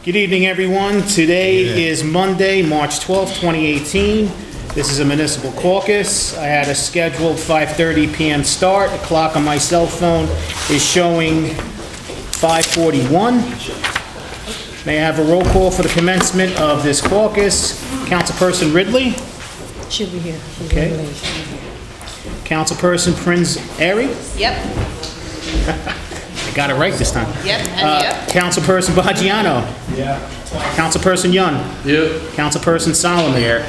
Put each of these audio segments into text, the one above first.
Good evening, everyone. Today is Monday, March 12th, 2018. This is a municipal caucus. I had a scheduled 5:30 p.m. start. The clock on my cell phone is showing 5:41. May I have a roll call for the commencement of this caucus? Councilperson Ridley? Should be here. Okay. Councilperson Prince Airy? Yep. I got it right this time. Yep. And yep. Councilperson Baggiano? Yeah. Councilperson Young? Yeah. Councilperson Solomon? Here.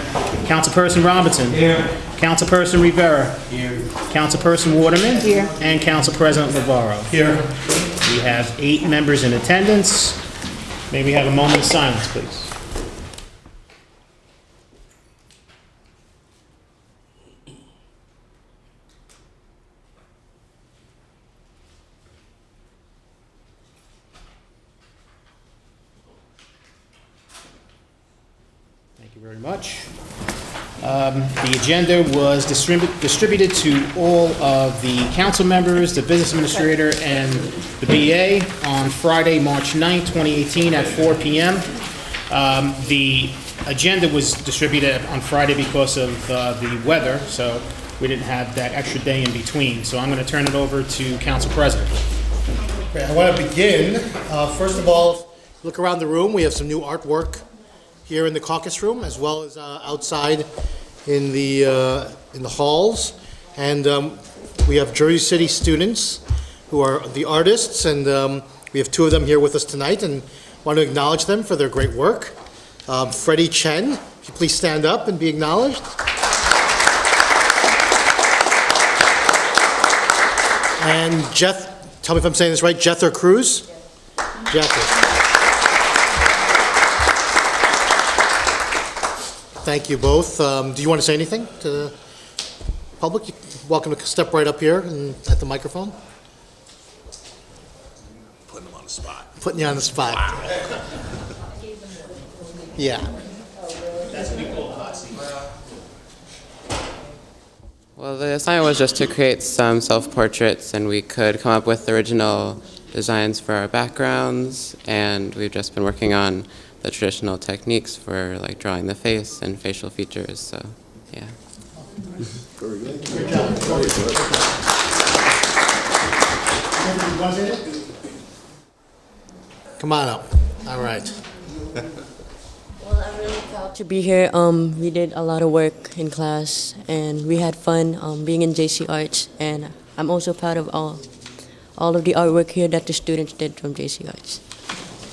Councilperson Robinson? Here. Councilperson Rivera? Here. Councilperson Waterman? Here. And Council President Navarro? Here. We have 8 members in attendance. May we have a moment of silence, please? Thank you very much. The agenda was distributed to all of the council members, the business administrator, and the BA on Friday, March 9th, 2018 at 4 p.m. The agenda was distributed on Friday because of the weather, so we didn't have that extra day in between. So I'm going to turn it over to Council President. Okay, I want to begin. First of all, look around the room. We have some new artwork here in the caucus room, as well as outside in the halls. And we have Jersey City students who are the artists, and we have 2 of them here with us tonight, and want to acknowledge them for their great work. Freddie Chen, if you please stand up and be acknowledged. And Jeff, tell me if I'm saying this right, Jether Cruz? Jether. Thank you both. Do you want to say anything to the public? You're welcome to step right up here and at the microphone. Putting them on the spot. Putting you on the spot. Yeah. Well, the assignment was just to create some self-portraits, and we could come up with original designs for our backgrounds, and we've just been working on the traditional techniques for like drawing the face and facial features, so yeah. Very good. Good job. Very good. Come on up. All right. Well, I'm really proud to be here. We did a lot of work in class, and we had fun being in JC Arts, and I'm also proud of all of the artwork here that the students did from JC Arts.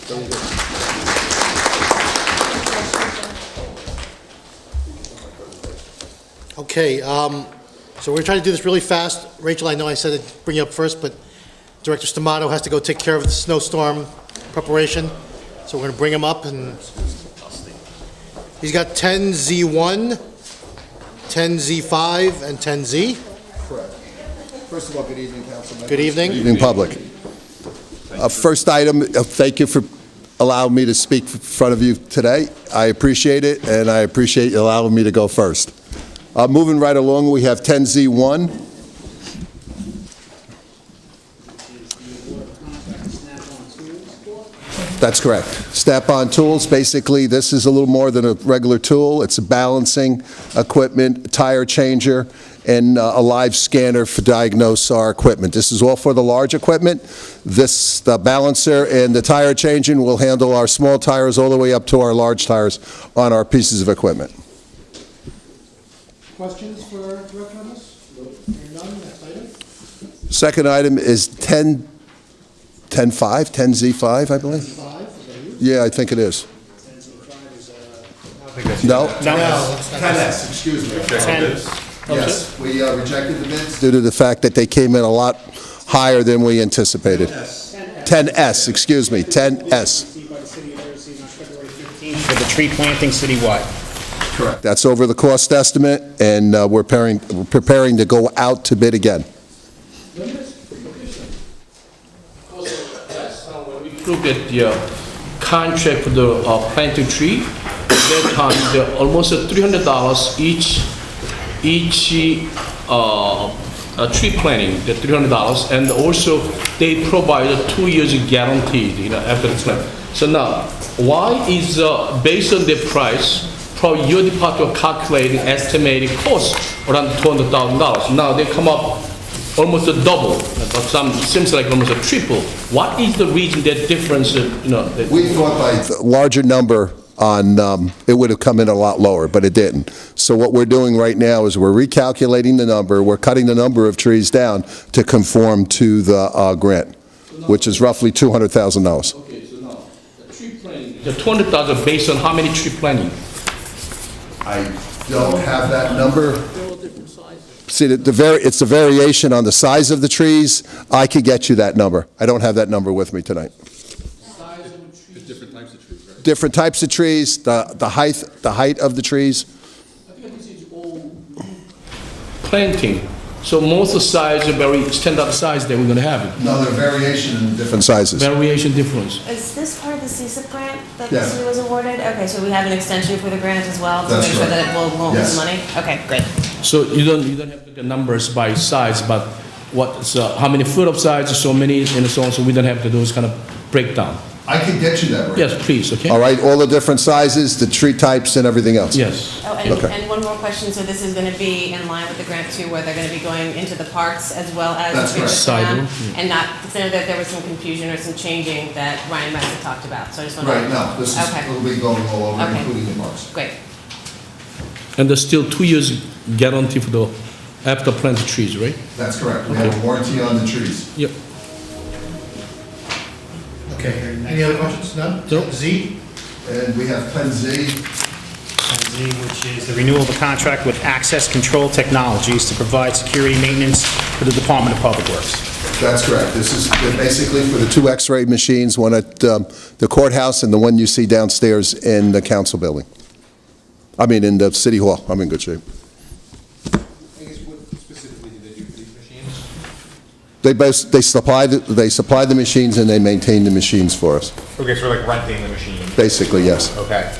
Very good. Okay, so we're going to try to do this really fast. Rachel, I know I said I'd bring you up first, but Director Stamato has to go take care of the snowstorm preparation. So we're going to bring him up, and he's got 10Z1, 10Z5, and 10Z. Correct. First of all, good evening, council members. Good evening. Good evening, public. First item, thank you for allowing me to speak in front of you today. I appreciate it, and I appreciate you allowing me to go first. Moving right along, we have 10Z1. That's correct. Snap-on tools, basically, this is a little more than a regular tool. It's a balancing equipment, tire changer, and a live scanner for diagnose our equipment. This is all for the large equipment. This, the balancer and the tire changing will handle our small tires all the way up to our large tires on our pieces of equipment. Questions for Director on this? Hearing none, next item. Second item is 10Z5, I believe? 5, is that you? Yeah, I think it is. No? No. 10S, excuse me. 10. Yes, we rejected the bids due to the fact that they came in a lot higher than we anticipated. 10S, excuse me, 10S. Received by the City of Jersey on February 15th for the tree planting citywide. Correct. That's over the cost estimate, and we're preparing to go out to bid again. When we look at the contract for the planting tree, that time they're almost $300 each tree planting, the $300, and also they provide a 2 years guaranteed, after the plant. So now, why is, based on the price, probably your department calculating estimated cost around $200,000. Now they come up almost a double, but some seems like almost a triple. What is the reason that difference, that- We thought by a larger number on, it would have come in a lot lower, but it didn't. So what we're doing right now is we're recalculating the number, we're cutting the number of trees down to conform to the grant, which is roughly $200,000. Okay, so now, the tree planting, the 200,000 based on how many tree planting? I don't have that number. See, it's the variation on the size of the trees. I could get you that number. I don't have that number with me tonight. Different types of trees, the height of the trees. I think this is all planting. So most of the size are very standard size that we're going to have. No, there's variation in different sizes. Variation difference. Is this part of the CSIP grant that Yeah. the city was awarded? Okay, so we have an extension for the grant as well to That's make sure right. that it won't Yes. lose money? Okay, great. So you don't have the numbers by size, but how many foot of size, so many, and so on, so we don't have to do this kind of breakdown. I can get you that. Yes, please, okay? All right, all the different sizes, the tree types and everything else. Yes. Oh, Okay. and one more question, so this is going to be in line with the grant too, where they're going to be going into the parks as well as That's the right. playground? Sidewalk, And not, because I know that there was some confusion or some changing that Ryan must have talked about, so I just want to. Right, no, this is, Okay. it'll be going all over, Okay. including the parks. Great. And there's still 2 years guarantee for the, after planted trees, right? That's correct. We have a warranty on the trees. Yep. Okay, any other questions? None? Nope. Z? And we have Pen Z. And Z, which is the renewal of the contract with Access Control Technologies to provide security maintenance for the Department of Public Works. That's correct. This is basically for the 2 X-ray machines, one at the courthouse and the one you see downstairs in the council building. I mean, in the city hall. I'm in good shape. They supply the machines and they maintain the machines for us. Okay, so we're like renting the machine. Basically, yes. Okay.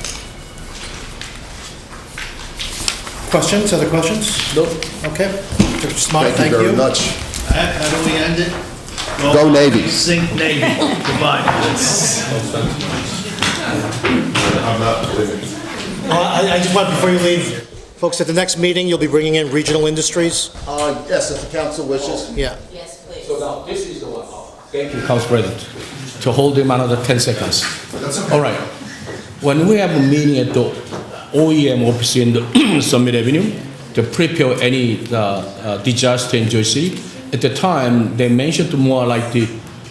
Questions, other questions? Nope. Okay. Mr. Smart, thank you. very much. How do we end it? Go Navy. Sink Navy. Goodbye. I just want, before you leave, folks, at the next meeting, you'll be bringing in regional industries? Yes, if the council wishes. Yeah. Yes, please. So now, this is the one. Thank you, Council President, to hold him another 10 seconds. That's okay. All right. When we have a meeting at the OEM office in the Summit Avenue to prepare any disaster in Jersey City, at the time, they mentioned more like the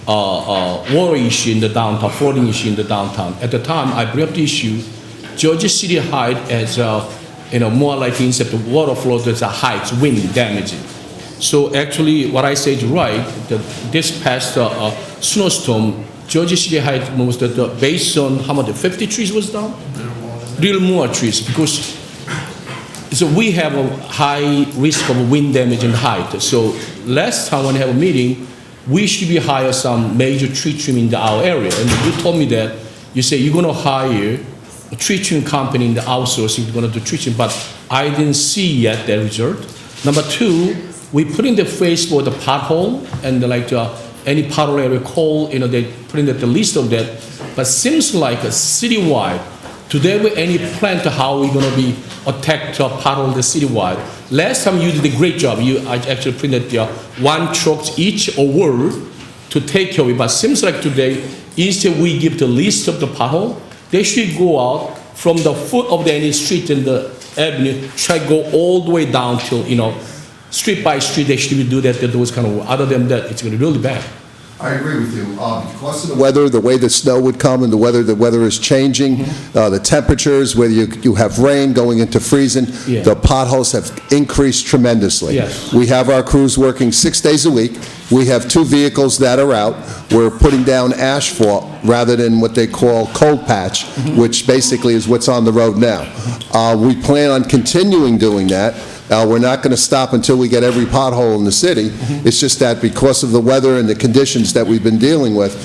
water issue in the downtown, flooding issue in the downtown. At the time, I brought up the issue, Georgia City height as, more like instead of water flow, there's a height, wind damaging. So actually, what I said is right, this past snowstorm, Georgia City Heights moves based on how much, 50 trees was down? Little more trees, because so we have a high risk of wind damage in height. So last time when we have a meeting, we should be hire some major tree trimming in our area. And you told me that, you say you're gonna hire a tree trimming company in the outsourcing, you're gonna do tree trimming, but I didn't see yet that result. Number 2, we put in the phrase for the pothole and any pothole area call, they put in the list of that, but seems like a citywide. Today, with any plan to how we're going to be attacked to pothole the citywide. Last time you did a great job. I actually printed 1 truck each or to take care of it. But seems like today, instead we give the list of the pothole, they should go out from the foot of any street in the avenue, try to go all the way down till street by street. They should do that. Those kind of. Other than that, it's going to be really bad. I agree with you. Because of the weather, the way the snow would come and the weather is changing, the temperatures, whether you have rain going into freezing, Yeah. the potholes have increased tremendously. Yes. We have our crews working 6 days a week. We have 2 vehicles that are out. We're putting down asphalt rather than what they call cold patch, which basically is what's on the road now. We plan on continuing doing that. We're not going to stop until we get every pothole in the city. It's just that because of the weather and the conditions that we've been dealing with,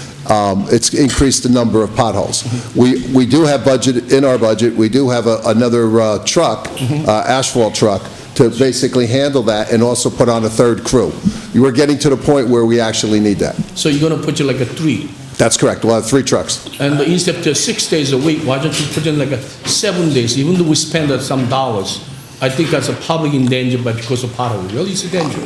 it's increased the number of potholes. We do have budget in our budget. We do have another truck, asphalt truck, to basically handle that and also put on a 3rd crew. We're getting to the point where we actually need that. So you're going to put like a 3 That's correct. We'll have 3 trucks. And instead of 6 days a week, why don't you put in like 7 days, even though we spend some dollars? I think that's a public in danger, but because of pothole, really it's a danger.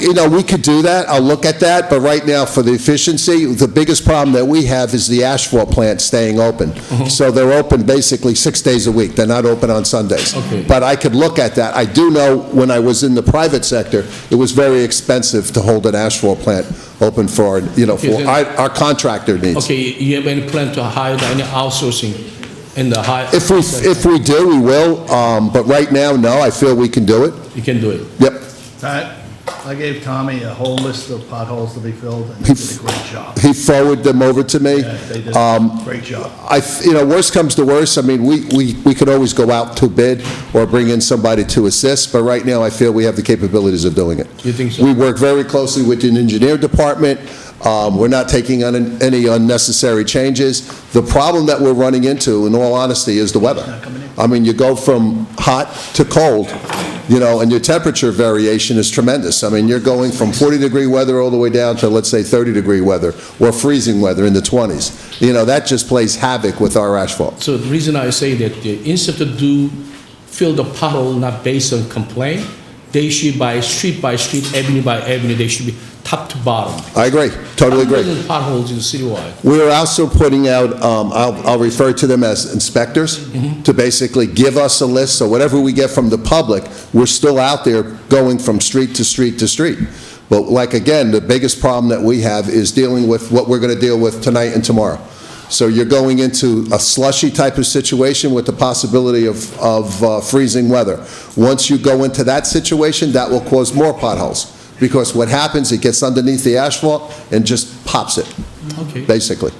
You know, we could do that. I'll look at that. But right now, for the efficiency, the biggest problem that we have is the asphalt plant staying open. So they're open basically 6 days a week. They're not open on Sundays. Okay. But I could look at that. I do know when I was in the private sector, it was very expensive to hold an asphalt plant open for, you know, for our contractor needs. Okay, you have any plan to hire any outsourcing in the high? If we do, we will. But right now, no, I feel we can do it. You can do it. Yep. Pat, I gave Tommy a whole list of potholes to be filled, and he did a great job. He forwarded them over to me. Yeah, they did a great job. You know, worst comes to worst, I mean, we could always go out to bid or bring in somebody to assist, but right now I feel we have the capabilities of doing it. You think so? We work very closely with the engineer department. We're not taking on any unnecessary changes. The problem that we're running into, in all honesty, is the weather. I mean, you go from hot to cold, you know, and your temperature variation is tremendous. I mean, you're going from 40-degree weather all the way down to, let's say, 30-degree weather or freezing weather in the 20s. You know, that just plays havoc with our asphalt. So the reason I say that instead of fill the pothole not based on complaint, they should by street, avenue by avenue, they should be top to bottom. I agree, totally agree. Potholes in citywide. We're also putting out, I'll refer to them as inspectors, to basically give us a list, so whatever we get from the public, we're still out there going from street to street to street. But like, again, the biggest problem that we have is dealing with what we're going to deal with tonight and tomorrow. So you're going into a slushy type of situation with the possibility of freezing weather. Once you go into that situation, that will cause more potholes. Because what happens, it gets underneath the asphalt and just pops it, basically.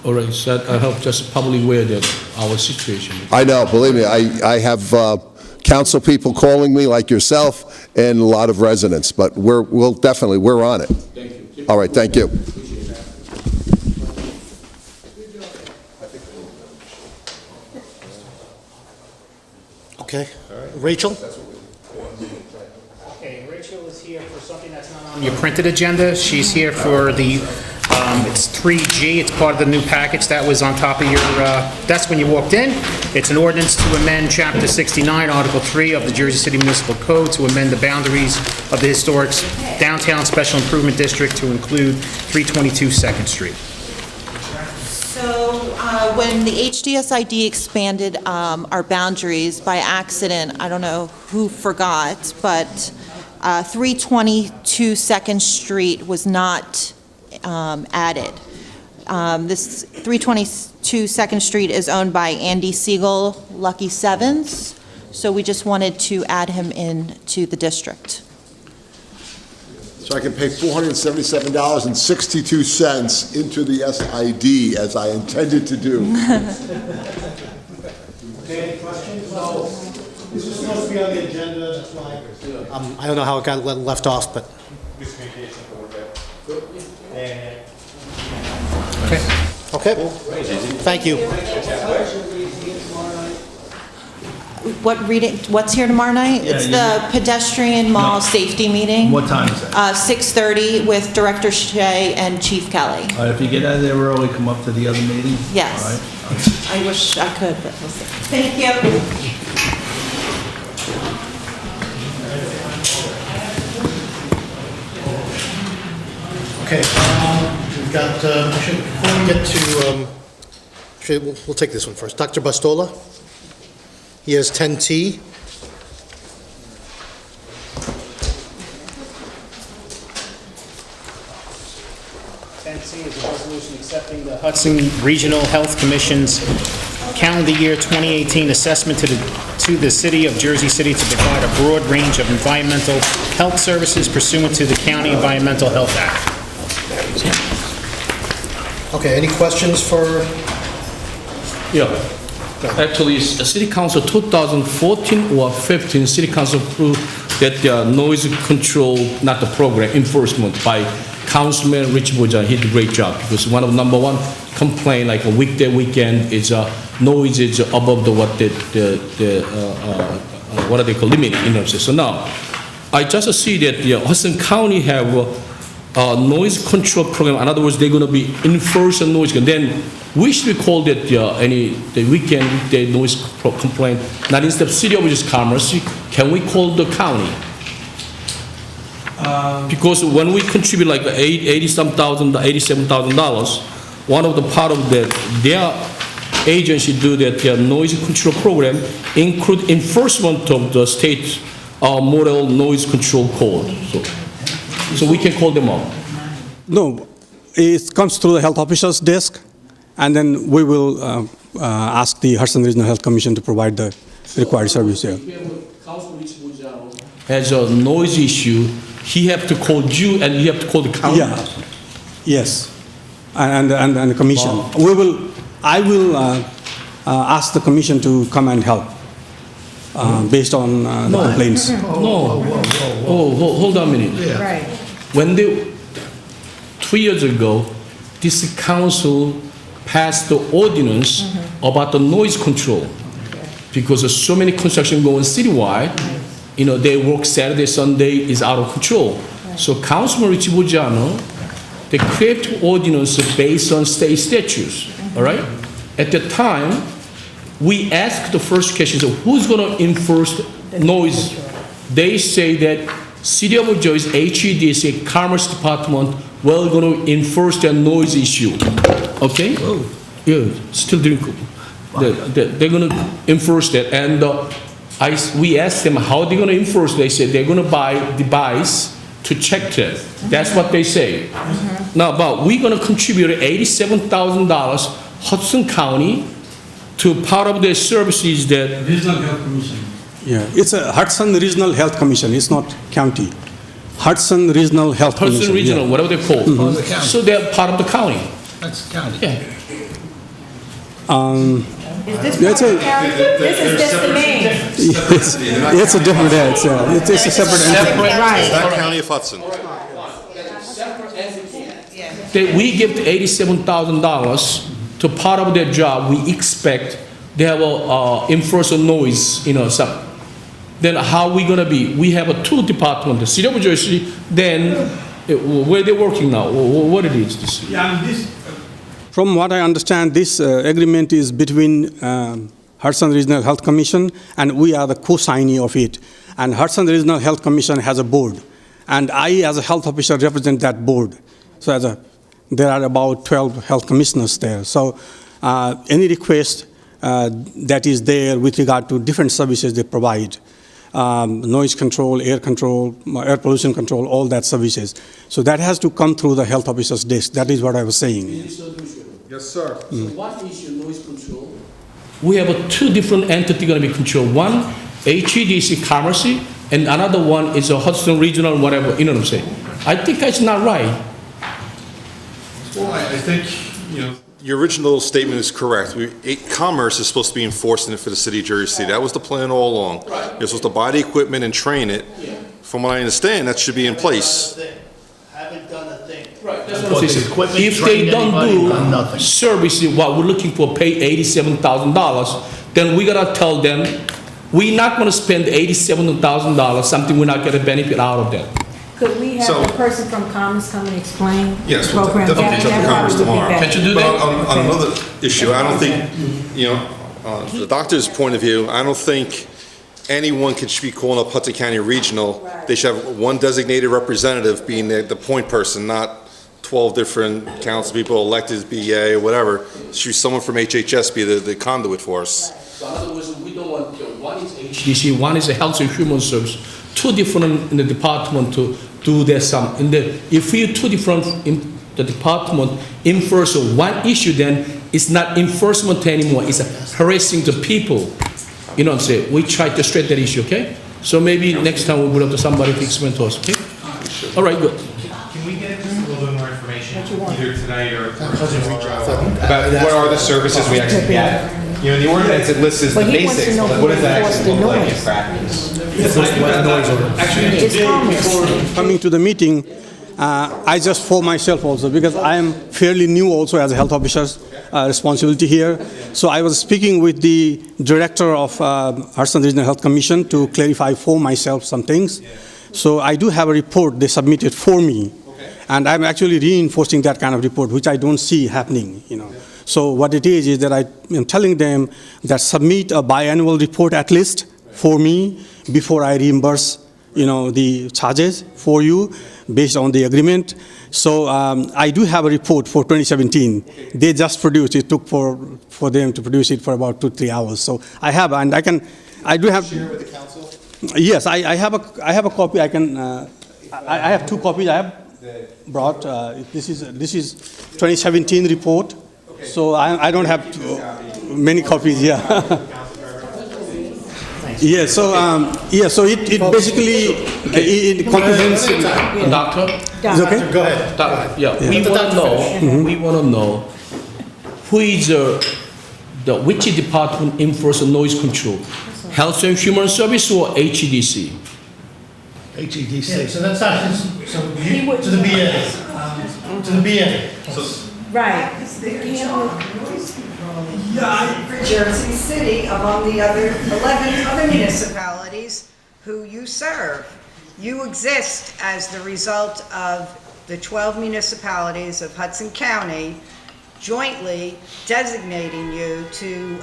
All right, so I hope just publicly aware that our situation. I know, believe me, I have council people calling me like yourself and a lot of residents, but we're on it. Thank you. All right, thank you. Okay. Rachel? Okay, Rachel is here for something that's not on your printed agenda. She's here for the, it's 3G, it's part of the new package that was on top of your desk when you walked in. It's an ordinance to amend Chapter 69, Article 3 of the Jersey City Municipal Code to amend the boundaries of the historic downtown special improvement district to include 322 2nd Street. So when the HDSID expanded our boundaries by accident, I don't know who forgot, but 322 2nd Street was not added. This 322 2nd Street is owned by Andy Siegel, Lucky Sevens, so we just wanted to add him in to the district. So I can pay $477.62 into the SID as I intended to do. Okay, any questions? No. This is supposed to be on the agenda, that's why. I don't know how it got left off, but. Okay. Thank you. What's here tomorrow night? It's the pedestrian mall safety meeting. What time is that? 6:30 with Director Shea and Chief Kelly. If you get out of there early, come up to the other meeting. Yes. All right. I wish I could, but we'll see. Thank you. Okay, we've got, before we get to, we'll take this one first. Dr. Bastola. He has 10T. Is a resolution accepting the Hudson Regional Health Commission's calendar year 2018 assessment to the City of Jersey City to provide a broad range of environmental health services pursuant to the County Environmental Health Act. Okay, any questions for? Yeah. Actually, the City Council 2014 or 15, City Council approved that the noise control, not the program, enforcement by Councilman Rich Bojan. He did a great job because one of the number one complaint, like a weekday, weekend, is noise is above the what do they call limit, you know. So now, I just see that Hudson County have noise control program. In other words, they're going to be enforce a noise. Then we should call that the weekday noise complaint. Not instead of city of just Commerce, can we call the county? Because when we contribute like $87,000, one of the part of that their agency do that their noise control program include enforcement of the state model noise control code. So we can call them up. No, it comes through the health officer's desk, and then we will ask the Hudson Regional Health Commission to provide the required service here. As a noise issue, he have to call you and you have to call the county. Yeah. Yes, and the commission. I will ask the commission to come and help based on the complaints. No. Hold on a minute. Right. When 2 years ago, this council passed the ordinance about the noise control, because there's so many construction going citywide. They work Saturday, Sunday is out of control. So Councilman Richie Bojano, they created ordinance based on state statutes. All right. At the time, we asked the first question: so who's going to enforce noise? They say that City of Joyce, HEDC, Commerce Department, we're going to enforce their noise issue. Okay? Yeah, still doing. They're going to enforce that. And we asked them how they're going to enforce. They said they're going to buy a device to check that. That's what they say. Now, but we're going to contribute $87,000 Hudson County to part of their services that. Regional Health Commission. Yeah, it's a Hudson Regional Health Commission. It's not county. Hudson Regional Health Commission. Hudson Regional, whatever they're called. So they're part of the county. That's county. Yeah. Is this part of the county? This is just the name. It's a different, it's a separate entity. Right. Not County of Hudson. We give the $87,000 to part of their job. We expect they have a enforce a noise, then how we gonna be? We have a two department, the City of Jersey. Then where they're working now? What it is? This? From what I understand, this agreement is between Hudson Regional Health Commission, and we are the co-signee of it. And Hudson Regional Health Commission has a board, and I, as a health officer, represent that board. So there are about 12 health commissioners there. So any request that is there with regard to different services they provide, noise control, air pollution control, all that services. So that has to come through the health officer's desk. That is what I was saying. Yes, sir. So what is your noise control? We have two different entities going to be controlled. One, HEDC Commerce, and another one is a Hudson Regional, whatever, you know what I'm saying? I think that's not right. Well, I think, your original statement is correct. Commerce is supposed to be enforcing it for the city of Jersey City. That was the plan all along. You're supposed to buy the equipment and train it. From what I understand, that should be in place. Haven't done a thing. Right, that's what I'm saying. If they don't do services, what we're looking for, pay $87,000, then we gotta tell them, we're not gonna spend $87,000, something we're not gonna benefit out of that. Could we have the person from Commerce come and explain the Yes, we'll program? definitely talk to Commerce tomorrow. Can't you do But that? on another issue, I don't think, the doctor's point of view, I don't think anyone should be calling up Hudson County Regional. They should have one designated representative being the point person, not 12 different council people elected as BEA or whatever. Should someone from HHS be the conduit for us. So in other words, we don't want, one is HDC, one is a Health and Human Service, two different in the department to do their sum. If we two different in the department enforce one issue, then it's not enforcement anymore, it's harassing the people. You know what I'm saying? We try to straighten that issue, okay? So maybe next time we will have to somebody to explain to us, okay? All right, good. Can we get just a little bit more information, either tonight or about what are the services we actually get? The ordinance, it lists as the basics, but what does that actually look like in practice? Coming to the meeting, I just for myself also, because I am fairly new also as a health officer's responsibility here. So I was speaking with the director of Hudson Regional Health Commission to clarify for myself some things. So I do have a report they submitted for me. And I'm actually reinforcing that kind of report, which I don't see happening, So what it is that I am telling them that submit a biannual report at least for me before I reimburse, the charges for you based on the agreement. So I do have a report for 2017. They just produced it. Took for them to produce it for about 2-3 hours. So I have, and I do have. Share with the council? Yes, I have a copy. I can. I have 2 copies. I have brought. This is 2017 report. Okay. So I don't have many copies. Yeah. Yeah. So So it basically it comprehensive. Doctor? Is it okay? Go ahead. Yeah, we want to know who is which department enforces noise control? Health and Human Service or HEDC? HEDC. So that's not his, to the BA. To the BA. Right. For Jersey City, among the other 11 other municipalities who you serve. You exist as the result of the 12 municipalities of Hudson County jointly designating you to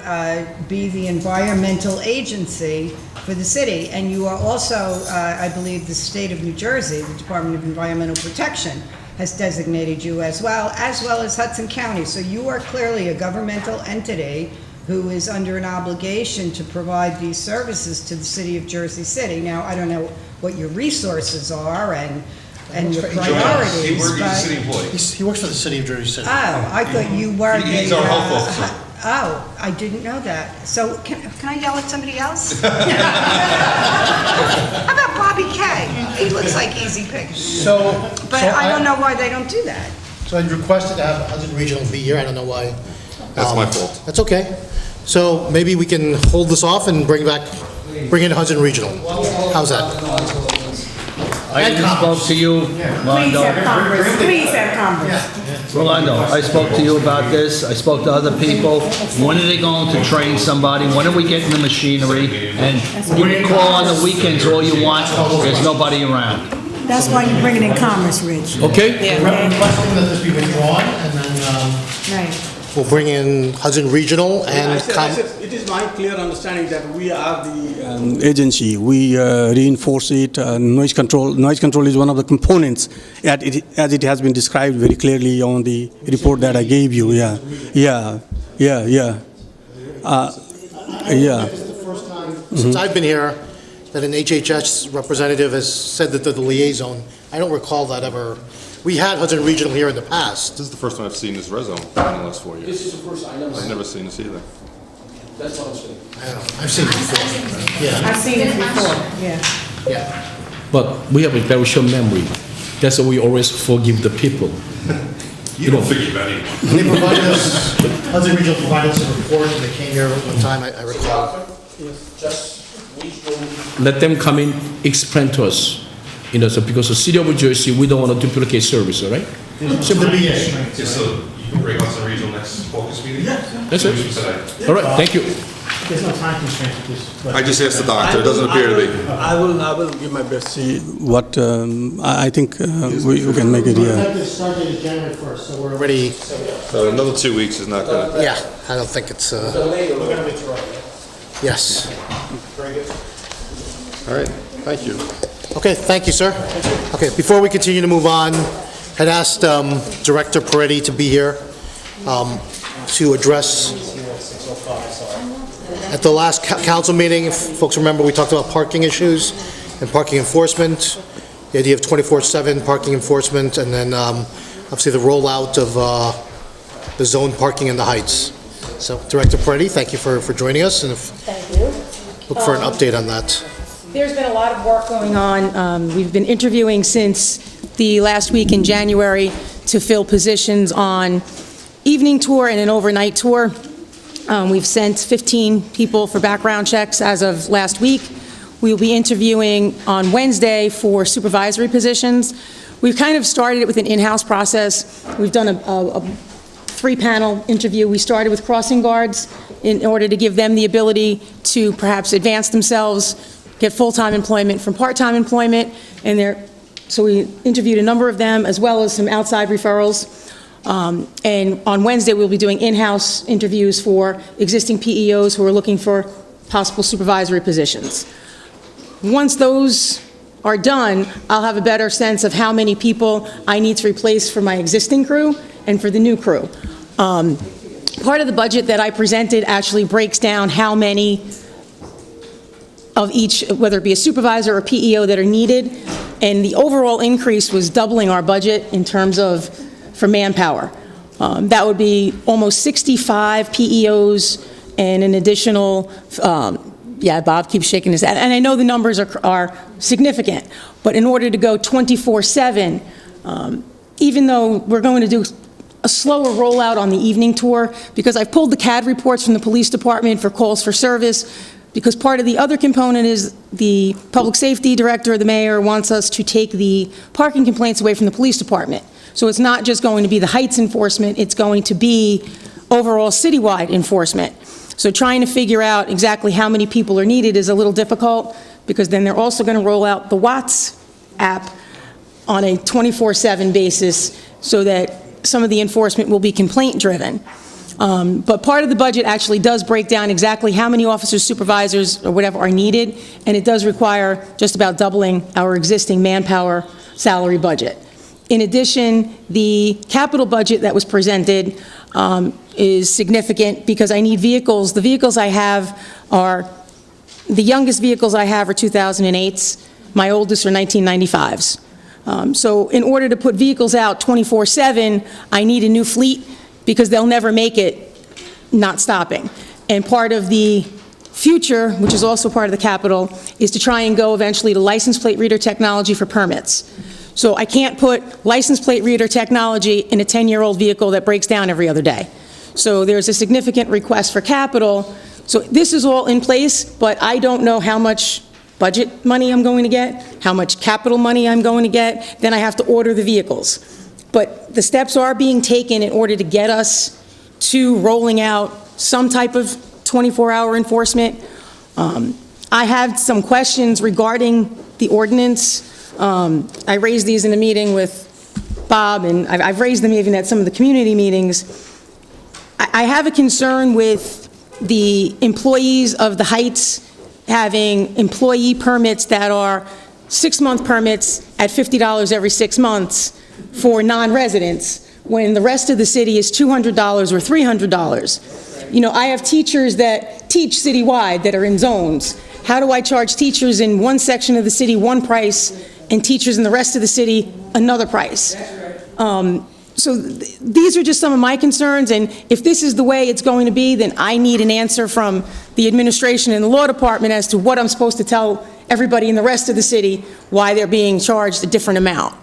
be the environmental agency for the city. And you are also, I believe, the state of New Jersey, the Department of Environmental Protection, has designated you as well as Hudson County. So you are clearly a governmental entity who is under an obligation to provide these services to the city of Jersey City. Now, I don't know what your resources are and your priorities. He's a but- city employee. He works for the city of Jersey City. Oh, I thought you were. He's our health officer. Oh, I didn't know that. So can I yell at somebody else? How about Bobby Kay? He looks like easy pickings. But I don't know why they don't do that. So I requested to have Hudson Regional be here, I don't know why. That's my fault. That's okay. So maybe we can hold this off and bring in Hudson Regional. How's that? I spoke to you, Please have Congress, please have Congress. Rolando, I spoke to you about this, I spoke to other people. When are they going to train somebody? When are we getting the machinery? And you can call on the weekends all you want, there's nobody around. That's why you're bringing in Commerce, Rich. Okay? We're requesting that this be withdrawn, and then Right. we'll bring in Hudson Regional and It is my clear understanding that we are the agency. We reinforce it. Noise control. Noise control is one of the components, as it has been described very clearly on the report that I gave you. Yeah. It's the first time since I've been here that an HHS representative has said that they're the liaison. I don't recall that ever. We had Hudson Regional here in the past. This is the first time I've seen this res zone in the last 4 years. This is the first I never I've never seen this either. That's what I'm saying. I don't know. I've seen it before. Yeah. I've seen it before, yeah. Yeah. But we have a very short memory. That's why we always forgive the people. You don't forgive anyone. They provided us, Hudson Regional provided us a report, and they came here one time, I recall. Let them come in, explain to us. So because the city of Jersey, we don't want to duplicate service, all right? So the BA. Just so you can bring Hudson Regional next Caucus meeting? That's it. All right, thank you. There's no time constraint with this. I just asked the doctor, it doesn't appear to be. I will give my best. See what I think we can make it here. The start date is January 1st, so we're already. So another 2 weeks is not gonna. Yeah, I don't think it's. Yes. Very good. All right, thank you. Okay, thank you, sir. Okay, before we continue to move on, I'd asked Director Peretti to be here to address. At the last council meeting, if folks remember, we talked about parking issues and parking enforcement, the idea of 24/7 parking enforcement, and then obviously the rollout of the zone parking in the Heights. So, Director Peretti, thank you for joining us, and Thank you. look for an update on that. There's been a lot of work going on. We've been interviewing since the last week in January to fill positions on evening tour and an overnight tour. We've sent 15 people for background checks as of last week. We'll be interviewing on Wednesday for supervisory positions. We've kind of started it with an in-house process. We've done a three-panel interview. We started with crossing guards in order to give them the ability to perhaps advance themselves, get full-time employment from part-time employment, and So we interviewed a number of them, as well as some outside referrals. And on Wednesday, we'll be doing in-house interviews for existing PEOs who are looking for possible supervisory positions. Once those are done, I'll have a better sense of how many people I need to replace for my existing crew and for the new crew. Part of the budget that I presented actually breaks down how many of each, whether it be a supervisor or PEO, that are needed, and the overall increase was doubling our budget in terms of for manpower. That would be almost 65 PEOs and an additional, yeah, Bob keeps shaking his head, and I know the numbers are significant, but in order to go 24/7, even though we're going to do a slower rollout on the evening tour, because I've pulled the CAD reports from the police department for calls for service, because part of the other component is the public safety director, the mayor, wants us to take the parking complaints away from the police department. So it's not just going to be the Heights enforcement, it's going to be overall citywide enforcement. So trying to figure out exactly how many people are needed is a little difficult, because then they're also going to roll out the Watts app on a 24/7 basis, so that some of the enforcement will be complaint-driven. But part of the budget actually does break down exactly how many officers, supervisors, or whatever are needed, and it does require just about doubling our existing manpower salary budget. In addition, the capital budget that was presented is significant because I need vehicles. The vehicles I have are, the youngest vehicles I have are 2008s, my oldest are 1995s. So in order to put vehicles out 24/7, I need a new fleet, because they'll never make it not stopping. And part of the future, which is also part of the capital, is to try and go eventually to license plate reader technology for permits. So I can't put license plate reader technology in a 10-year-old vehicle that breaks down every other day. So there's a significant request for capital. So this is all in place, but I don't know how much budget money I'm going to get, how much capital money I'm going to get. Then I have to order the vehicles. But the steps are being taken in order to get us to rolling out some type of 24-hour enforcement. I have some questions regarding the ordinance. I raised these in a meeting with Bob, and I've raised them even at some of the community meetings. I have a concern with the employees of the Heights having employee permits that are 6-month permits at $50 every 6 months for non-residents, when the rest of the city is $200 or $300. You know, I have teachers that teach citywide that are in zones. How do I charge teachers in one section of the city one price and teachers in the rest of the city another price? So these are just some of my concerns, and if this is the way it's going to be, then I need an answer from the administration and the law department as to what I'm supposed to tell everybody in the rest of the city why they're being charged a different amount.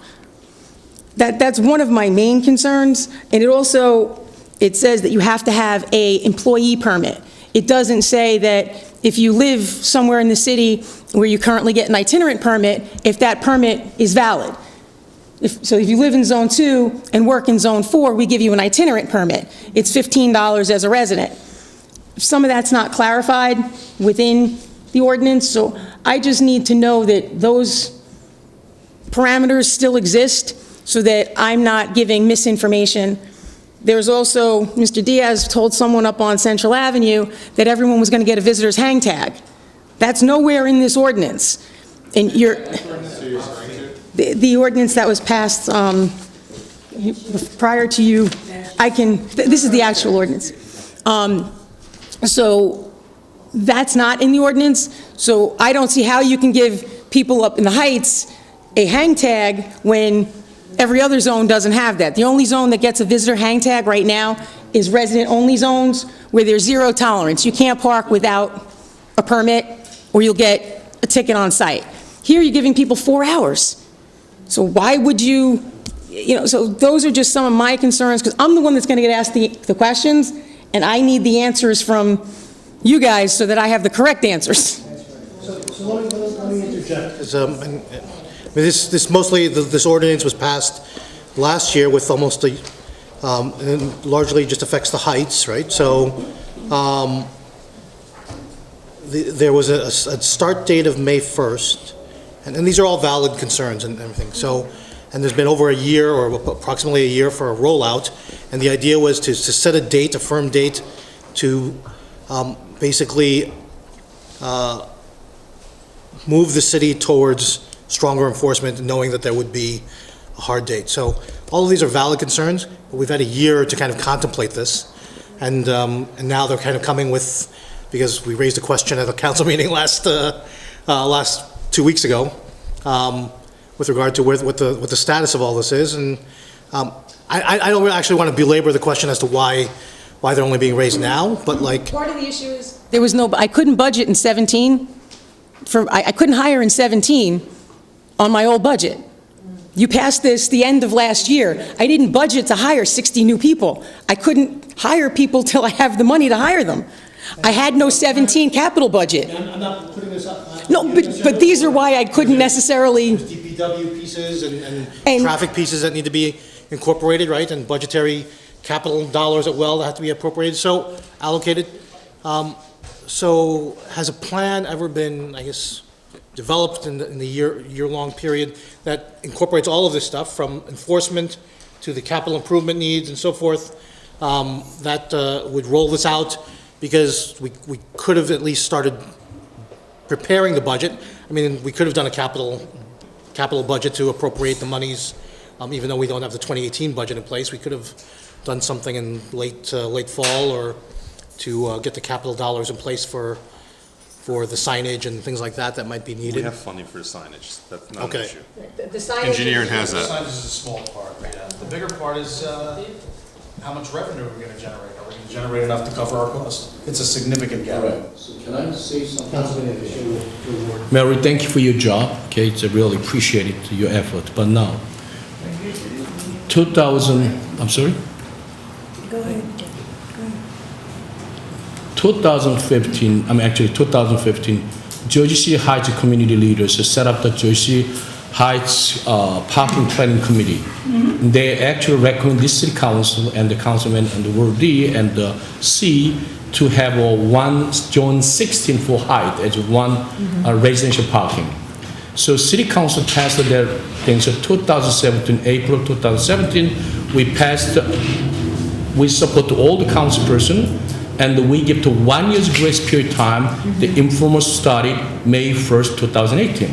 That's one of my main concerns, and it says that you have to have an employee permit. It doesn't say that if you live somewhere in the city where you currently get an itinerant permit, if that permit is valid. So if you live in Zone 2 and work in Zone 4, we give you an itinerant permit. It's $15 as a resident. Some of that's not clarified within the ordinance, so I just need to know that those parameters still exist so that I'm not giving misinformation. There's also, Mr. Diaz told someone up on Central Avenue that everyone was going to get a visitor's hang tag. That's nowhere in this ordinance. And the ordinance that was passed prior to you, this is the actual ordinance. So that's not in the ordinance. So I don't see how you can give people up in the Heights a hang tag when every other zone doesn't have that. The only zone that gets a visitor hang tag right now is resident-only zones where there's zero tolerance. You can't park without a permit or you'll get a ticket on site. Here you're giving people 4 hours. So why would you know, so those are just some of my concerns, because I'm the one that's going to get asked the questions, and I need the answers from you guys so that I have the correct answers. So let me interject. This ordinance was passed last year with almost and largely just affects the Heights, right? So there was a start date of May 1st, And these are all valid concerns and everything. So, and there's been over a year, or approximately a year, for a rollout, and the idea was to set a date, a firm date, to basically move the city towards stronger enforcement, knowing that there would be a hard date. So all of these are valid concerns, but we've had a year to kind of contemplate this, and now they're kind of coming with, because we raised a question at a council meeting last 2 weeks ago, with regard to what the status of all this is, and I don't actually want to belabor the question as to why they're only being raised now, but like... Part of the issue is... I couldn't budget in 17, I couldn't hire in 17 on my old budget. You passed this the end of last year. I didn't budget to hire 60 new people. I couldn't hire people till I have the money to hire them. I had no 17 capital budget. I'm not putting this up... No, but these are why I couldn't necessarily... DPW pieces and traffic pieces that need to be incorporated, right? And budgetary capital dollars as well that have to be appropriated, so allocated. So has a plan ever been, I guess, developed in the year-long period that incorporates all of this stuff, from enforcement to the capital improvement needs and so forth, that would roll this out? Because we could have at least started preparing the budget. I mean, we could have done a capital budget to appropriate the monies, even though we don't have the 2018 budget in place. We could have done something in late fall, or to get the capital dollars in place for the signage and things like that might be needed. We have funding for the signage. That's not an issue. The signage Engineering has The that. signage is a small part, yeah. The bigger part is how much revenue are we going to generate? Are we going to generate enough to cover our costs? It's a significant gap. So can I say something? Councilman, Mary, thank you for your job. Okay, it's really appreciated your effort. But now, 2000, I'm sorry? Go ahead. 2015, Jersey City Heights community leaders set up the Jersey Heights Parking Planning Committee. They actually recommend this city council and the councilman and the Ward D and the C to have one Zone 16 for Heights as one residential parking. So city council passed their things. So 2017, April 2017, we support all the council person, and we give to 1 year's grace period time. The informal started May 1st, 2018.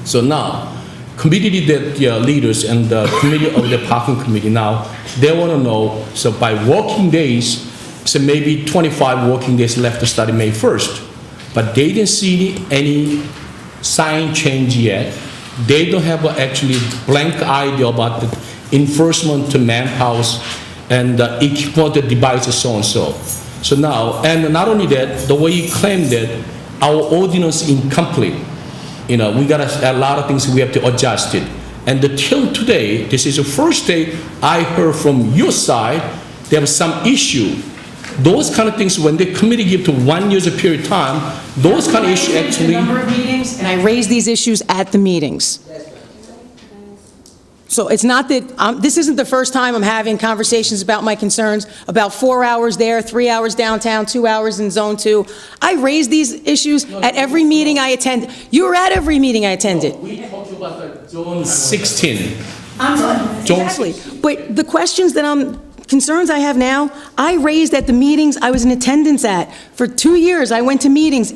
So now, committee leaders and the committee of the parking committee now, they want to know, so by working days, so maybe 25 working days left to start May 1st, but they didn't see any sign change yet. They don't have actually blank idea about the enforcement to manpower and equipment, the devices, so and so. So now, and not only that, the way you claim that our ordinance is incomplete. We got a lot of things we have to adjust it. And till today, this is the first day I heard from your side, there was some issue. Those kind of things, when the committee give to 1 year's period of time, those kind of issues actually... A number of meetings, and I raised these issues at the meetings. So it's not that, this isn't the first time I'm having conversations about my concerns, about 4 hours there, 3 hours downtown, 2 hours in Zone 2. I raised these issues at every meeting I attended. You were at every meeting I attended. We talked about the Zone 16. Exactly. But the questions concerns I have now, I raised at the meetings I was in attendance at. For 2 years, I went to meetings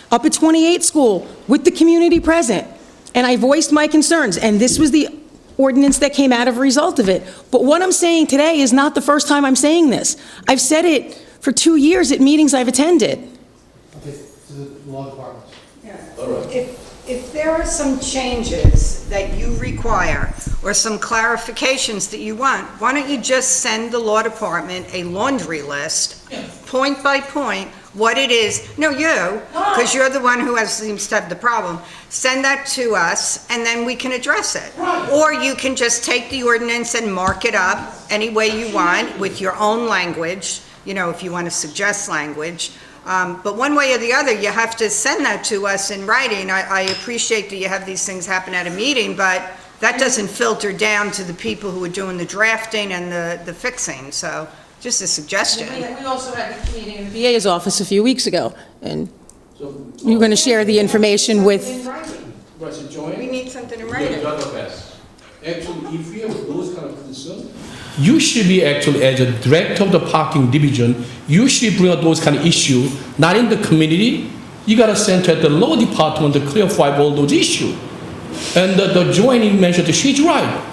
up at 28 School with the community present, and I voiced my concerns, and this was the ordinance that came out of a result of it. But what I'm saying today is not the first time I'm saying this. I've said it for 2 years at meetings I've attended. Okay, to the law department. If there are some changes that you require or some clarifications that you want, why don't you just send the law department a laundry list, point by point, what it is? No, you, because you're the one who seems to have the problem. Send that to us, and then we can address it. Or you can just take the ordinance and mark it up any way you want with your own language, if you want to suggest language. But one way or the other, you have to send that to us in writing. I appreciate that you have these things happen at a meeting, but that doesn't filter down to the people who are doing the drafting and the fixing. So just a suggestion. We also had a meeting in the VA's office a few weeks ago, and you're going to share the information with... We need something in You're writing. the best. Actually, if you have those kind of concerns, you should be actually, as a director of the parking division, you should bring up those kind of issues, not in the community. You gotta send to the law department to clarify all those issues. And the joining mentioned that she's right.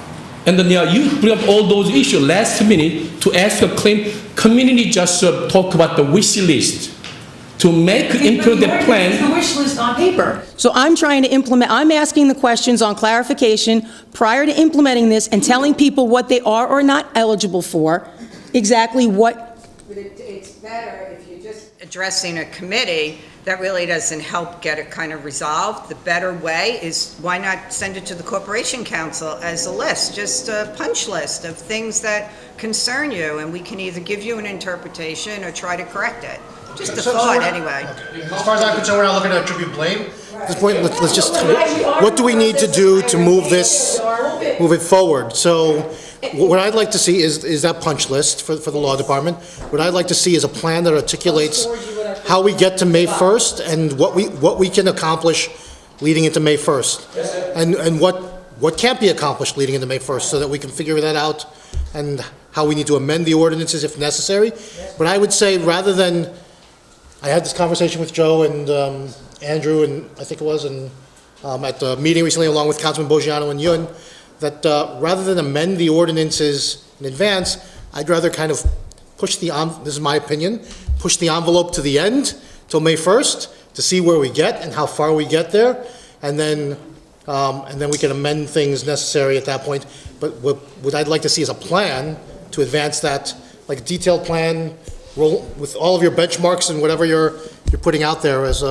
And then you bring up all those issues last minute to ask a claim. Community just talk about the wish list to make improve the plan. The wish list on paper. So I'm trying to implement, I'm asking the questions on clarification prior to implementing this and telling people what they are or not eligible for, exactly what. But it's better if you're just addressing a committee, that really doesn't help get it kind of resolved. The better way is, why not send it to the Corporation Council as a list, just a punch list of things that concern you, and we can either give you an interpretation or try to correct it. Just a thought, anyway. As far as I'm concerned, we're not looking to attribute blame. At this point, let's just, what do we need to do to move it forward? So, what I'd like to see is that punch list for the law department. What I'd like to see is a plan that articulates how we get to May 1st and what we can accomplish leading into May 1st. And what can't be accomplished leading into May 1st, so that we can figure that out, and how we need to amend the ordinances if necessary. But I would say, rather than, I had this conversation with Joe and Andrew, and I think it was, and at the meeting recently, along with Councilman Boggiano and Yun, that rather than amend the ordinances in advance, I'd rather kind of push this is my opinion, push the envelope to the end, till May 1st, to see where we get and how far we get there, and then we can amend things necessary at that point. But what I'd like to see is a plan to advance that, like a detailed plan, with all of your benchmarks and whatever you're putting out there as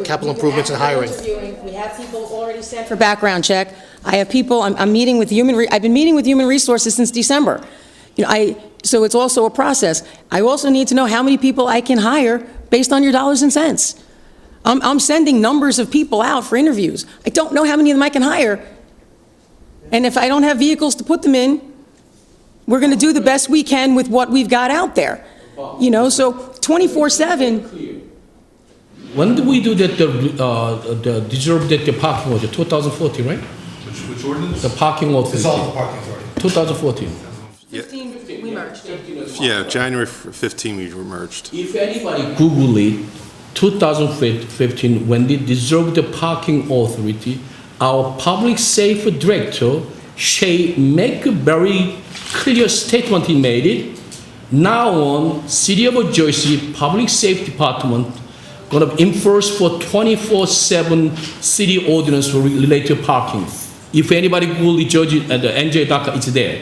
capital improvements and hiring. We have people already sent for background check. I have people, I'm meeting with I've been meeting with Human Resources since December. So it's also a process. I also need to know how many people I can hire based on your dollars and cents. I'm sending numbers of people out for interviews. I don't know how many of them I can hire. And if I don't have vehicles to put them in, we're going to do the best we can with what we've got out there. So 24/7. When did we do that, the deserve that the parking was 2014, right? Which ordinance? The parking lot. Dissolve the parking authority. 2014. 15, we merged. Yeah, January 15 we merged. If anybody Google it, 2015, when they dissolved the parking authority, our public safety director, she make a very clear statement. He made it. Now on, City of Jersey Public Safety Department going to enforce for 24/7 city ordinance related to parking. If anybody Google the Jersey at the NJ.com, it's there.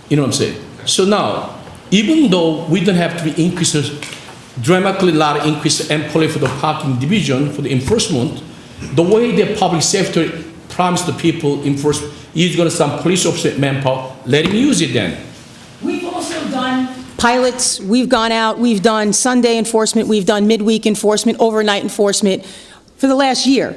You know what I'm saying? So now, even though we don't have to be increased dramatically lot of increase employee for the parking division for the enforcement, the way the public safety promised the people enforce is going to some police officer manpower, let him use it then. We've also done pilots, we've gone out, we've done Sunday enforcement, we've done midweek enforcement, overnight enforcement for the last year.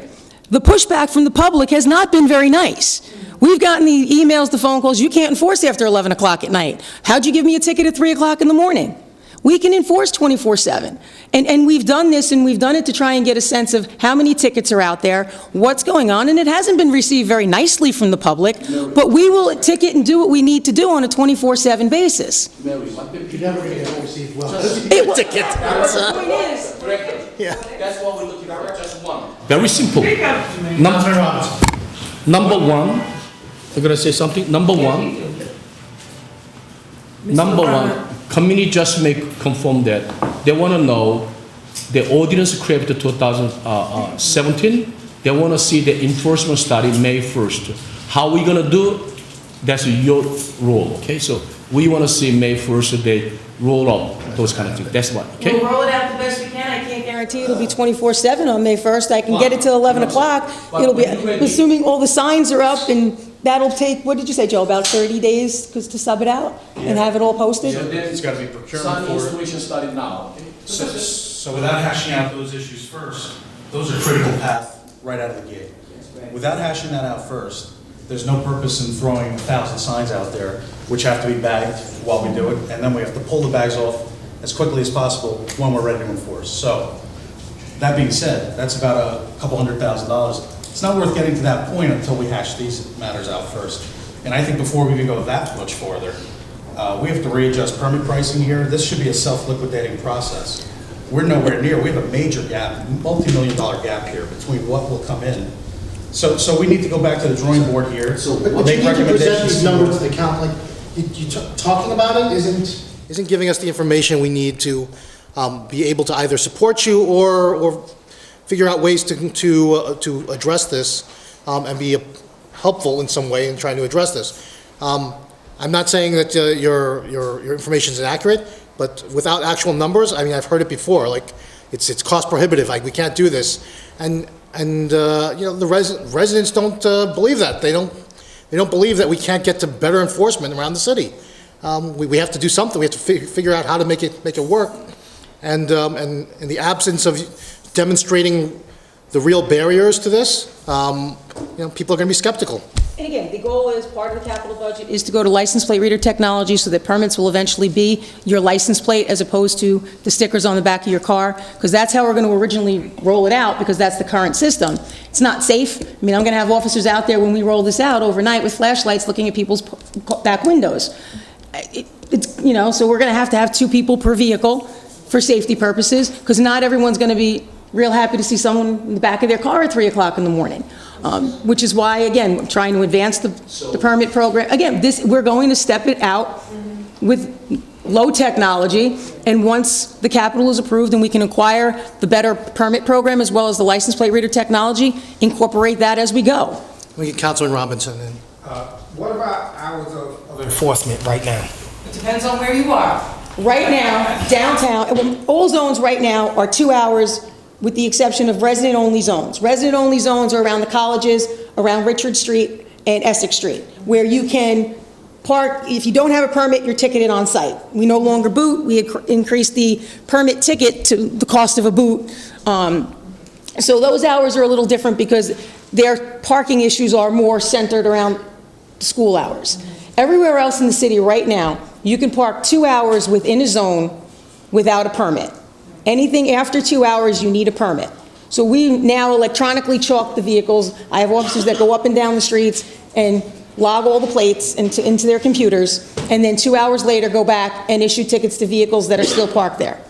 The pushback from the public has not been very nice. We've gotten the emails, the phone calls, you can't enforce after 11 o'clock at night. How'd you give me a ticket at 3 o'clock in the morning? We can enforce 24/7. And we've done this, and we've done it to try and get a sense of how many tickets are out there, what's going on, and it hasn't been received very nicely from the public, but we will ticket and do what we need to do on a 24/7 basis. You're never going to receive well. Ticket. Yeah. That's what we're looking for, just one. Very simple. Number one, I'm going to say something. Number one, community just may confirm that they want to know the ordinance created 2017. They want to see the enforcement study May 1st. How we going to do? That's your role. Okay, so we want to see May 1st they roll up those kind of things. That's what. Okay. We'll roll it out the best we can. I can't guarantee it'll be 24/7 on May 1st. I can get it till 11 o'clock. It'll be, assuming all the signs are up, and that'll take, what did you say, Joe, about 30 days to sub it out and have it all posted? So then it's got to be procurement for. Installation started now. Okay? So without hashing out those issues first, those are critical path right out of the gate. Without hashing that out first, there's no purpose in throwing 1,000 signs out there, which have to be bagged while we do it, and then we have to pull the bags off as quickly as possible when we're ready to enforce. So, that being said, that's about a couple $100,000 It's not worth getting to that point until we hash these matters out first. And I think before we even go that much farther, we have to readjust permit pricing here. This should be a self-liquidating process. We're nowhere near. We have a major gap, multi-million-dollar gap here between what will come in. So we need to go back to the drawing board here. But you need to present these numbers to the council. Like, talking about it isn't giving us the information we need to be able to either support you or figure out ways to address this and be helpful in some way in trying to address this. I'm not saying that your information is inaccurate, but without actual numbers, I mean, I've heard it before. Like, it's cost prohibitive. Like, we can't do this, and you know, the residents don't believe that. They don't believe that we can't get to better enforcement around the city. We have to do something. We have to figure out how to make it work. And in the absence of demonstrating the real barriers to this, you know, people are going to be skeptical. And again, the goal is, part of the capital budget is to go to license plate reader technology so that permits will eventually be your license plate as opposed to the stickers on the back of your car, because that's how we're going to originally roll it out, because that's the current system. It's not safe. I mean, I'm going to have officers out there when we roll this out overnight with flashlights looking at people's back windows. It's, you know, so we're going to have 2 people per vehicle for safety purposes, because not everyone's going to be real happy to see someone in the back of their car at 3 o'clock in the morning. Which is why, again, we're trying to advance the permit program. Again, we're going to step it out with low technology, and once the capital is approved and we can acquire the better permit program as well as the license plate reader technology, incorporate that as we go. We get Councilman Robinson in. What about hours of enforcement right now? It depends on where you are. Right now, downtown, all zones right now are 2 hours, with the exception of resident-only zones. Resident-only zones are around the colleges, around Richard Street and Essex Street, where you can park. If you don't have a permit, you're ticketed on site. We no longer boot. We increased the permit ticket to the cost of a boot. So those hours are a little different because their parking issues are more centered around school hours. Everywhere else in the city right now, you can park 2 hours within a zone without a permit. Anything after 2 hours, you need a permit. So we now electronically chalk the vehicles. I have officers that go up and down the streets and log all the plates into their computers, and then 2 hours later go back and issue tickets to vehicles that are still parked there.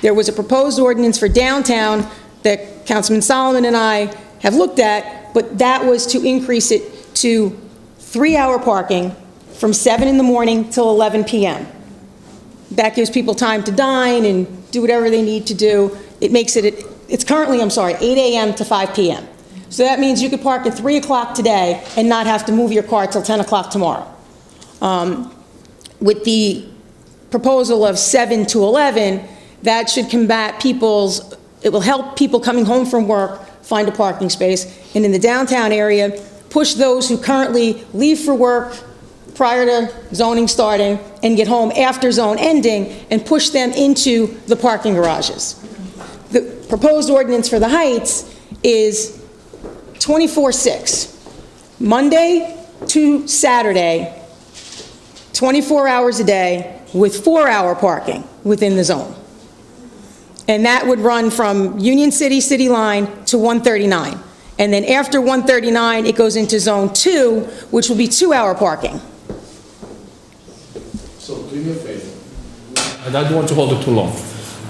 There was a proposed ordinance for downtown that Councilman Solomon and I have looked at, but that was to increase it to 3-hour parking from 7 in the morning till 11 p.m. That gives people time to dine and do whatever they need to do. It makes it's currently, 8 a.m. to 5 p.m. So that means you could park at 3 o'clock today and not have to move your car till 10 o'clock tomorrow. With the proposal of 7 to 11, that should combat it will help people coming home from work find a parking space, and in the downtown area, push those who currently leave for work prior to zoning starting and get home after zone ending, and push them into the parking garages. The proposed ordinance for the Heights is 24/6, Monday to Saturday, 24 hours a day with 4-hour parking within the zone. And that would run from Union City, City Line to 139. And then after 139, it goes into Zone 2, which will be 2-hour parking. So do me a favor, and I don't want to hold it too long.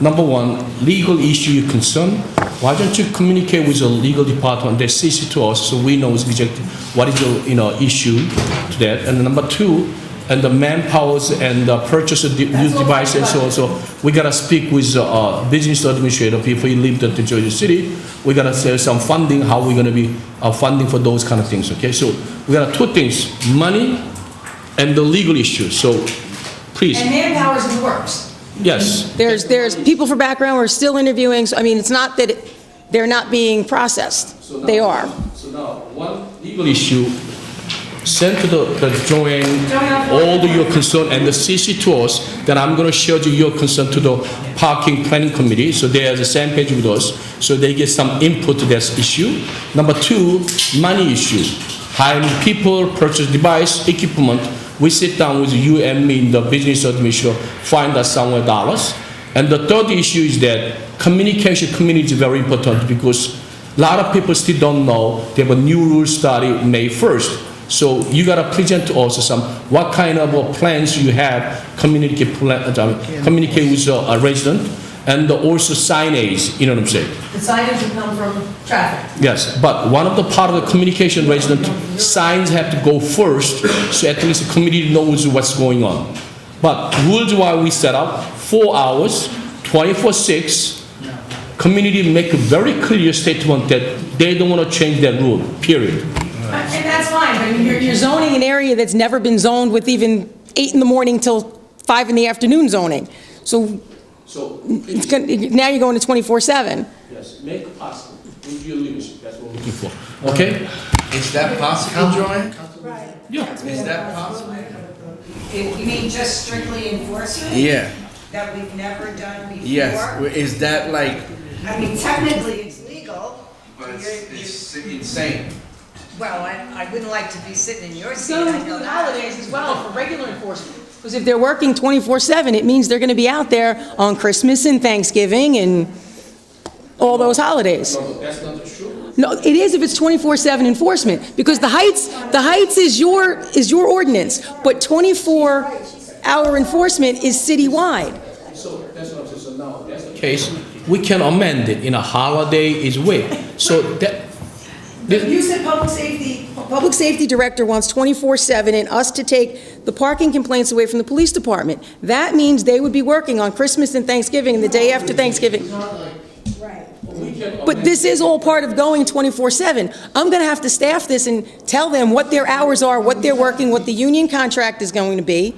Number one, legal issue you're concerned, why don't you communicate with the legal department, they CC to us so we know exactly what is the issue to that. And number two, and the manpowers and the purchase of new devices also, we gotta speak with business administrator people who live in Jersey City. We gotta say some funding, how we're gonna be funding for those kind of things, okay? So we got 2 things, money and the legal issue, so please. And manpower's in the works. Yes. There's people for background, we're still interviewing, so I mean, it's not that they're not being processed, So now, they are. So now, one legal issue, send to the drawing all your concern and the CC to us, then I'm going to share your concern to the parking planning committee, so they are the same page with us, so they get some input to this issue. Number 2, money issue, hiring people, purchase device, equipment. We sit down with you and me in the business administration, find us somewhere dollars. And the third issue is that communication community is very important, because A lot of people still don't know they have a new rule started May 1st. So you gotta present to us some, what kind of plans you have, communicate with a resident, and also signage, you know what I'm saying? The signage will come from traffic. Yes, but one of the part of the communication resident, signs have to go first, so at least the community knows what's going on. But rules-wise, we set up 4 hours, 24/6, community make a very clear statement that they don't want to change that rule, period. And that's fine, but you're zoning an area that's never been zoned with even 8 in the morning till 5 in the afternoon zoning. So it's now you're going to 24/7. Yes, make it possible. With your leadership, that's what we're looking for. Okay? Is that possible, Joanne? Right. Yeah. Is that possible? You mean just strictly enforcement? Yeah. That we've never done before? Yes. Is that like? I mean, technically it's legal. But it's insane. Well, I wouldn't like to be sitting in your It's seat, going to I know include that. holidays as well for regular enforcement. Because if they're working 24/7, it means they're going to be out there on Christmas and Thanksgiving and all those holidays. No, that's not true. No, it is if it's 24/7 enforcement, because the heights is your ordinance, but 24-hour enforcement is citywide. So that's what I'm saying. So now, that's the case, we can amend it in a holiday is way. So that. You said public safety director wants 24/7 and us to take the parking complaints away from the police department. That means they would be working on Christmas and Thanksgiving and the day after Thanksgiving. But this is all part of going 24/7. I'm going to have to staff this and tell them what their hours are, what they're working, what the union contract is going to be.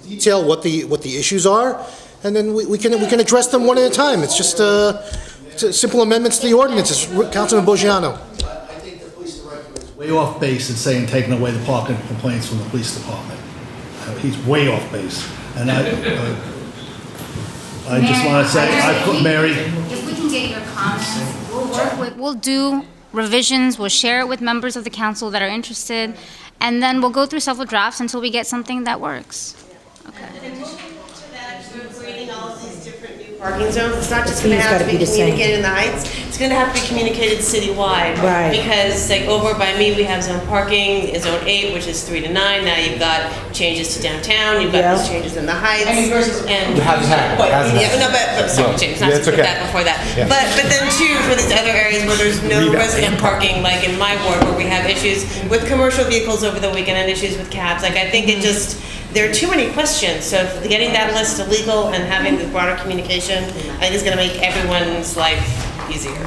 Detail what the issues are, and then we can address them one at a time. It's just simple amendments to the ordinances. Councilman Boggiano. I think the police director is way off base in saying taking away the parking complaints from the police department. He's way off base. And I just want to say, I put Mary. If we can get your comments, we'll do revisions, we'll share it with members of the council that are interested, and then we'll go through several drafts until we get something that works. Parking zones, it's not just going to have to be communicated in the heights, it's going to have to be communicated citywide. Right. Because like over by me, we have zone parking, zone 8, which is 3 to 9, now you've got changes to downtown, you've got these changes in the heights. And sorry, James, not to put that before that. Yeah. But then too, for these other areas where there's no resident parking, like in my ward where we have issues with commercial vehicles over the weekend and issues with cabs, like I think it just, there are too many questions, so getting that list illegal and having the broader communication, I think is going to make everyone's life easier,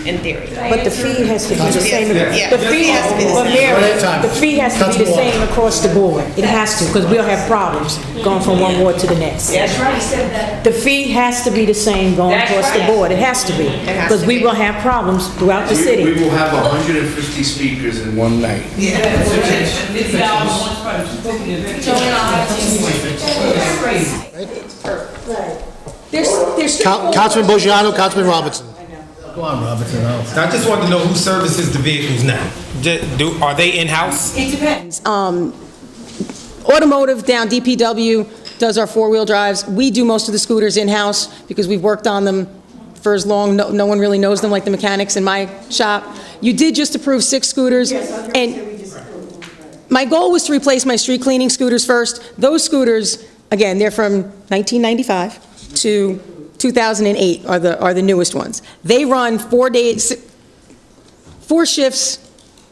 in theory. But the fee has to be the same. Yeah, the fee has to be the But same. Mary, the fee has to be the same across the board. It has to, because we'll have problems going from one ward to the next. That's right, you said that. The fee has to be the same going That's across the right. board. It has to be. Because we will have problems throughout the city. We will have 150 speakers in one night. Councilman Boggiano, Councilman Robinson. Go on, Robinson. I just wanted to know who services the vehicles now. Are they in-house? It depends. Automotive down DPW does our four-wheel drives. We do most of the scooters in-house because we've worked on them for as long, no one really knows them like the mechanics in my shop. You did just approve 6 scooters, and my goal was to replace my street cleaning scooters first. Those scooters, again, they're from 1995 to 2008 are the newest ones. They run 4 days, 4 shifts,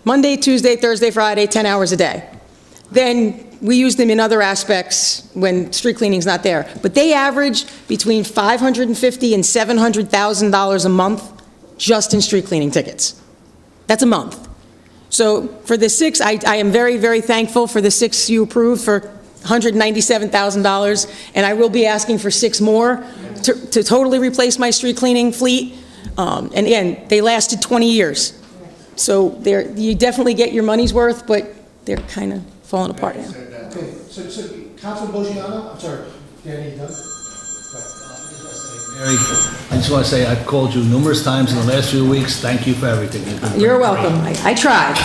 Monday, Tuesday, Thursday, Friday, 10 hours a day. Then we use them in other aspects when street cleaning's not there. But they average between $550,000 and $700,000 a month just in street cleaning tickets. That's a month. So for the 6, I am very, very thankful for the 6 you approved for $197,000, and I will be asking for 6 more to totally replace my street cleaning fleet. And again, they lasted 20 years. So you definitely get your money's worth, but they're kind of falling apart now. Okay, so Councilman Boggiano, I'm sorry, Danny, you done? Mary, I just want to say I've called you numerous times in the last few weeks. Thank you for everything. You're welcome. I tried.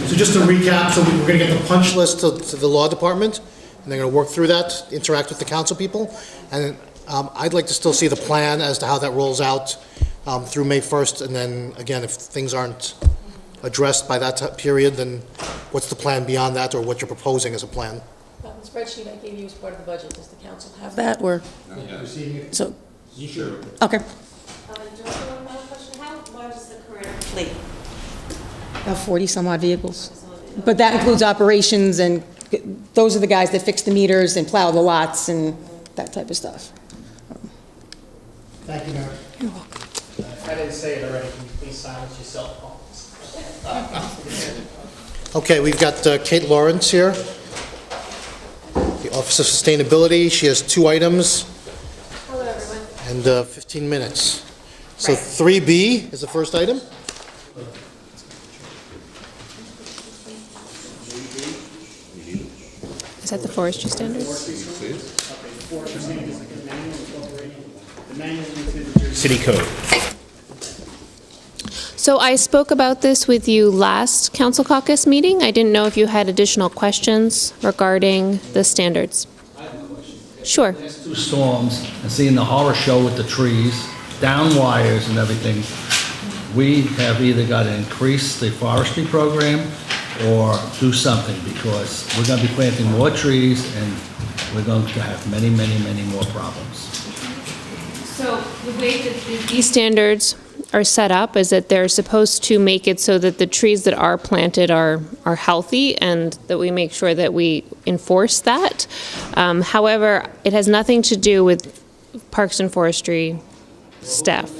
So just to recap, so we're going to get the punch list to the law department, and they're going to work through that, interact with the council people, and I'd like to still see the plan as to how that rolls out through May 1st, and then, again, if things aren't addressed by that period, then what's the plan beyond that, or what you're proposing as a plan? The spreadsheet I gave you as part of the budget, does the council have that, or? So, You sure? okay. How large is the current fleet? About 40-some-odd vehicles. But that includes operations, and those are the guys that fix the meters and plow the lots and that type of stuff. Thank you, Mayor. You're welcome. I didn't say it already, can you please silence your cell phones? Okay, we've got Kate Lawrence here, the Office of Sustainability. She has 2 items. Hello, everyone. And 15 minutes. So 3B is the first item. Is that the forestry standards? City code. So I spoke about this with you last council caucus meeting. I didn't know if you had additional questions regarding the standards. Sure. Last 2 storms, and seeing the horror show with the trees, down wires and everything, we have either got to increase the forestry program or do something, because we're going to be planting more trees and we're going to have many, many, many more problems. So the way that these standards are set up is that they're supposed to make it so that the trees that are planted are healthy, and that we make sure that we enforce that. However, it has nothing to do with Parks and Forestry staff.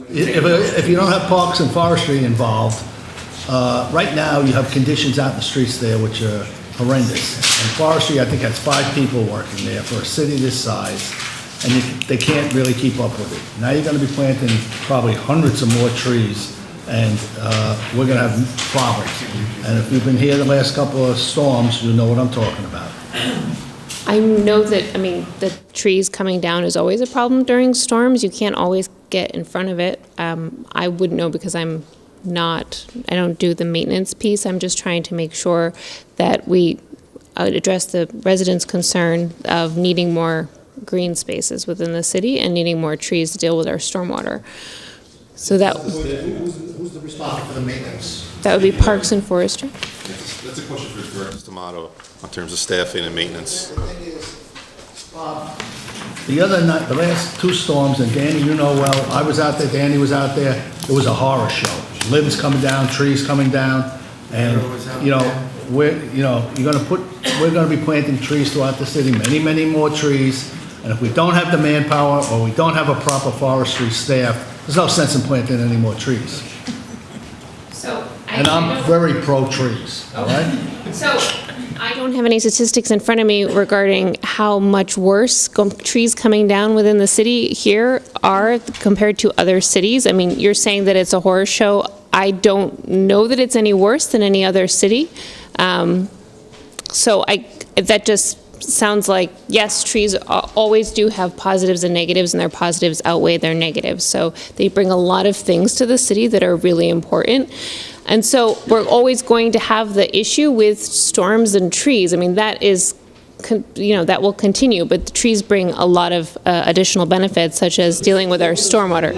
If you don't have Parks and Forestry involved, right now you have conditions out in the streets there which are horrendous. And Forestry, I think, has 5 people working there for a city this size, and they can't really keep up with it. Now you're going to be planting probably hundreds of more trees, and we're going to have problems. And if you've been here the last couple of storms, you know what I'm talking about. I know that, the trees coming down is always a problem during storms. You can't always get in front of it. I wouldn't know, because I don't do the maintenance piece. I'm just trying to make sure that we address the residents' concern of needing more green spaces within the city and needing more trees to deal with our stormwater. So that Who's the responsible for the maintenance? that would be Parks and Forestry. That's a question for Director Tomato in terms of staffing and maintenance. The other night, the last 2 storms, and Danny, you know well, I was out there, Danny was out there, it was a horror show. Limbs coming down, trees coming down, and, we're going to be planting trees throughout the city, many, many more trees, and if we don't have the manpower, or we don't have a proper forestry staff, there's no sense in planting any more trees. And I'm very pro-trees, all right? So I don't have any statistics in front of me regarding how much worse trees coming down within the city here are compared to other cities. You're saying that it's a horror show. I don't know that it's any worse than any other city. That just sounds like, yes, trees always do have positives and negatives, and their positives outweigh their negatives. So they bring a lot of things to the city that are really important. And so we're always going to have the issue with storms and trees. That is, that will continue, but the trees bring a lot of additional benefits, such as dealing with our stormwater.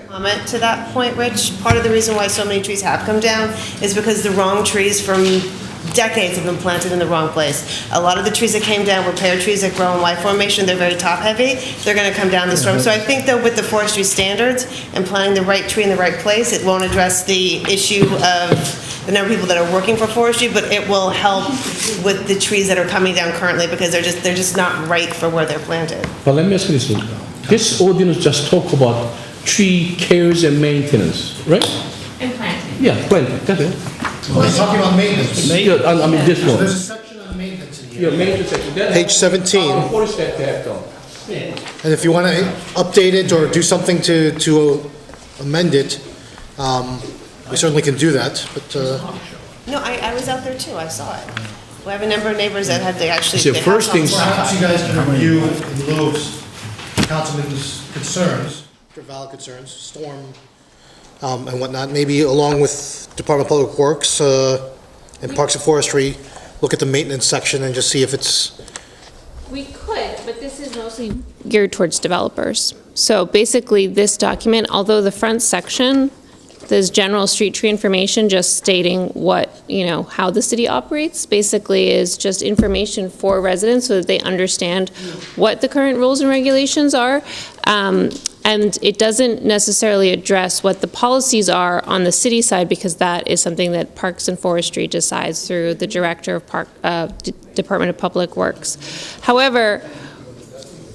Comment to that point, Rich. Part of the reason why so many trees have come down is because the wrong trees from decades have been planted in the wrong place. A lot of the trees that came down were pear trees that grow in Y formation. They're very top heavy. They're going to come down the storm. So I think, though, with the forestry standards and planting the right tree in the right place, it won't address the issue of the number of people that are working for forestry, but it will help with the trees that are coming down currently, because they're just not right for where they're planted. But let me ask you this. This ordinance just talk about tree cares and maintenance, right? And planting. Yeah, planting, that's it. Well, he's talking about maintenance. This one. There's a section on maintenance in here. Yeah, maintenance section. Page 17. And if you want to update it or do something to amend it, we certainly can do that, but... No, I was out there too. I saw it. We have a number of neighbors that had to actually... Perhaps you guys can review in lieu of Councilman's concerns, their valid concerns, storm and whatnot, maybe along with Department of Public Works and Parks and Forestry, look at the maintenance section and just see if it's... We could, but this is is mostly geared towards developers. So basically, this document, although the front section, there's general street tree information just stating what, how the city operates, basically is just information for residents so that they understand what the current rules and regulations are. And it doesn't necessarily address what the policies are on the city side, because that is something that Parks and Forestry decides through the Director of Department of Public Works. However,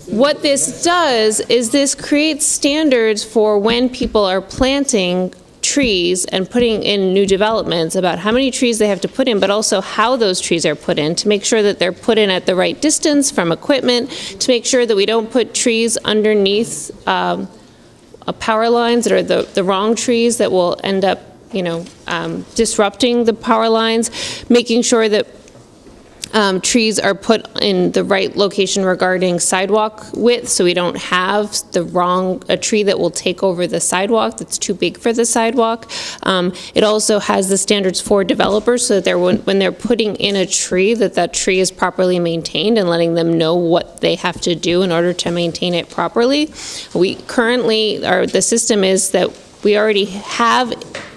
what this does is this creates standards for when people are planting trees and putting in new developments about how many trees they have to put in, but also how those trees are put in, to make sure that they're put in at the right distance from equipment, to make sure that we don't put trees underneath power lines that are the wrong trees that will end up, disrupting the power lines, making sure that trees are put in the right location regarding sidewalk width, so we don't have a tree that will take over the sidewalk that's too big for the sidewalk. It also has the standards for developers, so that when they're putting in a tree, that tree is properly maintained, and letting them know what they have to do in order to maintain it properly. We currently, the system is that we already have.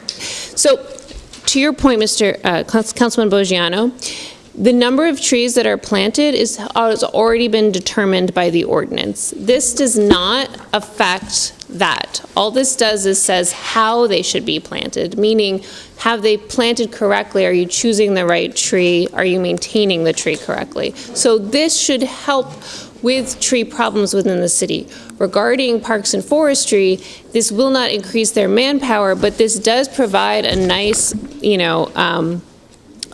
So, to your point, Councilman Boggiano, the number of trees that are planted has already been determined by the ordinance. This does not affect that. All this does is says how they should be planted, meaning, have they planted correctly? Are you choosing the right tree? Are you maintaining the tree correctly? So this should help with tree problems within the city. Regarding Parks and Forestry, this will not increase their manpower, but this does provide a nice,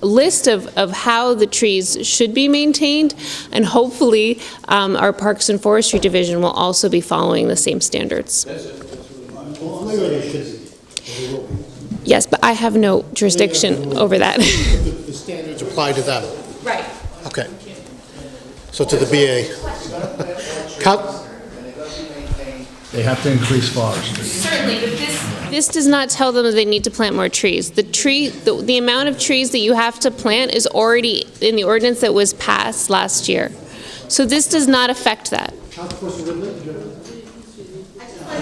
list of how the trees should be maintained, and hopefully our Parks and Forestry Division will also be following the same standards. Yes, but I have no jurisdiction over that. The standards apply to them. Right. Okay. So to the BA. They have to increase forestry. Certainly, but this does not tell them that they need to plant more trees. The amount of trees that you have to plant is already in the ordinance that was passed last year. So this does not affect that. I just wanted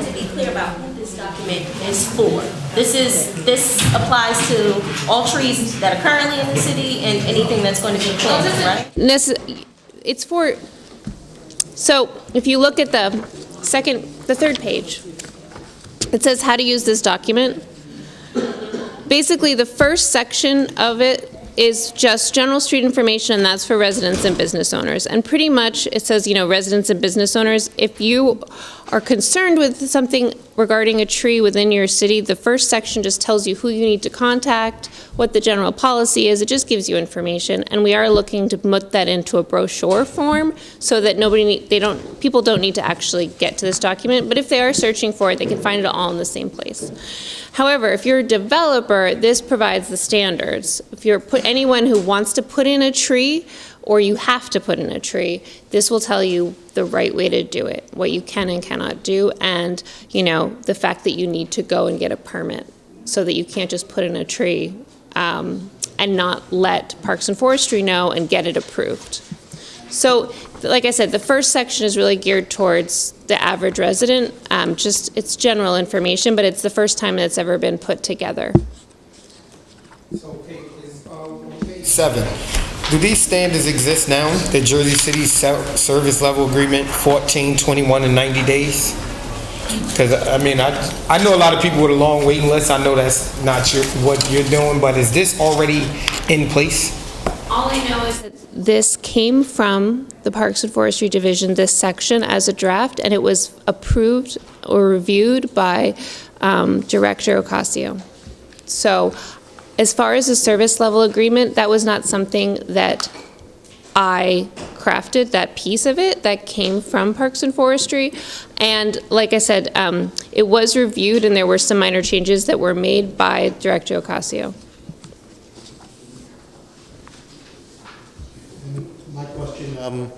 to be clear about what this document is for. This applies to all trees that are currently in the city and anything that's going to be planted, right? It's for, so if you look at the third page, it says how to use this document. Basically, the first section of it is just general street information, and that's for residents and business owners. And pretty much it says, residents and business owners, if you are concerned with something regarding a tree within your city, the first section just tells you who you need to contact, what the general policy is. It just gives you information, and we are looking to put that into a brochure form so that people don't need to actually get to this document, but if they are searching for it, they can find it all in the same place. However, if you're a developer, this provides the standards. If you're anyone who wants to put in a tree, or you have to put in a tree, this will tell you the right way to do it, what you can and cannot do, and the fact that you need to go and get a permit, so that you can't just put in a tree and not let Parks and Forestry know and get it approved. So, like I said, the first section is really geared towards the average resident. It's general information, but it's the first time that it's ever been put together. So, page 7. Do these standards exist now? The Jersey City Service Level Agreement, 14, 21, and 90 days? Because, I know a lot of people with a long waiting list. I know that's not what you're doing, but is this already in place? All I know is that this came from the Parks and Forestry Division, this section, as a draft, and it was approved or reviewed by Director Ocasio. So, as far as the service level agreement, that was not something that I crafted, that piece of it. That came from Parks and Forestry. And like I said, it was reviewed, and there were some minor changes that were made by Director Ocasio. My question,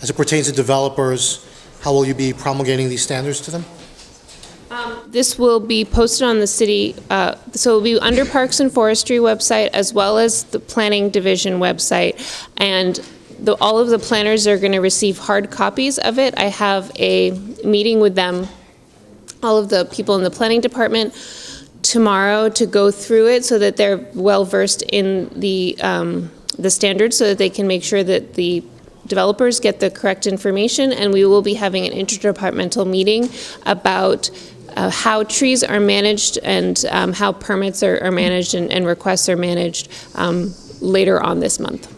as it pertains to developers, how will you be promulgating these standards to them? This will be posted on the city, so it will be under Parks and Forestry website as well as the Planning Division website. And all of the planners are going to receive hard copies of it. I have a meeting with them, all of the people in the planning department, tomorrow to go through it so that they're well versed in the standards, so that they can make sure that the developers get the correct information. And we will be having an interdepartmental meeting about how trees are managed and how permits are managed and requests are managed later on this month.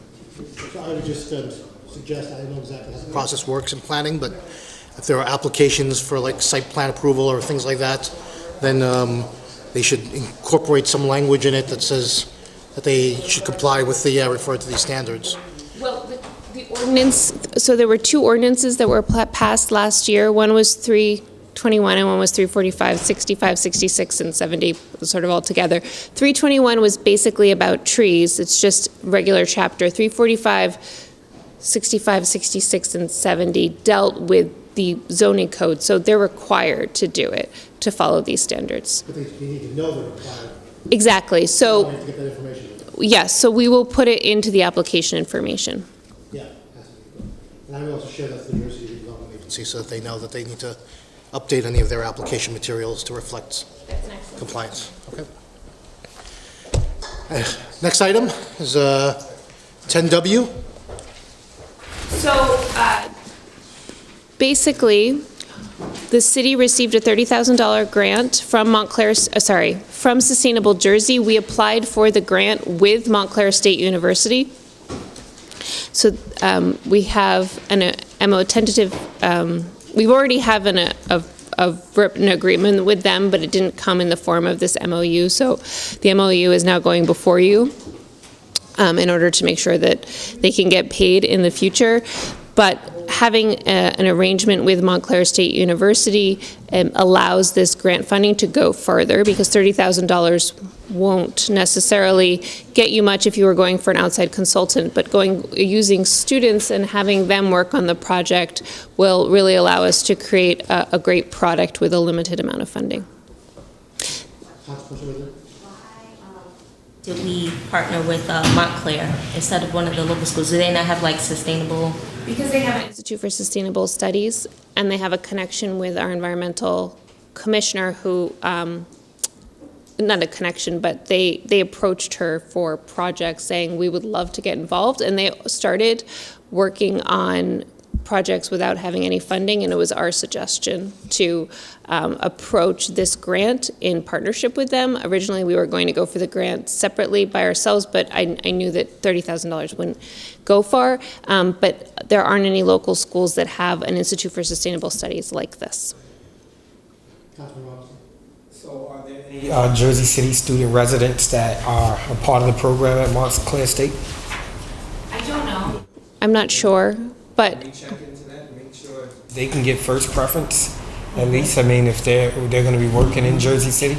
So I would just suggest, I don't know exactly how the process works in planning, but if there are applications for like site plan approval or things like that, then they should incorporate some language in it that says that they should comply with the referred to these standards. Well, the ordinance, so there were two ordinances that were passed last year. One was 321 and one was 345, 65, 66, and 70, sort of all together. 321 was basically about trees. It's just regular chapter. 345, 65, 66, and 70 dealt with the zoning code, so they're required to do it, to follow these standards. But you need to know they're required. Exactly. So, You have to get that information. yes, so we will put it into the application information. Yeah. And I will also share that with the New Jersey Development Agency so that they know that they need to update any of their application materials to reflect compliance. Okay. Next item is 10W. So, basically, the city received a $30,000 grant from from Sustainable Jersey. We applied for the grant with Montclair State University. So we have an tentative. We already have a written agreement with them, but it didn't come in the form of this MOU. So the MOU is now going before you in order to make sure that they can get paid in the future. But having an arrangement with Montclair State University allows this grant funding to go further, because $30,000 won't necessarily get you much if you were going for an outside consultant, but using students and having them work on the project will really allow us to create a great product with a limited amount of funding. Did we partner with Montclair instead of one of the local schools? Do they not have like sustainable? Because they have an Institute for Sustainable Studies, and they have a connection with our environmental commissioner who, not a connection, but they approached her for projects saying we would love to get involved, and they started working on projects without having any funding, and it was our suggestion to approach this grant in partnership with them. Originally, we were going to go for the grant separately by ourselves, but I knew that $30,000 wouldn't go far. But there aren't any local schools that have an Institute for Sustainable Studies like this. So are there any Jersey City student residents that are a part of the program at Montclair State? I don't know. I'm not sure, but Check into that, make sure they can get first preference. At least, I mean, if they're going to be working in Jersey City.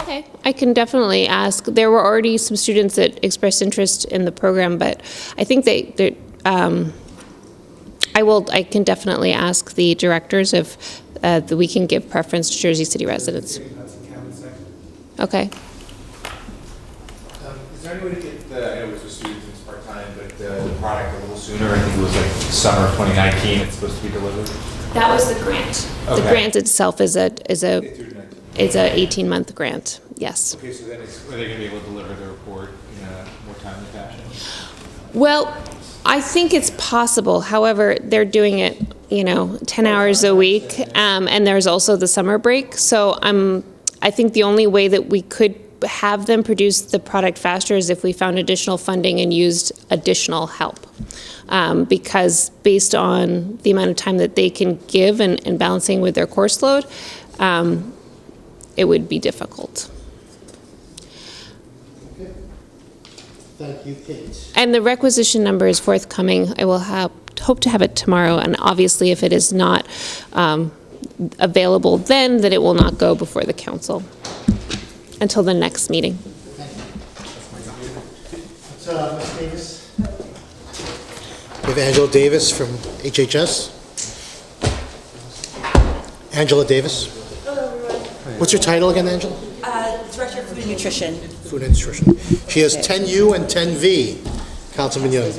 okay, I can definitely ask. There were already some students that expressed interest in the program, but I think I can definitely ask the directors if we can give preference to Jersey City residents. Okay. Is there any way to get I know it was for students and it's part-time, but the product a little sooner? I think it was like summer of 2019 it's supposed to be delivered. That was the grant. Okay. The grant itself is a 18-month grant. Yes. Okay, so then are they going to be able to deliver the report in a more timely fashion? Well, I think it's possible. However, they're doing it, 10 hours a week, and there's also the summer break. So I think the only way that we could have them produce the product faster is if we found additional funding and used additional help. Because based on the amount of time that they can give and balancing with their course load, it would be difficult. Okay. Thank you, Kate. And the requisition number is forthcoming. I will hope to have it tomorrow, and obviously if it is not available then it will not go before the council until the next meeting. Ms. Davis. We have Angela Davis from HHS. Angela Davis. Hello, everyone. What's your title again, Angela? Director of Food and Nutrition. Food and Nutrition. She has 10U and 10V, Councilman Young.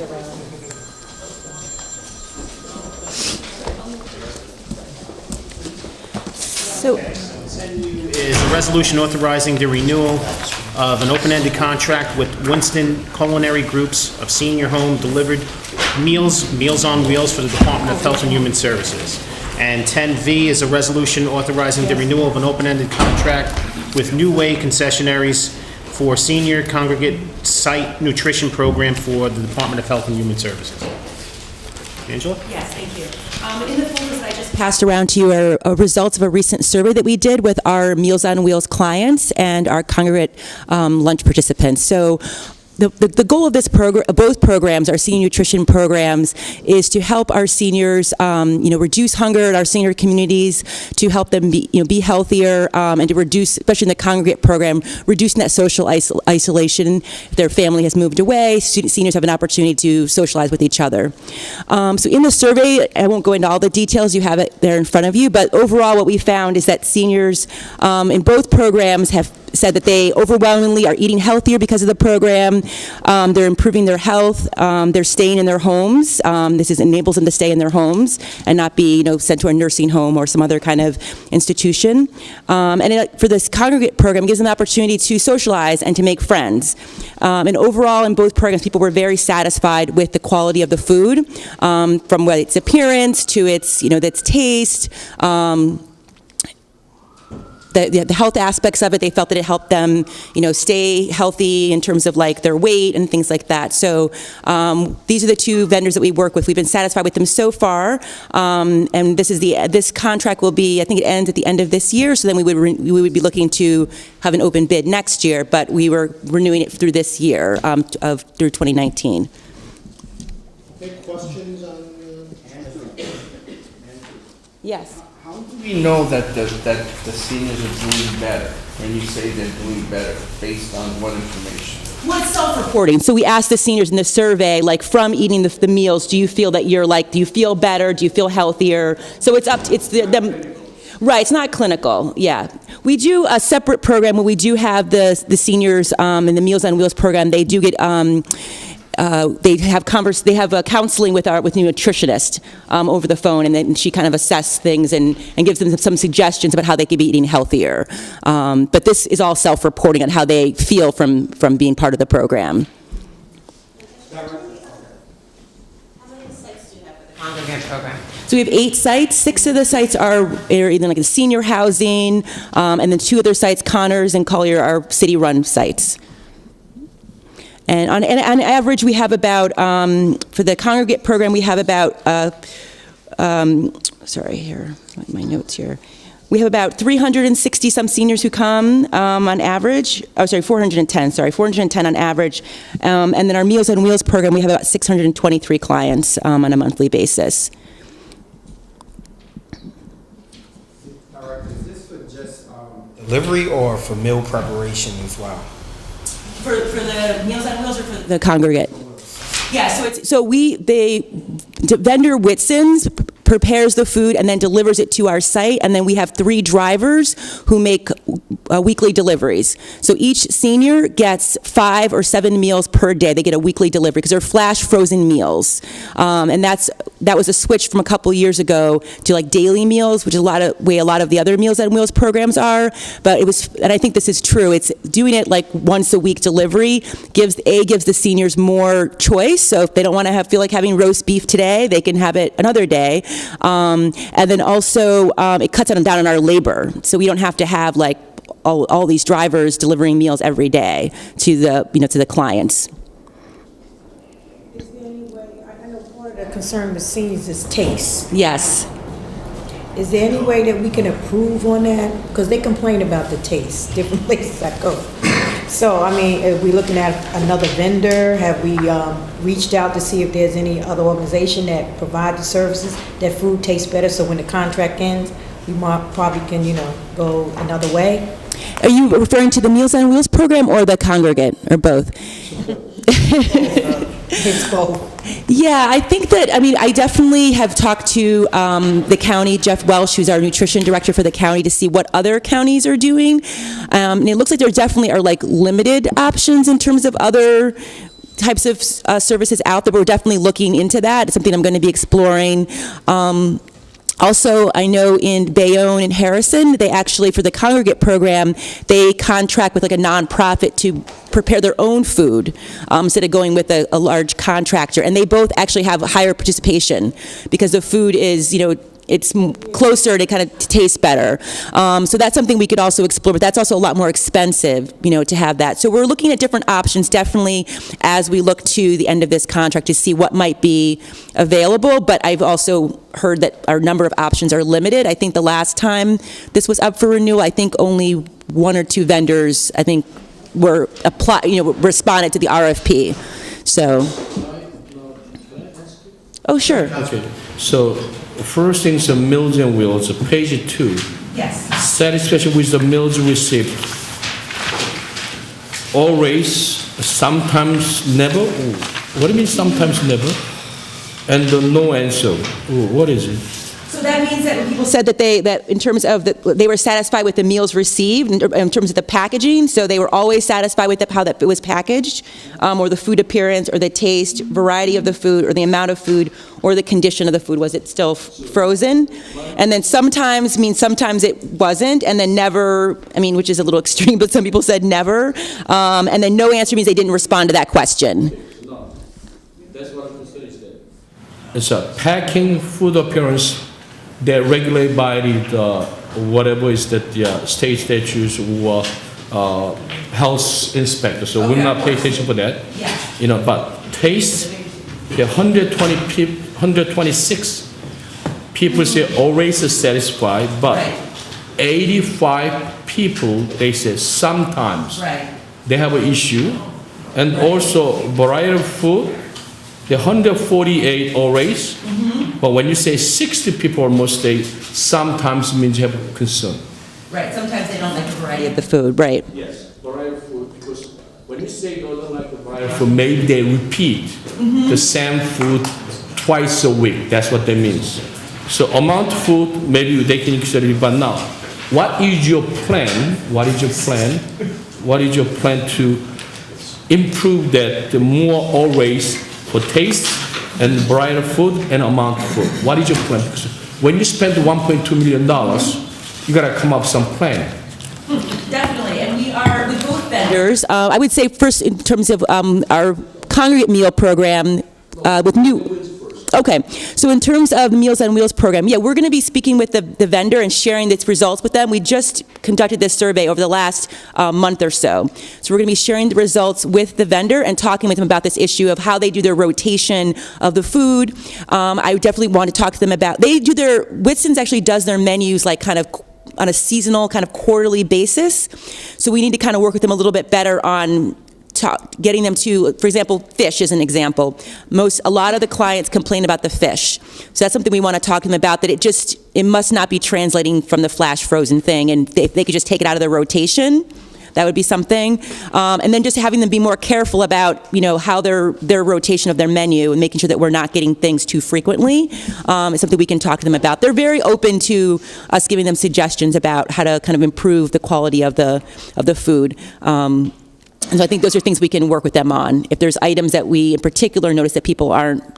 So, is a resolution authorizing the renewal of an open-ended contract with Winston Culinary Groups of Senior Home Delivered Meals on Wheels for the Department of Health and Human Services. And 10V is a resolution authorizing the renewal of an open-ended contract with New Way concessionaries for senior congregate site nutrition program for the Department of Health and Human Services. Angela? Yes, thank you. In the folders that I just passed around to you are results of a recent survey that we did with our Meals on Wheels clients and our congregate lunch participants. So the goal of this program, both programs, our senior nutrition programs, is to help our seniors, reduce hunger in our senior communities, to help them be healthier, and to reduce, especially in the congregate program, reducing that social isolation. If their family has moved away, seniors have an opportunity to socialize with each other. So in the survey, I won't go into all the details, you have it there in front of you, but overall what we found is that seniors in both programs have said that they overwhelmingly are eating healthier because of the program. They're improving their health. They're staying in their homes. This enables them to stay in their homes and not be, sent to a nursing home or some other kind of institution. For this congregate program, it gives them the opportunity to socialize and to make friends. And overall, in both programs, people were very satisfied with the quality of the food, from its appearance to its taste. The health aspects of it, they felt that it helped them, stay healthy in terms of like their weight and things like that. So these are the two vendors that we work with. We've been satisfied with them so far, and this contract will be, I think it ends at the end of this year. So then we would be looking to have an open bid next year, but we were renewing it through this year, through 2019. Okay, questions on? Yes. How do we know that the seniors are doing better when you say they're doing better based on what information? Well, it's self-reporting. So we asked the seniors in the survey, like from eating the meals, do you feel that do you feel better? Do you feel healthier? So it's up to, right, it's not clinical, yeah. We do a separate program where we do have the seniors in the Meals on Wheels program. They do get, they have counseling with a nutritionist over the phone, and then she kind of assesses things and gives them some suggestions about how they could be eating healthier. But this is all self-reporting on how they feel from being part of the program. How many sites do you have for the congregate program? So we have 8 sites. 6 of the sites are either like a senior housing, and then 2 other sites, Connors and Collier, are city-run sites. And on average, we have about, for the congregate program, we have about, sorry, here, my notes here. We have about 360 some seniors who come on average. Oh, sorry, 410 on average. And then our Meals on Wheels program, we have about 623 clients on a monthly basis. Is this for just delivery or for meal preparation as well? For the Meals on Wheels or for the congregate? Yeah, the vendor Whitson's prepares the food and then delivers it to our site, and then we have 3 drivers who make weekly deliveries. So each senior gets 5 or 7 meals per day. They get a weekly delivery because they're flash frozen meals, and that was a switch from a couple years ago to like daily meals, which is a lot of the other Meals on Wheels programs are. But and I think this is true. It's doing it like once a week delivery gives the seniors more choice. So if they don't want to feel like having roast beef today, they can have it another day. And then also it cuts down on our labor, so we don't have to have like all these drivers delivering meals every day to the clients. Is there any way, I know part of the concern with seniors is taste. Yes. Is there any way that we can improve on that? Because they complain about the taste, different places I go. So, I mean, are we looking at another vendor? Have we reached out to see if there's any other organization that provides the services, that food tastes better, so when the contract ends, we probably can, go another way? Are you referring to the Meals on Wheels program or the congregate, or both? It's both. Yeah, I think that, I definitely have talked to the county, Jeff Welsh, who's our nutrition director for the county, to see what other counties are doing. And it looks like there definitely are like limited options in terms of other types of services out there. We're definitely looking into that. It's something I'm going to be exploring. Also, I know in Bayonne and Harrison, they actually, for the congregate program, they contract with like a nonprofit to prepare their own food instead of going with a large contractor. And they both actually have higher participation because the food is, it's closer to kind of taste better. So that's something we could also explore, but that's also a lot more expensive, to have that. So we're looking at different options, definitely, as we look to the end of this contract to see what might be available. But I've also heard that our number of options are limited. I think the last time this was up for renewal, I think only 1 or 2 vendors, I think, were responded to the RFP. So, oh, sure. Okay. So, first thing is the Meals and Wheels, page 2. Yes. Satisfaction with the meals received. Always, sometimes, never. Ooh. What do you mean sometimes, never? And the no answer. Ooh, what is it? So that means that when people said that in terms of they were satisfied with the meals received in terms of the packaging, so they were always satisfied with how that it was packaged, or the food appearance, or the taste, variety of the food, or the amount of food, or the condition of the food. Was it still frozen? And then sometimes it wasn't, and then never, which is a little extreme, but some people said never. And then no answer means they didn't respond to that question. That's what I'm considering. It's a packing, food appearance. They're regulated by the whatever is that the state statutes or health inspector. So we'll not pay attention for that. Yeah. But taste, the 126 people say always satisfied, but 85 people they say sometimes they have an issue, and also variety of food. The 148 always, but when you say 60 people almost say sometimes means you have a concern. Right, sometimes they don't like the variety of the food, right. Yes, variety of food, because when you say you don't like the variety of food, maybe they repeat the same food twice a week. That's what that means. So amount of food, maybe they can consider it, but now, what is your plan? What is your plan? What is your plan to improve that the more always for taste and variety of food and amount of food? What is your plan? Because when you spend $1.2 million, you got to come up with some plan. Definitely, and we are with both vendors. I would say first in terms of our congregate meal program with new. Okay, so in terms of the Meals on Wheels program, we're going to be speaking with the vendor and sharing its results with them. We just conducted this survey over the last month or so. So we're going to be sharing the results with the vendor and talking with them about this issue of how they do their rotation of the food. I definitely want to talk to them about, Whitson's actually does their menus like kind of on a seasonal, kind of quarterly basis. So we need to kind of work with them a little bit better on getting them to, for example, fish is an example. A lot of the clients complain about the fish. So that's something we want to talk to them about, that it must not be translating from the flash frozen thing, and if they could just take it out of their rotation, that would be something. And then just having them be more careful about, how their rotation of their menu and making sure that we're not getting things too frequently is something we can talk to them about. They're very open to us giving them suggestions about how to kind of improve the quality of the food. And so I think those are things we can work with them on. If there's items that we in particular notice that people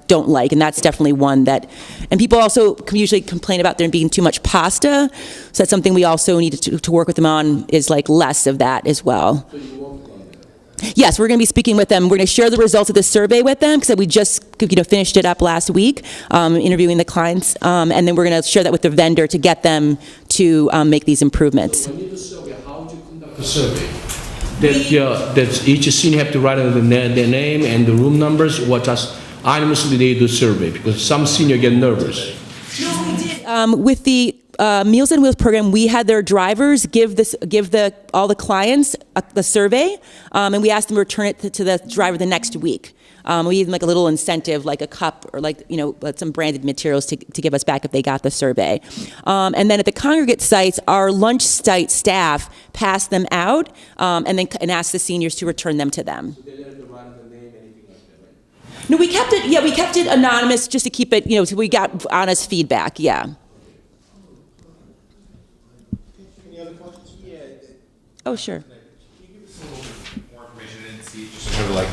don't like, and that's definitely one that, and people also usually complain about there being too much pasta, so that's something we also need to work with them on, is like less of that as well. Yes, we're going to be speaking with them. We're going to share the results of the survey with them, because we just finished it up last week, interviewing the clients, and then we're going to share that with the vendor to get them to make these improvements. So when you do survey, how would you conduct the survey? That each senior have to write their name and the room numbers, or just anonymously they do survey? Because some senior get nervous. No, we did. With the Meals on Wheels program, we had their drivers give all the clients the survey, and we asked them to return it to the driver the next week. We gave them like a little incentive, like a cup or some branded materials to give us back if they got the survey. And then at the congregate sites, our lunch site staff passed them out and asked the seniors to return them to them. So they didn't have to write the name, anything like that, right? No, we kept it. Yeah, we kept it anonymous just to keep it. So we got honest feedback. Yeah. Any other questions? Yeah. Oh, sure. Can you give us a little bit more information and see just sort of like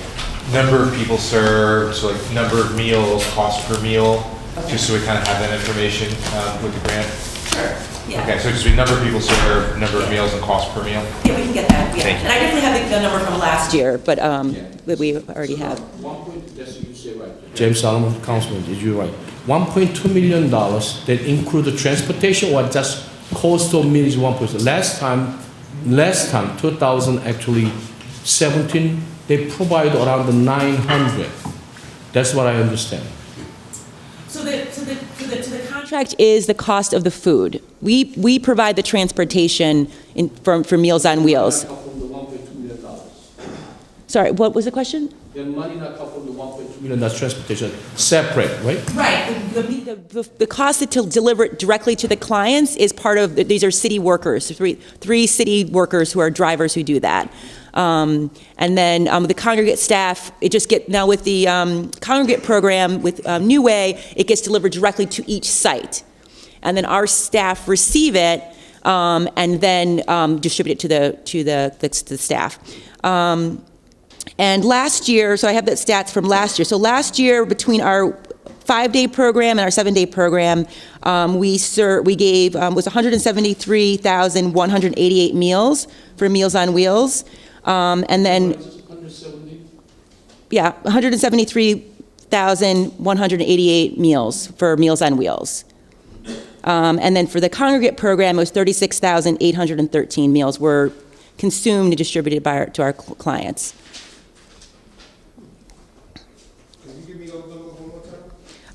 number of people served, so like number of meals, cost per meal? just so we kind of have that information with the grant? Sure, yeah. Okay, so just number of people served, number of meals and cost per meal? Yeah, we can get that, yeah. Thank you. And I definitely have the number from last year, but that we already have. James Solomon, Councilman, did you write? $1.2 million that include the transportation or just cost of meals 1%? Last time, 2017, they provide around 900. That's what I understand. So the contract is the cost of the food. We provide the transportation for Meals on Wheels. Sorry, what was the question? The money not come from the $1.2 million, that's transportation, separate, right? Right. The cost to deliver it directly to the clients is part of, these are city workers, three city workers who are drivers who do that. And then the congregate staff, now with the congregate program with New Way, it gets delivered directly to each site. And then our staff receive it and then distribute it to the staff. And last year, so I have the stats from last year. So last year, between our 5-day program and our 7-day program, we gave was 173,188 meals for Meals on Wheels, and then 173,188 meals for Meals on Wheels. And then for the congregate program, it was 36,813 meals were consumed and distributed to our clients.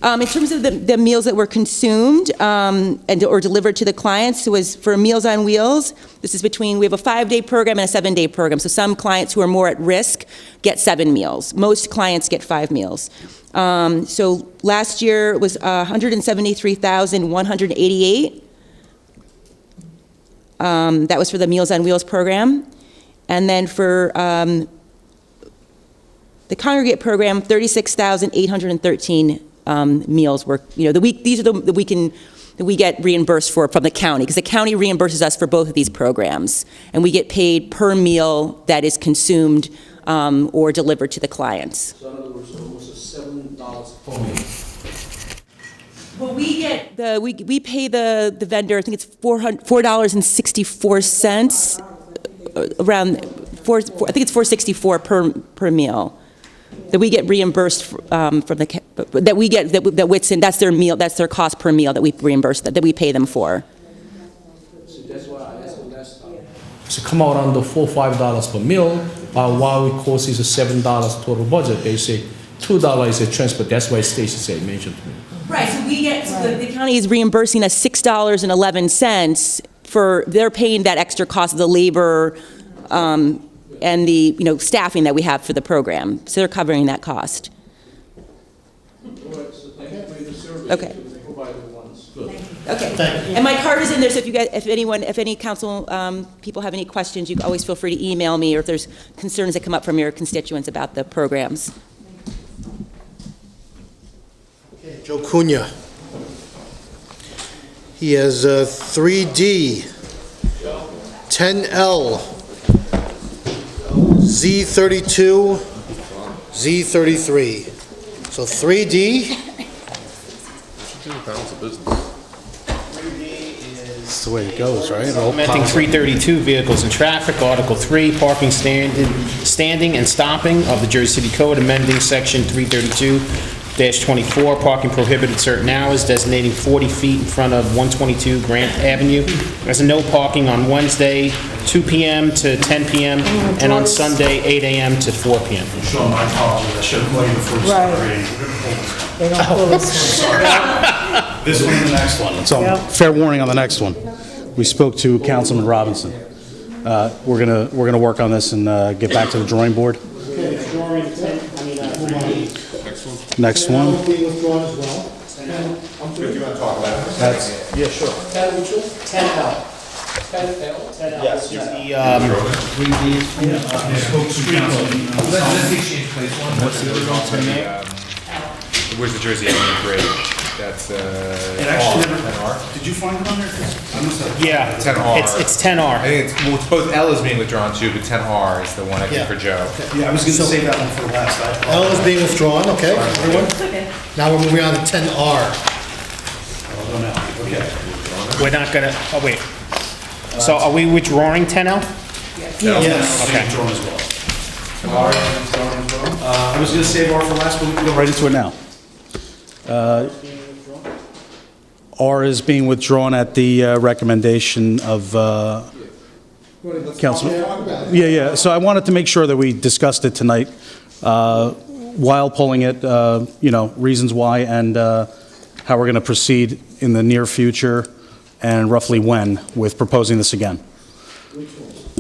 In terms of the meals that were consumed or delivered to the clients, it was for Meals on Wheels. This is we have a 5-day program and a 7-day program. So some clients who are more at risk get 7 meals. Most clients get 5 meals. So last year it was 173,188. That was for the Meals on Wheels program. And then for the congregate program, 36,813 meals were, these are that we get reimbursed for from the county, because the county reimburses us for both of these programs, and we get paid per meal that is consumed or delivered to the clients. So in other words, almost $7 per meal. Well, we pay the vendor, I think it's $4.64 around I think it's $4.64 per meal. That we get reimbursed from that Whitson, that's their meal, that's their cost per meal that we reimburse, that we pay them for. So that's why I asked them last time. So come out on the $4-5 per meal, while it costs is $7 total budget, they say $2 is a transport. That's why Stacy mentioned to me. Right, so the county is reimbursing us $6.11 for, they're paying that extra cost of the labor, and the staffing that we have for the program. So they're covering that cost. Okay. Okay. And my card is in there, so if any council people have any questions, you can always feel free to email me, or if there's concerns that come up from your constituents about the programs. Okay, Joe Cunha. He has 3D, 10L, Z32, Z33. So 3D. That's the way it goes, right? Implementing 332 vehicles in traffic. Article 3, parking standing and stopping of the Jersey City Code, amending section 332-24, parking prohibited certain hours, designating 40 feet in front of 122 Grant Avenue. There's a no parking on Wednesday, 2 p.m. to 10 p.m., and on Sunday, 8 a.m. to 4 p.m. Sean, my apologies, I should have played before we started reading. They don't pull this one. This one and the next one. So, fair warning on the next one. We spoke to Councilman Robinson. We're gonna work on this and get back to the drawing board. Okay, Next one. Being withdrawn as well. Do you want to talk about it? That's, yeah, sure. 10L. 10L? Yes. What's the other alternate? Where's the Jersey Avenue Parade? That's It actually never, did you find it on there? I must have. Yeah, 10R. it's 10R. I think it's both L is being withdrawn too, but 10R is the one I think for Joe. Yeah, I was going to save that one for last. L is being withdrawn, okay, everyone? Now we're moving on to 10R. We're not gonna, oh, wait. So are we withdrawing 10L? Yes. Okay. I was going to save R for last, but we can go right into it now. R is being withdrawn at the recommendation of Councilman. Yeah. So I wanted to make sure that we discussed it tonight while pulling it, reasons why and how we're going to proceed in the near future and roughly when with proposing this again.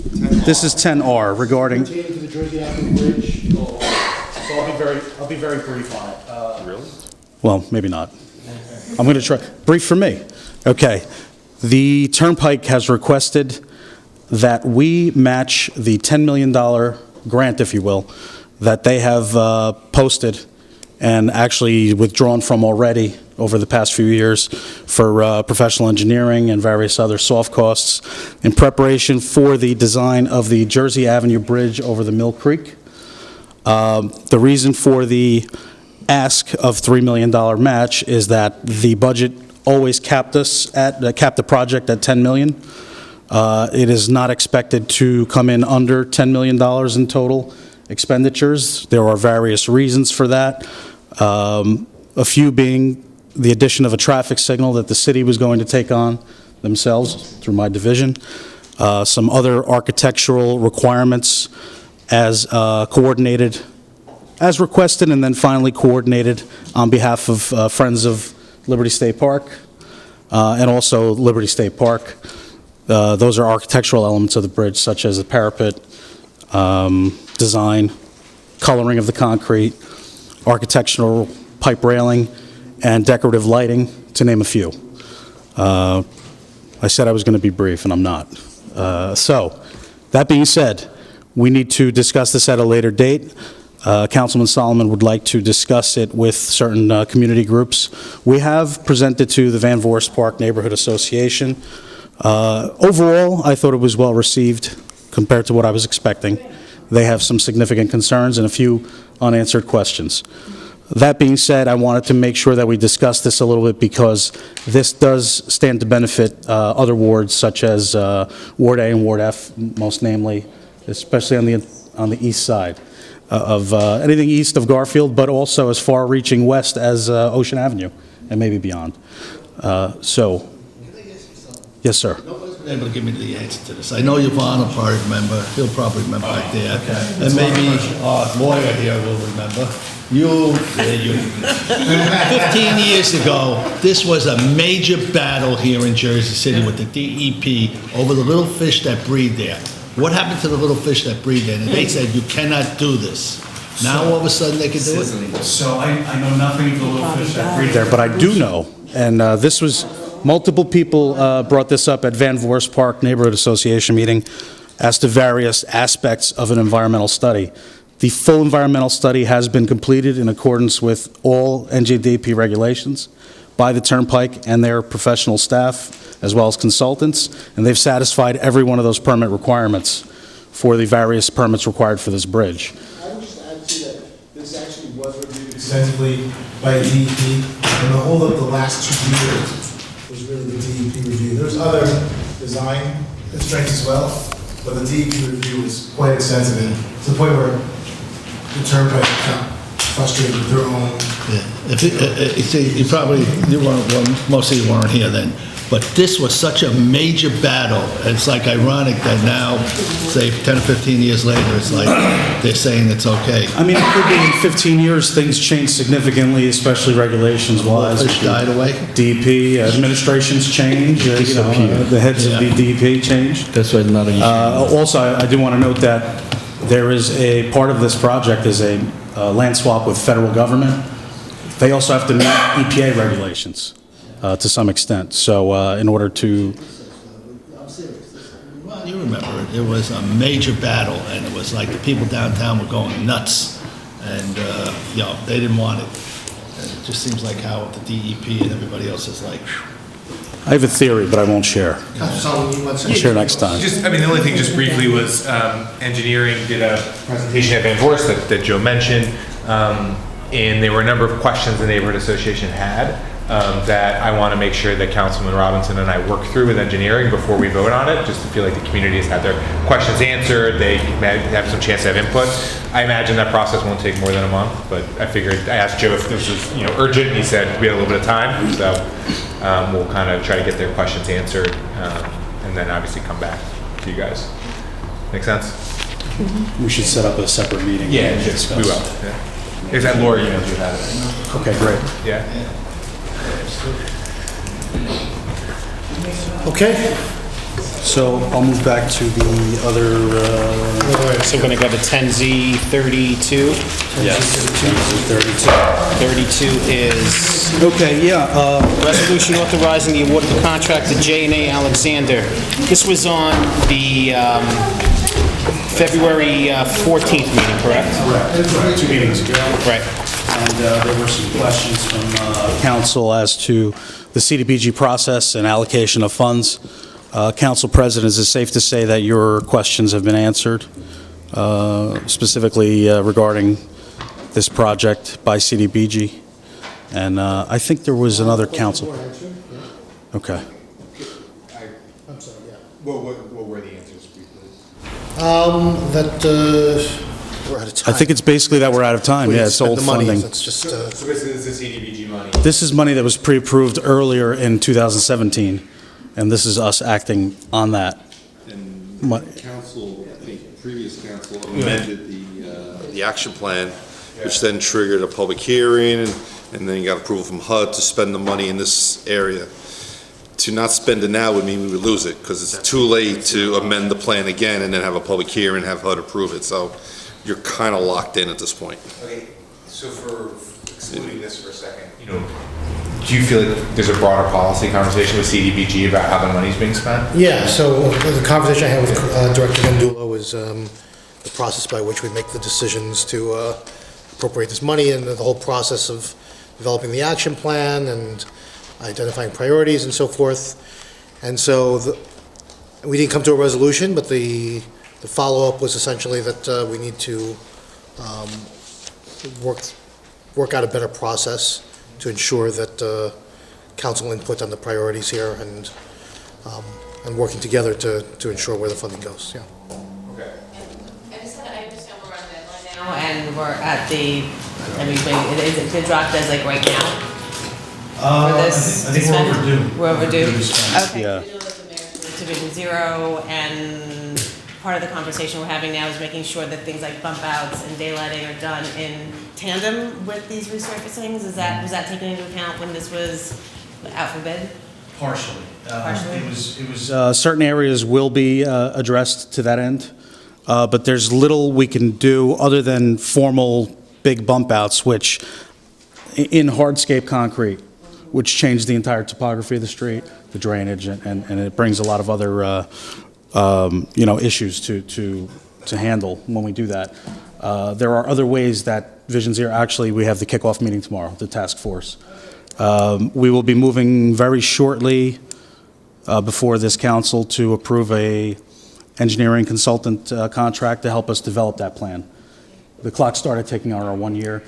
This is 10R regarding. Pertaining to the Jersey Avenue Bridge. So I'll be very brief on it. Really? Well, maybe not. I'm going to try. Brief for me. Okay. The Turnpike has requested that we match the $10 million grant, if you will, that they have posted and actually withdrawn from already over the past few years for professional engineering and various other soft costs in preparation for the design of the Jersey Avenue Bridge over the Mill Creek. The reason for the ask of $3 million match is that the budget always capped the project at $10 million. It is not expected to come in under $10 million in total expenditures. There are various reasons for that. A few being the addition of a traffic signal that the city was going to take on themselves through my division. Some other architectural requirements as coordinated, as requested, and then finally coordinated on behalf of Friends of Liberty State Park and also Liberty State Park. Those are architectural elements of the bridge, such as the parapet, design, coloring of the concrete, architectural pipe railing, and decorative lighting, to name a few. I said I was going to be brief, and I'm not. So, that being said, we need to discuss this at a later date. Councilman Solomon would like to discuss it with certain community groups. We have presented to the Van Voorst Park Neighborhood Association. Overall, I thought it was well received compared to what I was expecting. They have some significant concerns and a few unanswered questions. That being said, I wanted to make sure that we discuss this a little bit because this does stand to benefit other wards such as Ward A and Ward F, most namely, especially on the east side of anything east of Garfield, but also as far-reaching west as Ocean Avenue and maybe beyond. Yes, sir. Nobody's been able to give me the answer to this. I know Yvonne will probably remember, he'll probably remember right there. Okay. And maybe our lawyer here will remember. You. 15 years ago, this was a major battle here in Jersey City with the DEP over the little fish that breed there. What happened to the little fish that breed there? And they said, you cannot do this. Now all of a sudden they can do it? So I know nothing of the little fish that breed there, but I do know, and this was, multiple people brought this up at Van Voorst Park Neighborhood Association meeting as to various aspects of an environmental study. The full environmental study has been completed in accordance with all NJDP regulations by the Turnpike and their professional staff, as well as consultants, and they've satisfied every one of those permit requirements for the various permits required for this bridge. I would just add to that, this actually was reviewed extensively by DEP, and the whole of the last 2 years was really the DEP review. There's other design constraints as well, but the DEP review was quite extensive, and to the point where the Turnpike got frustrated with their own. Yeah. You see, you weren't, well, most of you weren't here then, but this was such a major battle. It's like ironic that now, say 10 or 15 years later, it's like they're saying it's okay. I mean, it could be in 15 years, things change significantly, especially regulations-wise. Fish died away. DEP, administrations change, the heads of the DEP change. That's why not a Also, I do want to note that there is a part of this project is a land swap with federal government. They also have to meet EPA regulations to some extent. So in order to... Well, you remember it. It was a major battle, and it was like the people downtown were going nuts, and they didn't want it. And it just seems like how the DEP and everybody else is like... I have a theory, but I won't share. I'll share next time. The only thing just briefly was engineering did a presentation at Van Voorst that Joe mentioned, and there were a number of questions the neighborhood association had. that I want to make sure that Councilman Robinson and I work through with engineering before we vote on it, just to feel like the community has had their questions answered, they may have some chance to have input. I imagine that process won't take more than a month, but I figured, I asked Joe if this was, urgent, and he said we had a little bit of time, so we'll kind of try to get their questions answered, and then obviously come back to you guys. Make sense? We should set up a separate meeting. Yeah, to discuss. we will. Yeah. Is that Laura emailed you that? Okay, great. Yeah. Okay. So I'll move back to the other. So we're going to go to 10Z32. Yes. 32 is. Okay, yeah. Resolution authorizing the award of the contract to J&A Alexander. This was on the February 14th meeting, correct? Correct. 2 meetings ago. Right. And there were some questions from council as to the CDBG process and allocation of funds. Council President, is it safe to say that your questions have been answered, specifically regarding this project by CDBG? And I think there was another council. Okay. I'm sorry, yeah. What were the answers, please? We're out of time. I think it's basically that we're out of time. Yeah, it's old funding. It's just, So this is the CDBG money. This is money that was pre-approved earlier in 2017, and this is us acting on that. Council, I think previous council amended the action plan, which then triggered a public hearing, and then you got approval from HUD to spend the money in this area. To not spend it now would mean we would lose it, because it's too late to amend the plan again and then have a public hearing and have HUD approve it. So you're kind of locked in at this point. Okay, so for excluding this for a second, do you feel like there's a broader policy conversation with CDBG about how the money's being spent? yeah, so the conversation I had with Director Gandula was the process by which we make the decisions to appropriate this money, and the whole process of developing the action plan and identifying priorities and so forth. And so we didn't come to a resolution, but the follow-up was essentially that we need to work out a better process to ensure that council input on the priorities here and working together to ensure where the funding goes, yeah. Okay. I understand we're on deadline now, and we're at the, is it dropped as like right now? For this I think to we're spend? overdue. We're overdue? Okay. Yeah. Division 0, and part of the conversation we're having now is making sure that things like bump outs and daylighting are done in tandem with these resurfacings. Was that taken into account when this was out for bid? Partially. Partially? It was certain areas will be addressed to that end, but there's little we can do other than formal big bump outs, which in hardscape concrete, which changed the entire topography of the street, the drainage, and it brings a lot of other issues to handle when we do that. There are other ways that Vision Zero, actually, we have the kickoff meeting tomorrow, the task force. We will be moving very shortly before this council to approve a engineering consultant contract to help us develop that plan. The clock started ticking on our 1 year.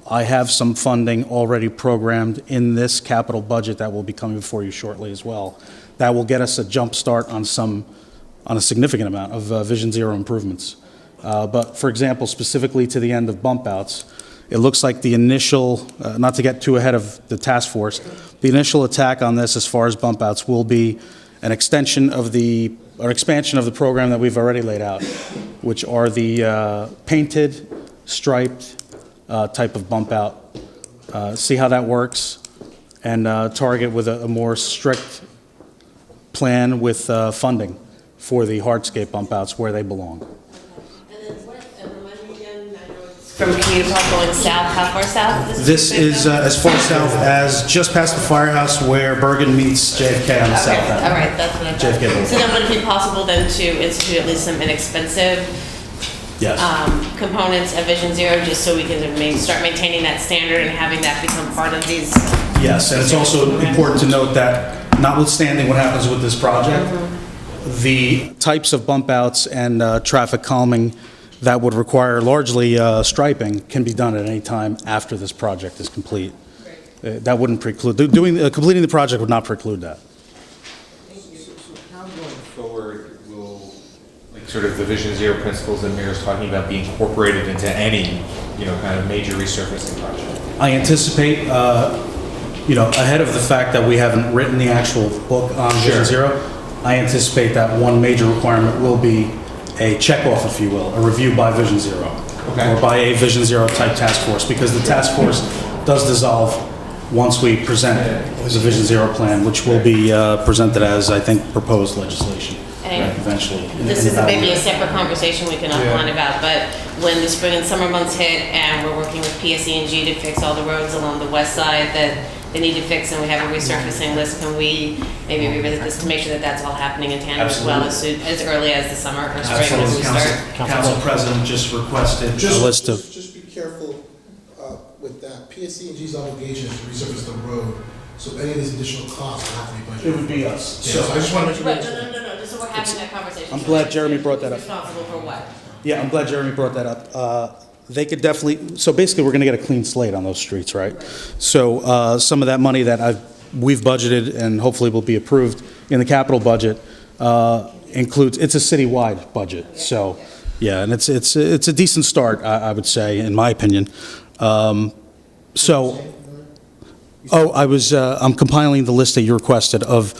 I have some funding already programmed in this capital budget that will be coming before you shortly as well. That will get us a jump start on a significant amount of Vision Zero improvements. But for example, specifically to the end of bump outs, it looks like the initial, not to get too ahead of the task force, the initial attack on this as far as bump outs will be an expansion of the program that we've already laid out, which are the painted, striped type of bump out. See how that works, and target with a more strict plan with funding for the hardscape bump outs where they belong. From Community Park going south, how far south? This is as far south as just past the firehouse where Bergen meets JFK on the south end. All right, that's what I thought. JFK. So then would it be possible then to institute at least some inexpensive components of Vision Zero, just so we can start maintaining that standard and having that become part of these? Yes, and it's also important to note that notwithstanding what happens with this project, the types of bump outs and traffic calming that would require largely striping can be done at any time after this project is complete. That wouldn't preclude, completing the project would not preclude that. How going forward will, like, sort of the Vision Zero principles that Mayor's talking about be incorporated into any, kind of major resurfacing project? I anticipate, ahead of the fact that we haven't written the actual book on Vision Zero, I anticipate that one major requirement will be a checkoff, if you will, a review by Vision Zero. Okay. Or by a Vision Zero type task force, because the task force does dissolve once we present the Vision Zero plan, which will be presented as, I think, proposed legislation eventually. This is maybe a separate conversation we can offline about, but when the spring and summer months hit and we're working with PSE&G to fix all the roads along the west side that they need to fix, and we have a resurfacing list, can we maybe revisit this to make sure that that's all happening in tandem as well as early as the summer or spring when we start? Council President just requested a list of... Just be careful with that. PSE&G's obligation is to resurface the road, so any of these additional costs will have to be budgeted. It would be us. So I just want to make sure. But no, just so we're having that conversation. I'm glad Jeremy brought that up. Who's responsible for what? Yeah, I'm glad Jeremy brought that up. They could definitely, so basically, we're going to get a clean slate on those streets, right? So some of that money that we've budgeted and hopefully will be approved in the capital budget includes, it's a citywide budget. So, yeah, and it's a decent start, I would say, in my opinion. I'm compiling the list that you requested of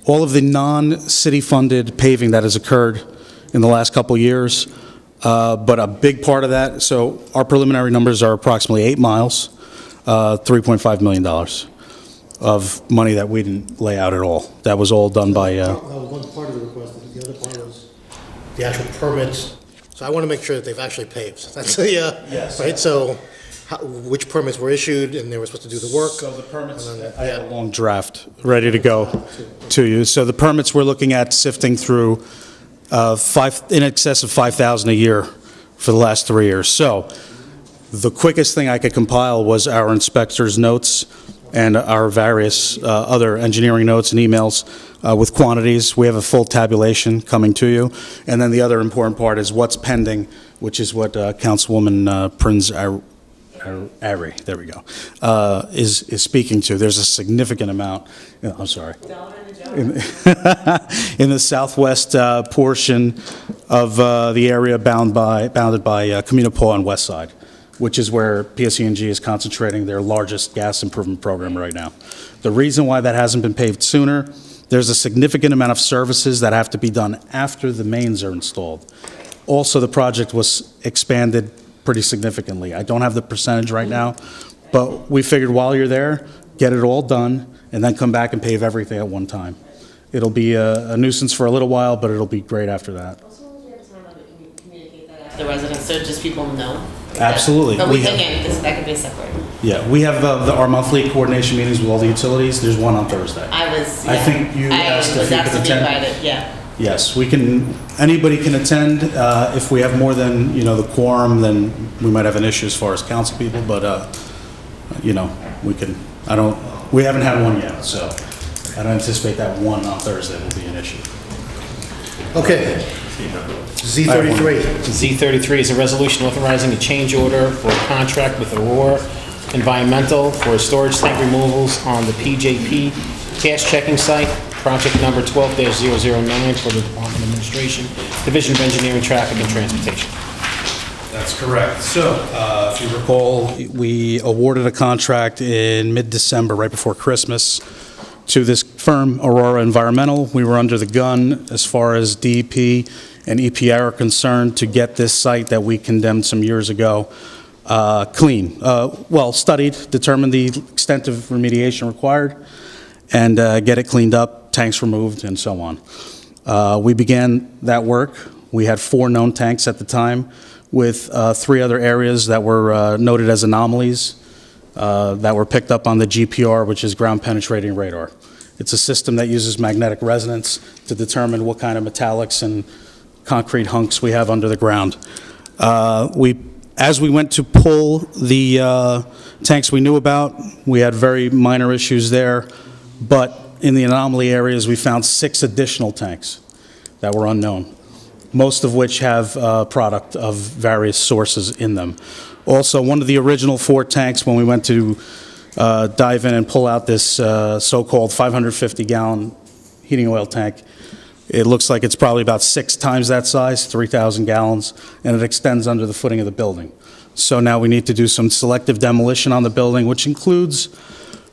all of the non-city funded paving that has occurred in the last couple of years. But a big part of that, so our preliminary numbers are approximately 8 miles, $3.5 million of money that we didn't lay out at all. That was all done by... That was one part of the request. The other part was the actual permits. So I want to make sure that they've actually paved. That's the, yes. Right, so which permits were issued and they were supposed to do the work. So the permits, I have a long draft ready to go to you. So the permits, we're looking at sifting through in excess of 5,000 a year for the last 3 years. So the quickest thing I could compile was our inspector's notes and our various other engineering notes and emails with quantities. We have a full tabulation coming to you. And then the other important part is what's pending, which is what Councilwoman Prinz Ari, there we go, is speaking to. There's a significant amount, I'm sorry, in the southwest portion of the area bounded by Municipal on West Side, which is where PSE&G is concentrating their largest gas improvement program right now. The reason why that hasn't been paved sooner, there's a significant amount of services that have to be done after the mains are installed. Also, the project was expanded pretty significantly. I don't have the percentage right now, but we figured while you're there, get it all done, and then come back and pave everything at one time. It'll be a nuisance for a little while, but it'll be great after that. The residents, so just people know. Absolutely. But that could be separate. Yeah, we have our monthly coordination meetings with all the utilities. There's one on Thursday. I think you asked if you could attend. Invited, yeah. Yes, anybody can attend. If we have more than, the quorum, then we might have an issue as far as council people, but, we haven't had one yet, so I don't anticipate that one on Thursday will be an issue. Okay. Z33. Z33 is a resolution authorizing a change order for a contract with Aurora Environmental for storage tank removals on the PJP cash checking site. Project number 12-009 for the Department of Administration, Division of Engineering, Traffic, and Transportation. That's correct. So, if you recall, we awarded a contract in mid-December, right before Christmas, to this firm, Aurora Environmental. We were under the gun as far as DEP and EPA are concerned to get this site that we condemned some years ago clean. Studied, determined the extent of remediation required, and get it cleaned up, tanks removed, and so on. We began that work. We had 4 known tanks at the time, with 3 other areas that were noted as anomalies that were picked up on the GPR, which is ground penetrating radar. It's a system that uses magnetic resonance to determine what kind of metallics and concrete hunks we have under the ground. As we went to pull the tanks we knew about, we had very minor issues there, but in the anomaly areas, we found 6 additional tanks that were unknown, most of which have product of various sources in them. Also, one of the original 4 tanks, when we went to dive in and pull out this so-called 550-gallon heating oil tank. It looks like it's probably about 6 times that size, 3,000 gallons, and it extends under the footing of the building. So now we need to do some selective demolition on the building, which includes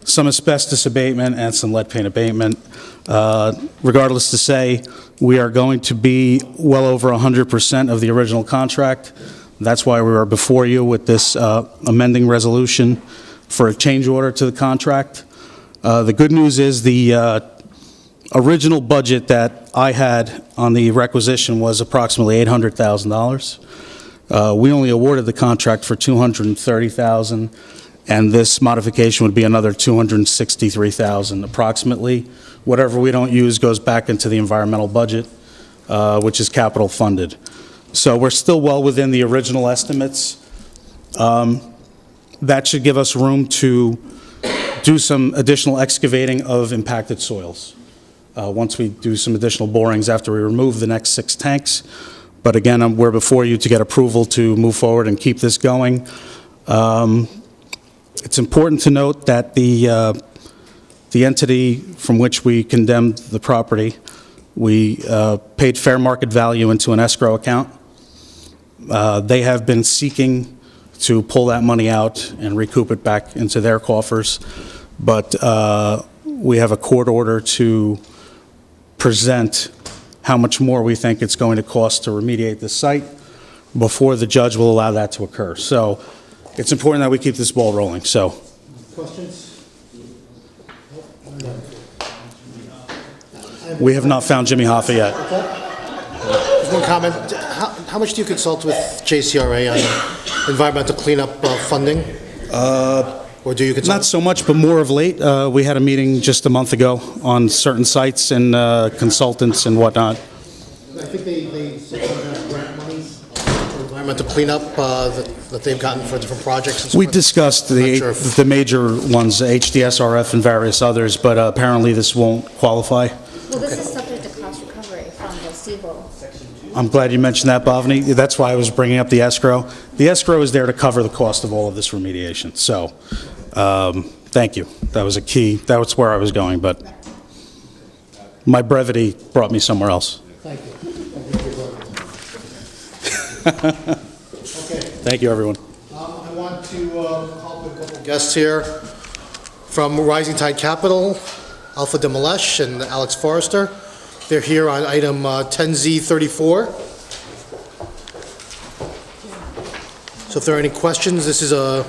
some asbestos abatement and some lead paint abatement. Regardless to say, we are going to be well over 100% of the original contract. That's why we are before you with this amending resolution for a change order to the contract. The good news is the original budget that I had on the requisition was approximately $800,000. We only awarded the contract for $230,000, and this modification would be another $263,000 approximately. Whatever we don't use goes back into the environmental budget, which is capital funded. So we're still well within the original estimates. That should give us room to do some additional excavating of impacted soils. Once we do some additional borings after we remove the next 6 tanks. But again, we're before you to get approval to move forward and keep this going. It's important to note that the entity from which we condemned the property, we paid fair market value into an escrow account. They have been seeking to pull that money out and recoup it back into their coffers. But we have a court order to present how much more we think it's going to cost to remediate the site before the judge will allow that to occur. So it's important that we keep this ball rolling. So, Questions? we have not found Jimmy Hoffa yet. Just one comment. How much do you consult with JCRA on environmental cleanup funding? Or do you consult? Not so much, but more of late. We had a meeting just a month ago on certain sites and consultants and whatnot. I think they said some kind of grant monies for environmental cleanup that they've gotten for different projects and so We forth. discussed the major ones, HDSRF and various others, but apparently this won't qualify. Well, this is subject to cost recovery from the Siegel. I'm glad you mentioned that, Bhavani. That's why I was bringing up the escrow. The escrow is there to cover the cost of all of this remediation. So, thank you. That was a key. That was where I was going, but my brevity brought me somewhere else. Thank you. Thank you, everyone. I want to call a couple guests here from Rising Tide Capital, Alpha Demolish and Alex Forrester. They're here on item 10Z34. So if there are any questions, this is a...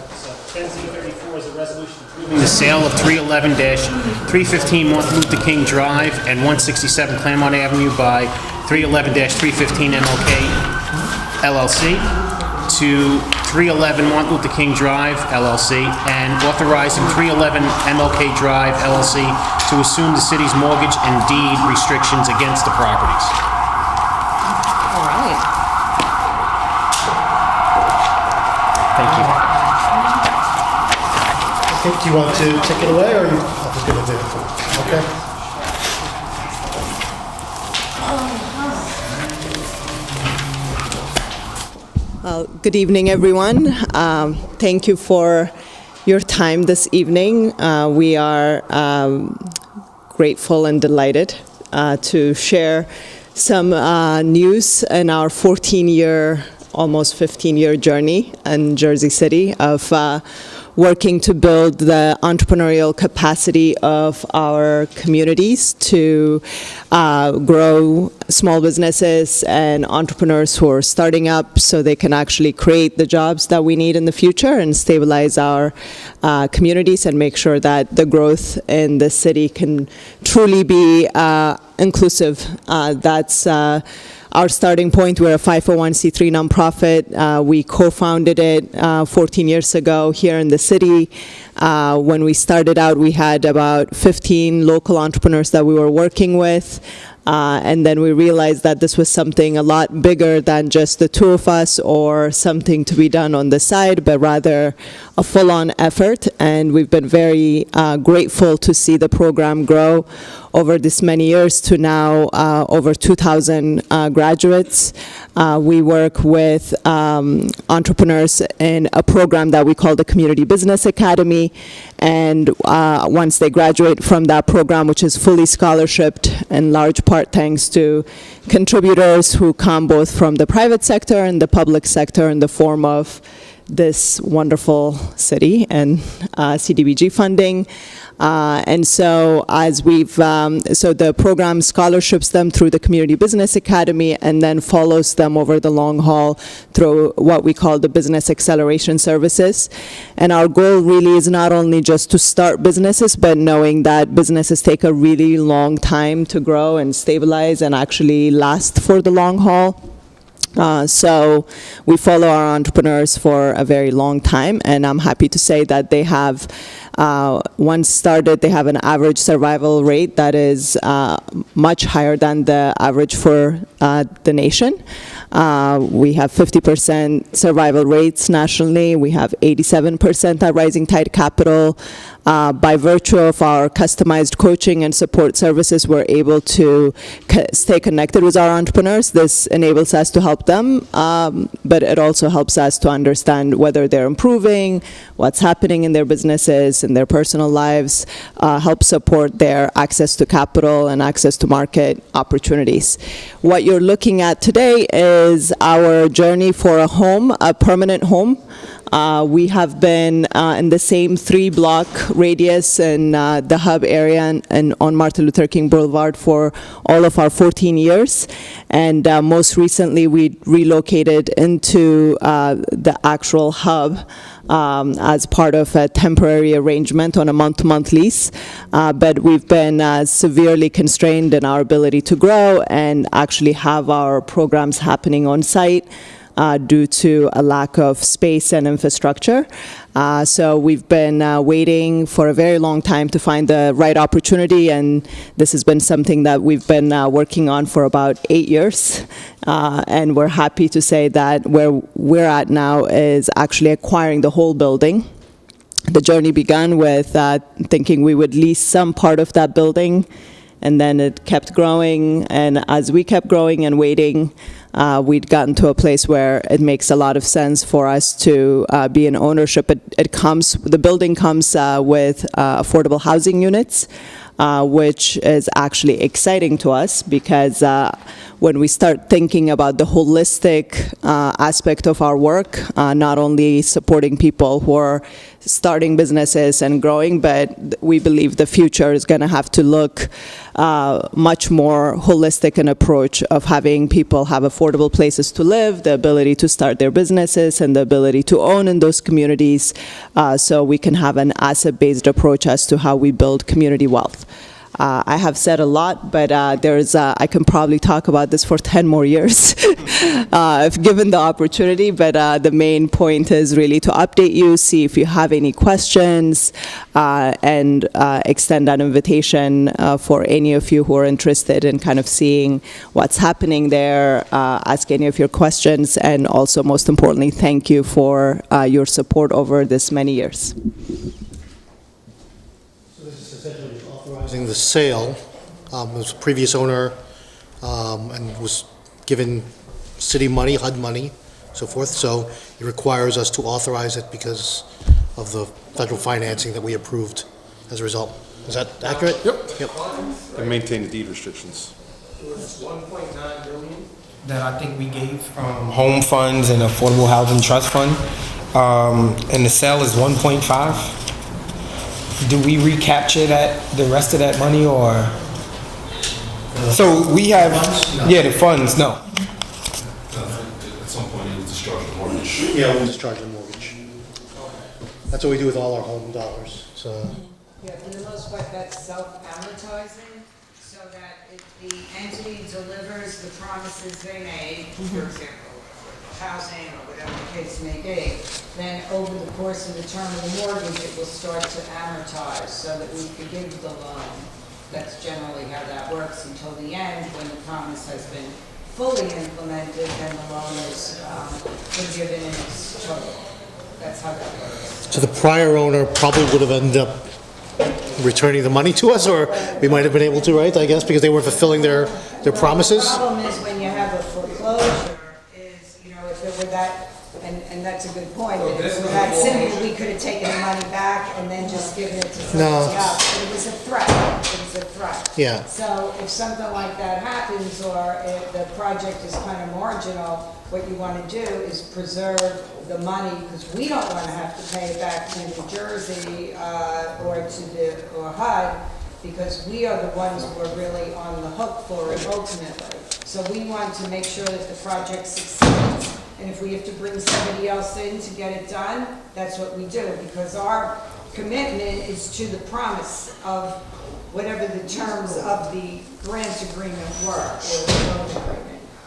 10Z34 is a resolution approving the sale of 311-315 Martin Luther King Drive and 167 Claremont Avenue by 311-315 MLK LLC to 311 Martin Luther King Drive LLC and authorizing 311 MLK Drive LLC to assume the city's mortgage and deed restrictions against the properties. All right. Thank you. Okay, do you want to take it away, or are you just going to do it? Okay. Good evening, everyone. Thank you for your time this evening. We are grateful and delighted to share some news in our 14-year, almost 15-year journey in Jersey City of working to build the entrepreneurial capacity of our communities to grow small businesses and entrepreneurs who are starting up so they can actually create the jobs that we need in the future and stabilize our communities and make sure that the growth in the city can truly be inclusive. That's our starting point. We're a 501c3 nonprofit. We co-founded it 14 years ago here in the city. When we started out, we had about 15 local entrepreneurs that we were working with. And then we realized that this was something a lot bigger than just the two of us or something to be done on the side, but rather a full-on effort. And we've been very grateful to see the program grow over this many years to now over 2,000 graduates. We work with entrepreneurs in a program that we call the Community Business Academy, and once they graduate from that program, which is fully scholarshiped in large part thanks to contributors who come both from the private sector and the public sector in the form of this wonderful city and CDBG funding. And so as so the program scholarships them through the Community Business Academy and then follows them over the long haul through what we call the Business Acceleration Services. And our goal really is not only just to start businesses, but knowing that businesses take a really long time to grow and stabilize and actually last for the long haul. So we follow our entrepreneurs for a very long time, and I'm happy to say that they have, once started, they have an average survival rate that is much higher than the average for the nation. We have 50% survival rates nationally. We have 87% at Rising Tide Capital. By virtue of our customized coaching and support services, we're able to stay connected with our entrepreneurs. This enables us to help them, but it also helps us to understand whether they're improving, what's happening in their businesses, in their personal lives, help support their access to capital and access to market opportunities. What you're looking at today is our journey for a home, a permanent home. We have been in the same 3-block radius in the hub area and on Martin Luther King Boulevard for all of our 14 years. And most recently, we relocated into the actual hub as part of a temporary arrangement on a month-to-month lease. But we've been severely constrained in our ability to grow and actually have our programs happening on site. Due to a lack of space and infrastructure. So we've been waiting for a very long time to find the right opportunity, and this has been something that we've been working on for about 8 years. And we're happy to say that where we're at now is actually acquiring the whole building. The journey began with thinking we would lease some part of that building, and then it kept growing, and as we kept growing and waiting, we'd gotten to a place where it makes a lot of sense for us to be in ownership. The building comes with affordable housing units, which is actually exciting to us because when we start thinking about the holistic aspect of our work, not only supporting people who are starting businesses and growing, but we believe the future is going to have to look much more holistic in approach of having people have affordable places to live, the ability to start their businesses, and the ability to own in those communities, so we can have an asset-based approach as to how we build community wealth. I have said a lot, but I can probably talk about this for 10 more years if given the opportunity. But the main point is really to update you, see if you have any questions, and extend an invitation for any of you who are interested in kind of seeing what's happening there, ask any of your questions, and also, most importantly, thank you for your support over this many years. The sale, was previous owner, and was given city money, HUD money, so forth. So it requires us to authorize it because of the federal financing that we approved as a result. Is that accurate? Yep. And maintain the deed restrictions. It was 1.9 billion that I think we gave from home funds and affordable housing trust fund, and the sale is 1.5. Do we recapture the rest of that money, or? So we have, the funds, no. At some point, you discharge the mortgage. Yeah, we'll discharge the mortgage. That's what we do with all our home dollars, so. Yeah, for the most part, that's self-amortizing, so that if the entity delivers the promises they made, for example, housing or whatever the case may be, then over the course of the term of the mortgage, it will start to amortize so that we forgive the loan. That's generally how that works until the end, when the promise has been fully implemented and the loan is forgiven in its total. That's how that works. So the prior owner probably would have ended up returning the money to us, or we might have been able to, right, I guess, because they weren't fulfilling their promises? The problem is when you have a foreclosure is, you know, if it were that, and that's a good point, if it were that simple, we could have taken the money back and then just given it to somebody else. But it was a threat. It was a threat. Yeah. So if something like that happens, or if the project is kind of marginal, what you want to do is preserve the money, because we don't want to have to pay it back to New Jersey or HUD, because we are the ones who are really on the hook for it ultimately. So we want to make sure that the project succeeds, and if we have to bring somebody else in to get it done, that's what we do, because our commitment is to the promise of whatever the terms of the grant agreement were, or the loan agreement.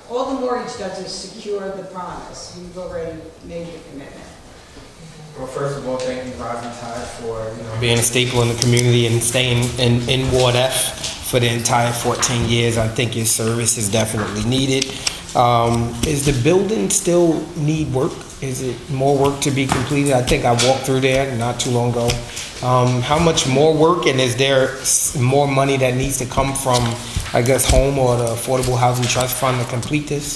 All the mortgage does is secure the promise. We've already made the commitment. Well, first of all, thank you, Rising Tide, for being a staple in the community and staying in Ward F for the entire 14 years. I think your service is definitely needed. Is the building still need work? Is it more work to be completed? I think I walked through there not too long ago. How much more work, and is there more money that needs to come from, I guess, home or the Affordable Housing Trust Fund to complete this?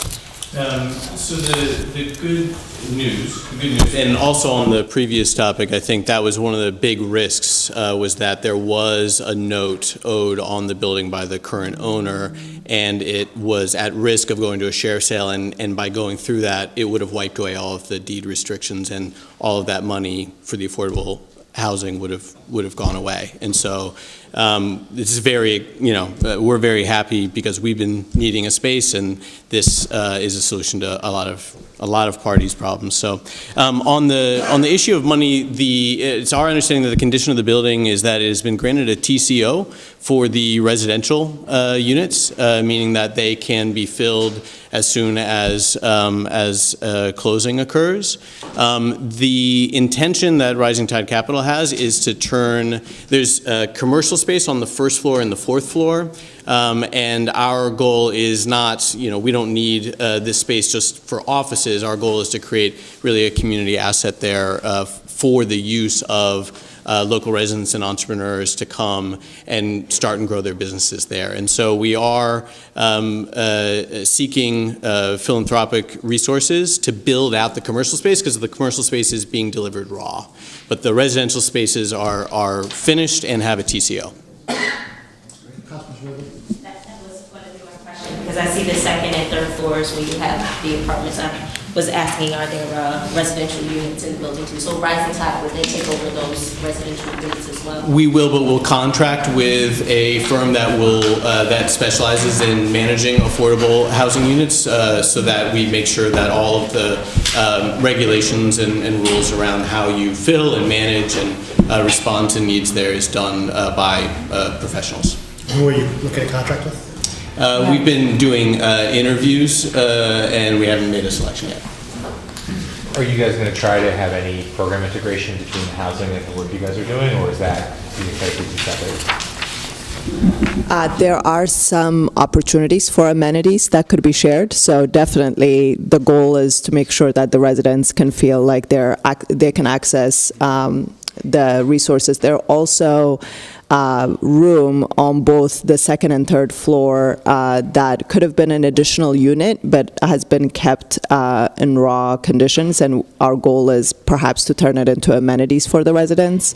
So the good news, and also on the previous topic, I think that was one of the big risks, was that there was a note owed on the building by the current owner, and it was at risk of going to a share sale, and by going through that, it would have wiped away all of the deed restrictions, and all of that money for the affordable housing would have gone away. And so this is very, we're very happy because we've been needing a space, and this is a solution to a lot of parties' problems. So on the issue of money, it's our understanding that the condition of the building is that it has been granted a TCO for the residential units, meaning that they can be filled as soon as closing occurs. The intention that Rising Tide Capital has is to turn, there's commercial space on the first floor and the fourth floor, and our goal is not, we don't need this space just for offices. Our goal is to create really a community asset there for the use of local residents and entrepreneurs to come and start and grow their businesses there. And so we are seeking philanthropic resources to build out the commercial space, because the commercial space is being delivered raw. But the residential spaces are finished and have a TCO. Because I see the second and third floors where you have the apartments. I was asking, are there residential units in the building too? So Rising Tide, would they take over those residential units as well? We will, but we'll contract with a firm that will that specializes in managing affordable housing units, so that we make sure that all of the regulations and rules around how you fill and manage and respond to needs there is done by professionals. Who are you looking to contract with? We've been doing interviews, and we haven't made a selection yet. Are you guys going to try to have any program integration between housing and the work you guys are doing, or is that separate? There are some opportunities for amenities that could be shared. So definitely the goal is to make sure that the residents can feel like they can access the resources. There are also room on both the second and third floor that could have been an additional unit but has been kept in raw conditions, and our goal is perhaps to turn it into amenities for the residents,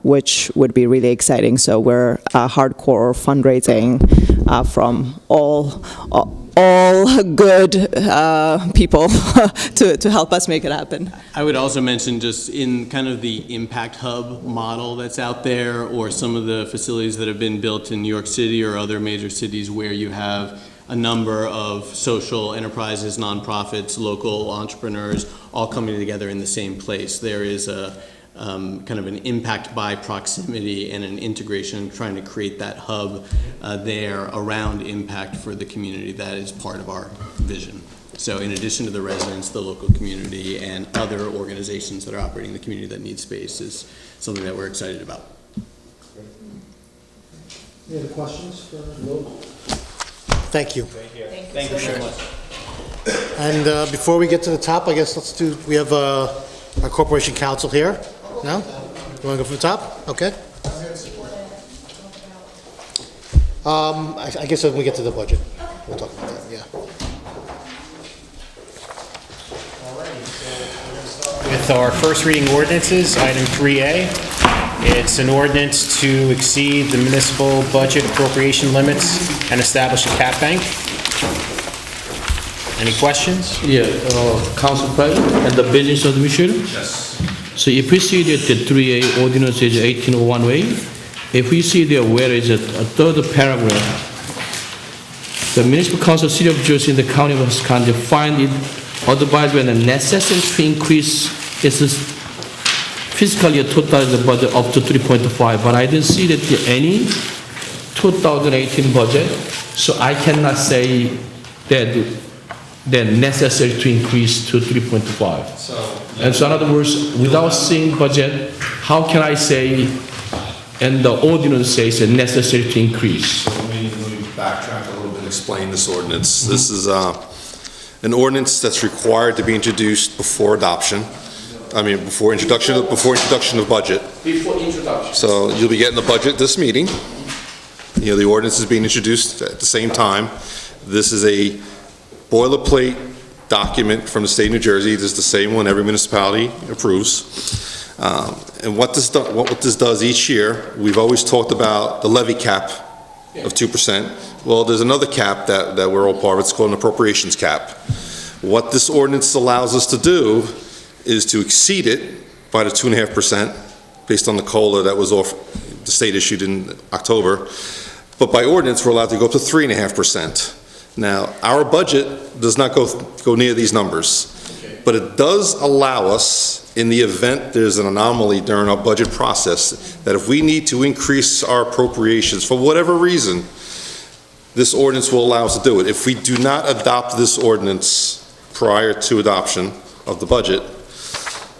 which would be really exciting. So we're hardcore fundraising from all good people to help us make it happen. I would also mention, just in kind of the impact hub model that's out there, or some of the facilities that have been built in New York City or other major cities where you have a number of social enterprises, nonprofits, local entrepreneurs all coming together in the same place. There is a kind of an impact by proximity and an integration, trying to create that hub there around impact for the community. That is part of our vision. So in addition to the residents, the local community, and other organizations that are operating in the community that need space is something that we're excited about. Any other questions for Will? Thank you. Thank you so much. And before we get to the top, I guess we have our corporation counsel here. No? You want to go from the top? Okay. I guess when we get to the budget, we'll talk about that, yeah. With our first reading ordinances, item 3A, it's an ordinance to exceed the municipal budget appropriation limits and establish a cap bank. Any questions? Yeah, Council President and the Business Administrator? Yes. So if we see that the 3A ordinance is 1801A, if we see there where is a third paragraph, the Municipal Council, City of Jersey, and the County of Wisconsin find it otherwise when necessary to increase its fiscal year 2000 budget up to 3.5, but I didn't see that any 2018 budget, so I cannot say that they're necessary to increase to 3.5. And so in other words, without seeing budget, how can I say, and the ordinance says it's necessary to increase? Let me backtrack a little bit and explain this ordinance. This is an ordinance that's required to be introduced before adoption. Before introduction of budget. Before introduction. So you'll be getting the budget this meeting. The ordinance is being introduced at the same time. This is a boilerplate document from the state of New Jersey. This is the same one every municipality approves. And what this does each year, we've always talked about the levy cap of 2%. Well, there's another cap that we're all part of. It's called an appropriations cap. What this ordinance allows us to do is to exceed it by the 2.5% based on the COLA that was the state issued in October. But by ordinance, we're allowed to go up to 3.5%. Now, our budget does not go near these numbers, but it does allow us, in the event there's an anomaly during our budget process, that if we need to increase our appropriations for whatever reason, this ordinance will allow us to do it. If we do not adopt this ordinance prior to adoption of the budget,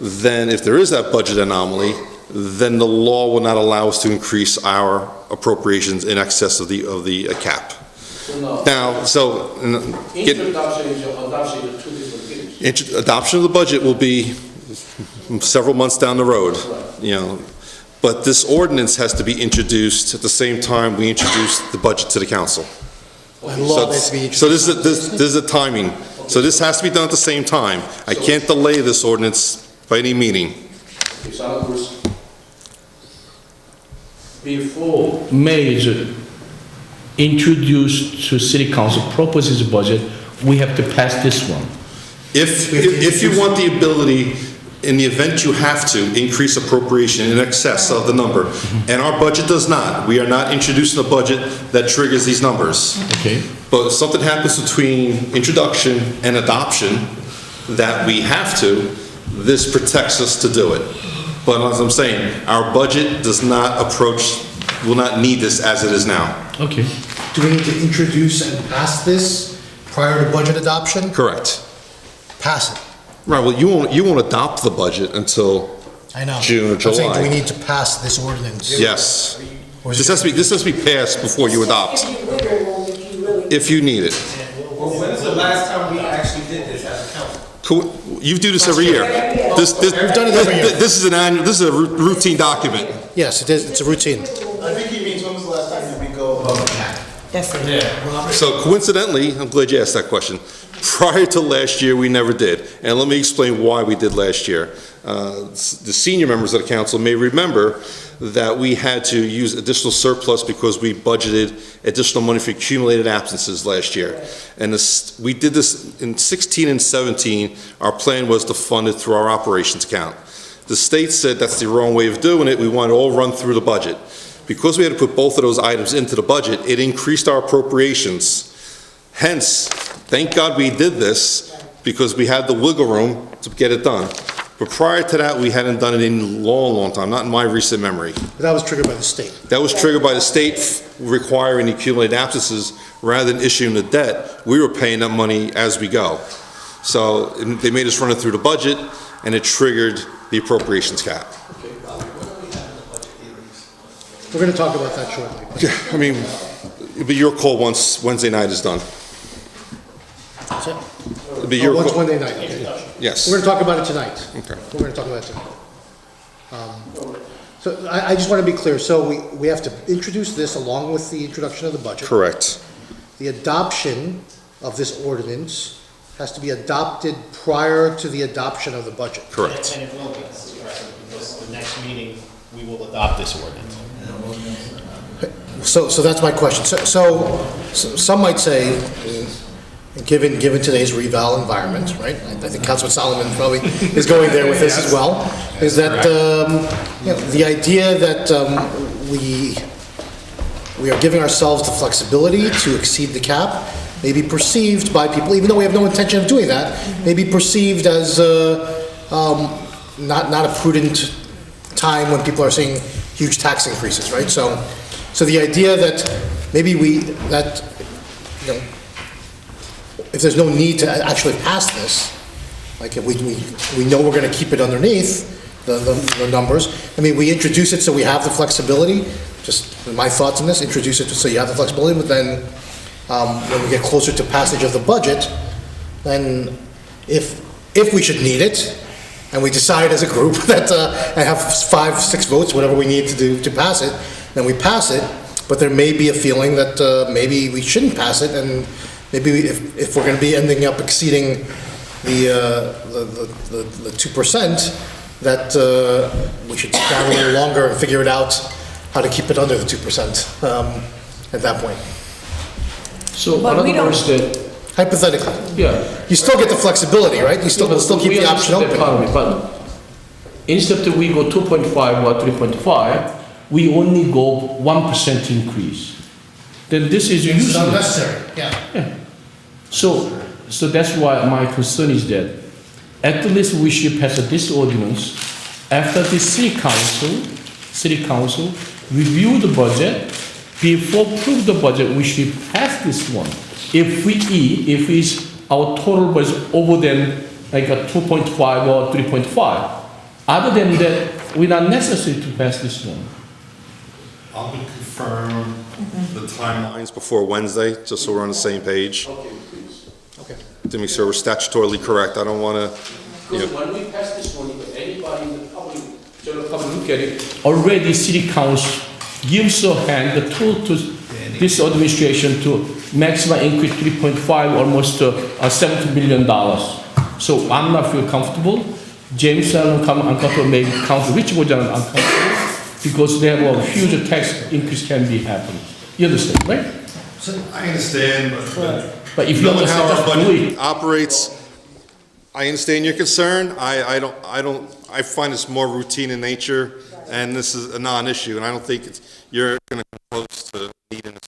then if there is that budget anomaly, then the law will not allow us to increase our appropriations in excess of the cap. Now, adoption of the budget will be several months down the road, but this ordinance has to be introduced at the same time we introduce the budget to the council. So this is a timing. So this has to be done at the same time. I can't delay this ordinance by any meeting. Before May is introduced to City Council proposes a budget, we have to pass this one. If you want the ability, in the event you have to, increase appropriation in excess of the number, and our budget does not, we are not introducing a budget that triggers these numbers. Okay. But if something happens between introduction and adoption that we have to, this protects us to do it. But as I'm saying, our budget does not will not need this as it is now. Okay. Do we need to introduce and pass this prior to budget adoption? Correct. Pass it. Right, well, you won't adopt the budget until June or July. I'm saying, do we need to pass this ordinance? Yes. This has to be passed before you adopt. If you need it. Well, when's the last time we actually did this as a council? You do this every year. We've done it every year. This is a routine document. Yes, it is. It's a routine. I think he means when was the last time that we go above the cap? That's it. Yeah. So coincidentally, I'm glad you asked that question. Prior to last year, we never did. And let me explain why we did last year. The senior members of the council may remember that we had to use additional surplus because we budgeted additional money for accumulated absences last year. And we did this in 16 and 17. Our plan was to fund it through our operations account. The state said that's the wrong way of doing it. We want it all run through the budget. Because we had to put both of those items into the budget, it increased our appropriations. Hence, thank God we did this because we had the wiggle room to get it done. But prior to that, we hadn't done it in a long, long time, not in my recent memory. But that was triggered by the state. That was triggered by the state requiring accumulated absences rather than issuing the debt. We were paying that money as we go. So they made us run it through the budget, and it triggered the appropriations cap. We're going to talk about that shortly. I mean, but your call once Wednesday night is done. That's it? It'll be your once call. Wednesday night, okay. Yes. We're going to talk about it tonight. Okay. We're going to talk about it tonight. So I just want to be clear, so we have to introduce this along with the introduction of the budget. Correct. The adoption of this ordinance has to be adopted prior to the adoption of the budget. Correct. And it will be, because the next meeting, we will adopt this ordinance. So that's my question. So some might say, given today's reval environment, right? I think Councilman Solomon probably is going there with this as well, is that, the idea that we are giving ourselves the flexibility to exceed the cap may be perceived by people, even though we have no intention of doing that, may be perceived as not a prudent time when people are seeing huge tax increases, right? So the idea that maybe if there's no need to actually pass this, like if we know we're going to keep it underneath the numbers, I mean, we introduce it so we have the flexibility, just my thoughts on this, introduce it so you have the flexibility, but then when we get closer to passage of the budget, then if we should need it, and we decide as a group that I have 5, 6 votes, whatever we need to do to pass it, then we pass it, but there may be a feeling that maybe we shouldn't pass it, and maybe if we're going to be ending up exceeding the 2%, that we should sit down a little longer and figure it out how to keep it under the 2% at that point. So, in other words, that hypothetically, yeah, you still get the flexibility, right? You still keep the option open. But instead of we go 2.5 or 3.5, we only go 1% increase. Then this is useless. It's unnecessary. Yeah. So that's why my concern is that at least we should pass this ordinance after the city council review the budget. Before approve the budget, we should pass this one. If our total was over than like a 2.5 or 3.5. Other than that, we not necessary to pass this one. I'll confirm the timelines before Wednesday, just so we're on the same page. Okay. To make sure we're statutorily correct. I don't want to, Because when we pass this one, if anybody in the public, general public look at it, already city council gives a hand, the tool to this administration to maximum increase 3.5, almost $70 million. So I'm not feel comfortable. James and uncomfortable, maybe Council Rich was uncomfortable because they have a huge tax increase can be happening. You understand, right? I understand, but if you knowing how our understand budget operates, I understand your concern. I find this more routine in nature, and this is a non-issue, and I don't think you're going to come close to needing this.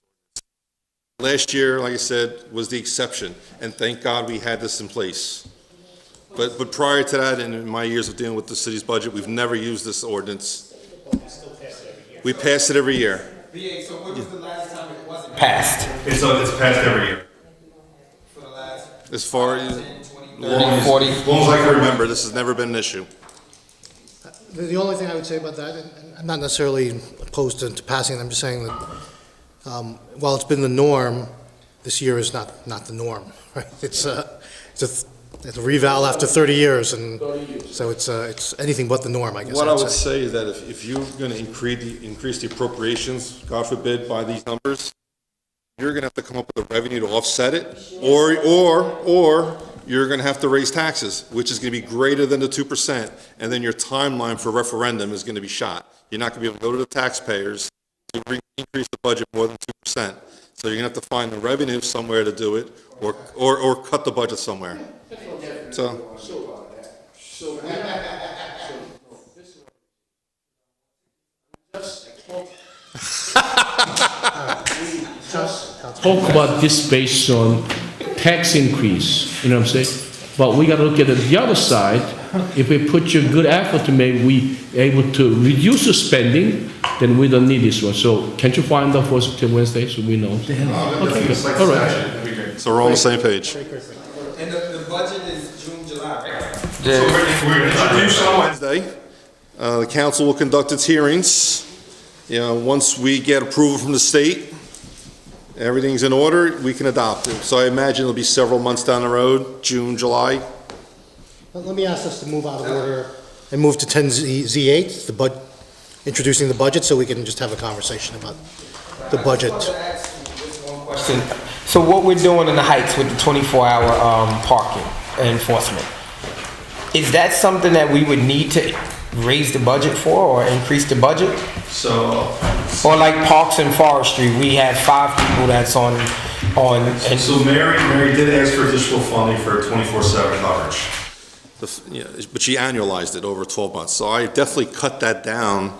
Last year, like I said, was the exception, and thank God we had this in place. But prior to that, and in my years of dealing with the city's budget, we've never used this ordinance. We pass it every year. So when was the last time it wasn't Passed. It's passed every year. For the last As far as, 30, 40. as long as I can remember, this has never been an issue. The only thing I would say about that, and I'm not necessarily opposed to passing it, I'm just saying that while it's been the norm, this year is not the norm, right? It's a reval after 30 years, and so it's anything but the norm, I guess. What I would say is that if you're going to increase the appropriations, God forbid, by these numbers, you're going to have to come up with a revenue to offset it, or you're going to have to raise taxes, which is going to be greater than the 2%, and then your timeline for referendum is going to be shot. You're not going to be able to go to the taxpayers to increase the budget more than 2%. So you're going to have to find the revenue somewhere to do it, or cut the budget somewhere. So. Talk about this based on tax increase, you know what I'm saying? But we got to look at the other side. If we put your good effort to make we able to reduce the spending, then we don't need this one. So can't you find out for us till Wednesday so we know? Okay, all right. So we're on the same page. And the budget is June, July, right? So we're going to introduce on Wednesday. The council will conduct its hearings. You know, once we get approval from the state, everything's in order, we can adopt it. So I imagine it'll be several months down the road, June, July. Let me ask us to move out of order and move to 10Z8, introducing the budget, so we can just have a conversation about the budget. Question. So what we're doing in the Heights with the 24-hour parking enforcement, is that something that we would need to raise the budget for or increase the budget? Or like Parks and Forestry, we have 5 people that's on. So Mary did ask for additional funding for 24/7 coverage. But she annualized it over 12 months. So I definitely cut that down,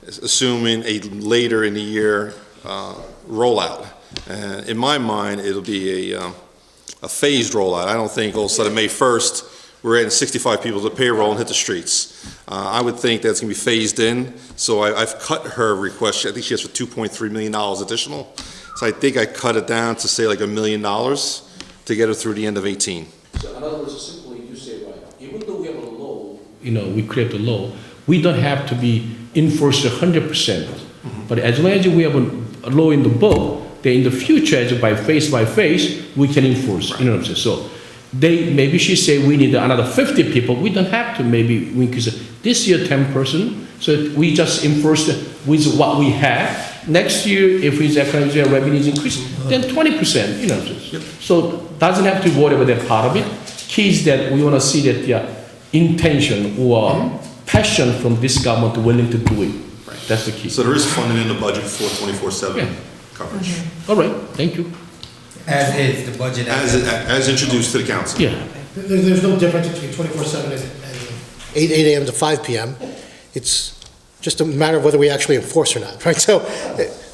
assuming a later in the year rollout. And in my mind, it'll be a phased rollout. I don't think all of a sudden May 1st, we're adding 65 people to payroll and hit the streets. I would think that's going to be phased in. So I've cut her request. I think she asked for $2.3 million additional. So I think I cut it down to say like $1 million to get her through the end of 18. So in other words, simply you say right, even though we have a law, we create a law, we don't have to be enforced 100%. But as long as we have a law in the book, then in the future, as by phase, we can enforce. You know what I'm saying? So maybe she say we need another 50 people. We don't have to. Maybe we increase this year 10%. So we just enforce with what we have. Next year, if his economic revenue is increasing, then 20%. You know. Yep. So doesn't have to worry about that part of it. Key is that we want to see that intention or passion from this government willing to do it. Right. That's the key. So there is funding in the budget for 24/7 coverage. All right. Thank you. As is the budget. As introduced to the council. Yeah. There's no difference between 24/7 and 8 a.m. to 5 p.m. It's just a matter of whether we actually enforce or not, right? So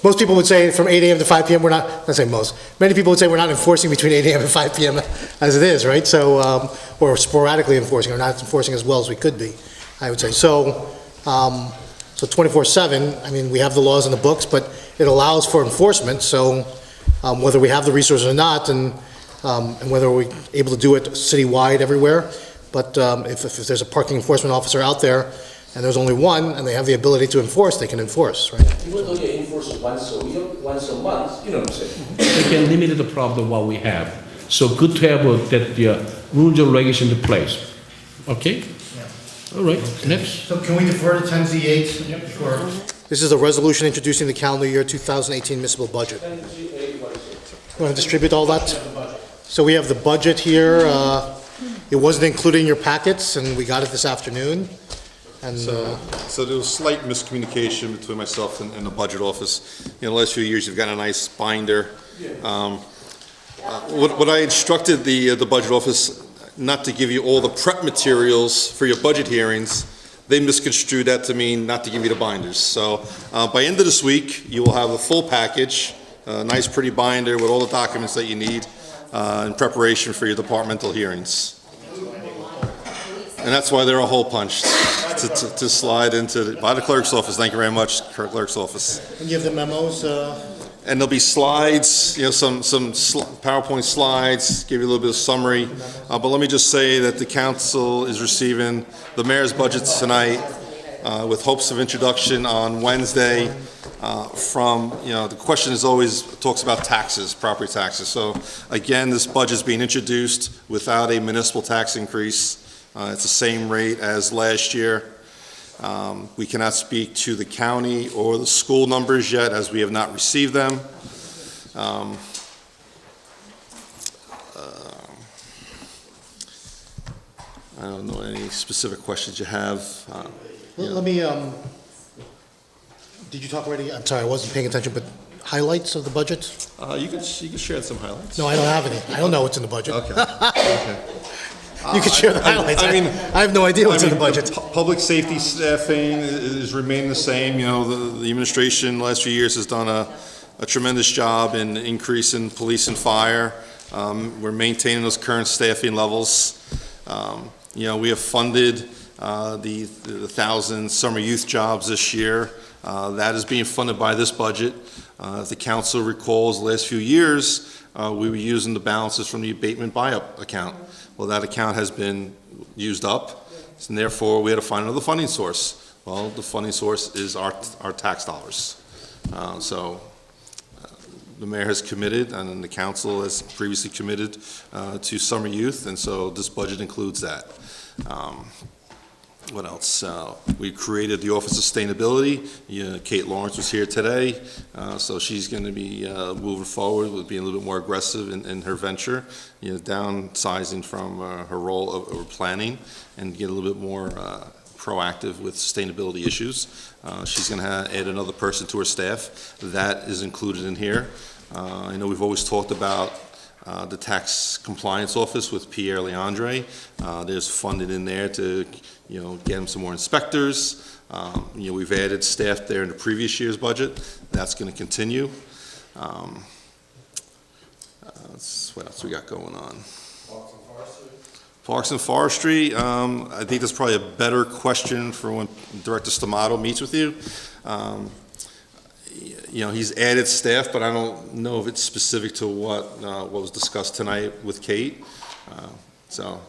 most people would say from 8 a.m. to 5 p.m. we're not, let's say most, many people would say we're not enforcing between 8 a.m. and 5 p.m. as it is, right? So, or sporadically enforcing, or not enforcing as well as we could be, I would say. So, so 24/7, I mean, we have the laws in the books, but it allows for enforcement. So whether we have the resources or not, and whether we're able to do it citywide everywhere, but if there's a parking enforcement officer out there, and there's only one, and they have the ability to enforce, they can enforce, right? Even though you enforce it once a month, you know what I'm saying? They can limit the problem what we have. So good to have that rules and regulations in place. Okay? Yeah. All right, next. So can we defer to 10Z8? Yep, sure. This is a resolution introducing the calendar year 2018 municipal budget. You want to distribute all that? So we have the budget here. It wasn't included in your packets, and we got it this afternoon. And so there was slight miscommunication between myself and the budget office. In the last few years, you've got a nice binder. What I instructed the budget office not to give you all the prep materials for your budget hearings, they misconstrued that to mean not to give you the binders. So by end of this week, you will have a full package, a nice pretty binder with all the documents that you need in preparation for your departmental hearings. And that's why they're a hole punched to slide into by the clerk's office. Thank you very much, clerk's office. And you have the memos. And there'll be slides, some PowerPoint slides, give you a little bit of summary. But let me just say that the council is receiving the mayor's budget tonight with hopes of introduction on Wednesday. The question is always talks about taxes, property taxes. So again, this budget is being introduced without a municipal tax increase. It's the same rate as last year. We cannot speak to the county or the school numbers yet, as we have not received them. I don't know any specific questions you have. Let me, did you talk already? I'm sorry, I wasn't paying attention, but highlights of the budget? You can share some highlights. No, I don't have any. I don't know what's in the budget. Okay. Okay. You can share the highlights. I have no idea what's in the budget. Public safety staffing is remaining the same. The administration the last few years has done a tremendous job in increasing police and fire. We're maintaining those current staffing levels. We have funded the 1,000 summer youth jobs this year. That is being funded by this budget. If the council recalls the last few years, we were using the balances from the abatement buy-up account. Well, that account has been used up, and therefore we had to find another funding source. Well, the funding source is our tax dollars. The mayor has committed, and the council has previously committed to summer youth, and so this budget includes that. What else? We created the Office of Sustainability. Kate Lawrence was here today, so she's going to be moving forward with being a little bit more aggressive in her venture, downsizing from her role of planning and get a little bit more proactive with sustainability issues. She's going to add another person to her staff. That is included in here. I know we've always talked about the Tax Compliance Office with Pierre Leandre. There's funding in there to, get him some more inspectors. We've added staff there in the previous year's budget. That's going to continue. What else we got going on? Parks and Forestry. I think that's probably a better question for when Director Stamato meets with you. He's added staff, but I don't know if it's specific to what was discussed tonight with Kate. So.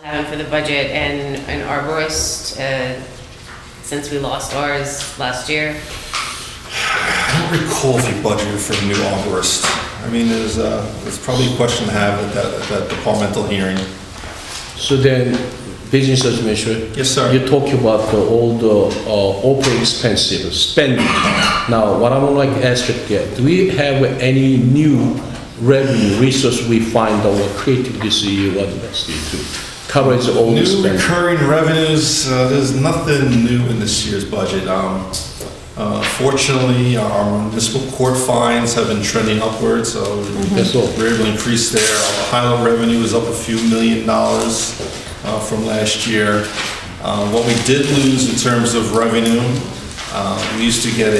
Having for the budget and an arborist, since we lost ours last year. I don't recall if you budgeted for a new arborist. I mean, there's probably a question to have at that departmental hearing. So then, business administrator. Yes, sir. You talk about all the operating expensive spending. Now, what I would like to ask you, do we have any new revenue resource we find or creative this year or next year to cover all the spending? New recurring revenues, there's nothing new in this year's budget. Fortunately, our municipal court fines have been trending upwards, so we're able to increase there. Our pilot revenue is up a few $1 million from last year. What we did lose in terms of revenue, we used to get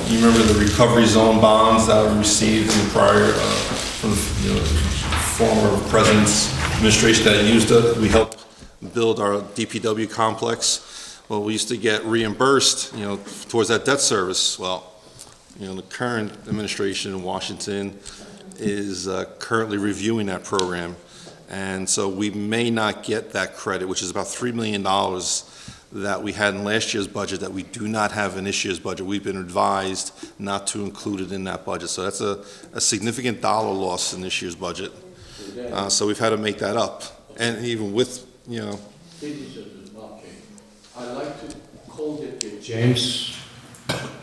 you remember the recovery zone bonds that were received in the prior, from the former president's administration that used it. We helped build our DPW complex. Well, we used to get reimbursed, towards that debt service. Well, the current administration in Washington is currently reviewing that program. And so we may not get that credit, which is about $3 million that we had in last year's budget that we do not have in this year's budget. We've been advised not to include it in that budget. So that's a significant dollar loss in this year's budget. So we've had to make that up. And even with, I like to call it James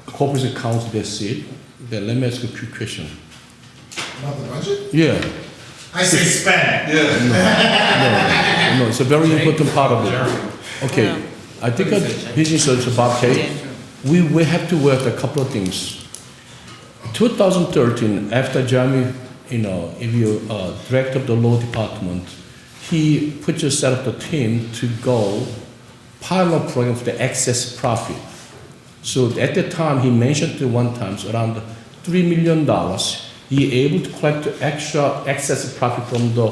Corporate Accounts their seat. Then let me ask you a quick question. About the budget? Yeah. I say spend. No, it's a very important part of it. Okay, I think business is about we have to work a couple of things. 2013, after Jeremy, if you director of the law department, he set up the team to go pilot program for the excess profit. So at the time, he mentioned one time around $3 million. He able to collect extra excess profit from the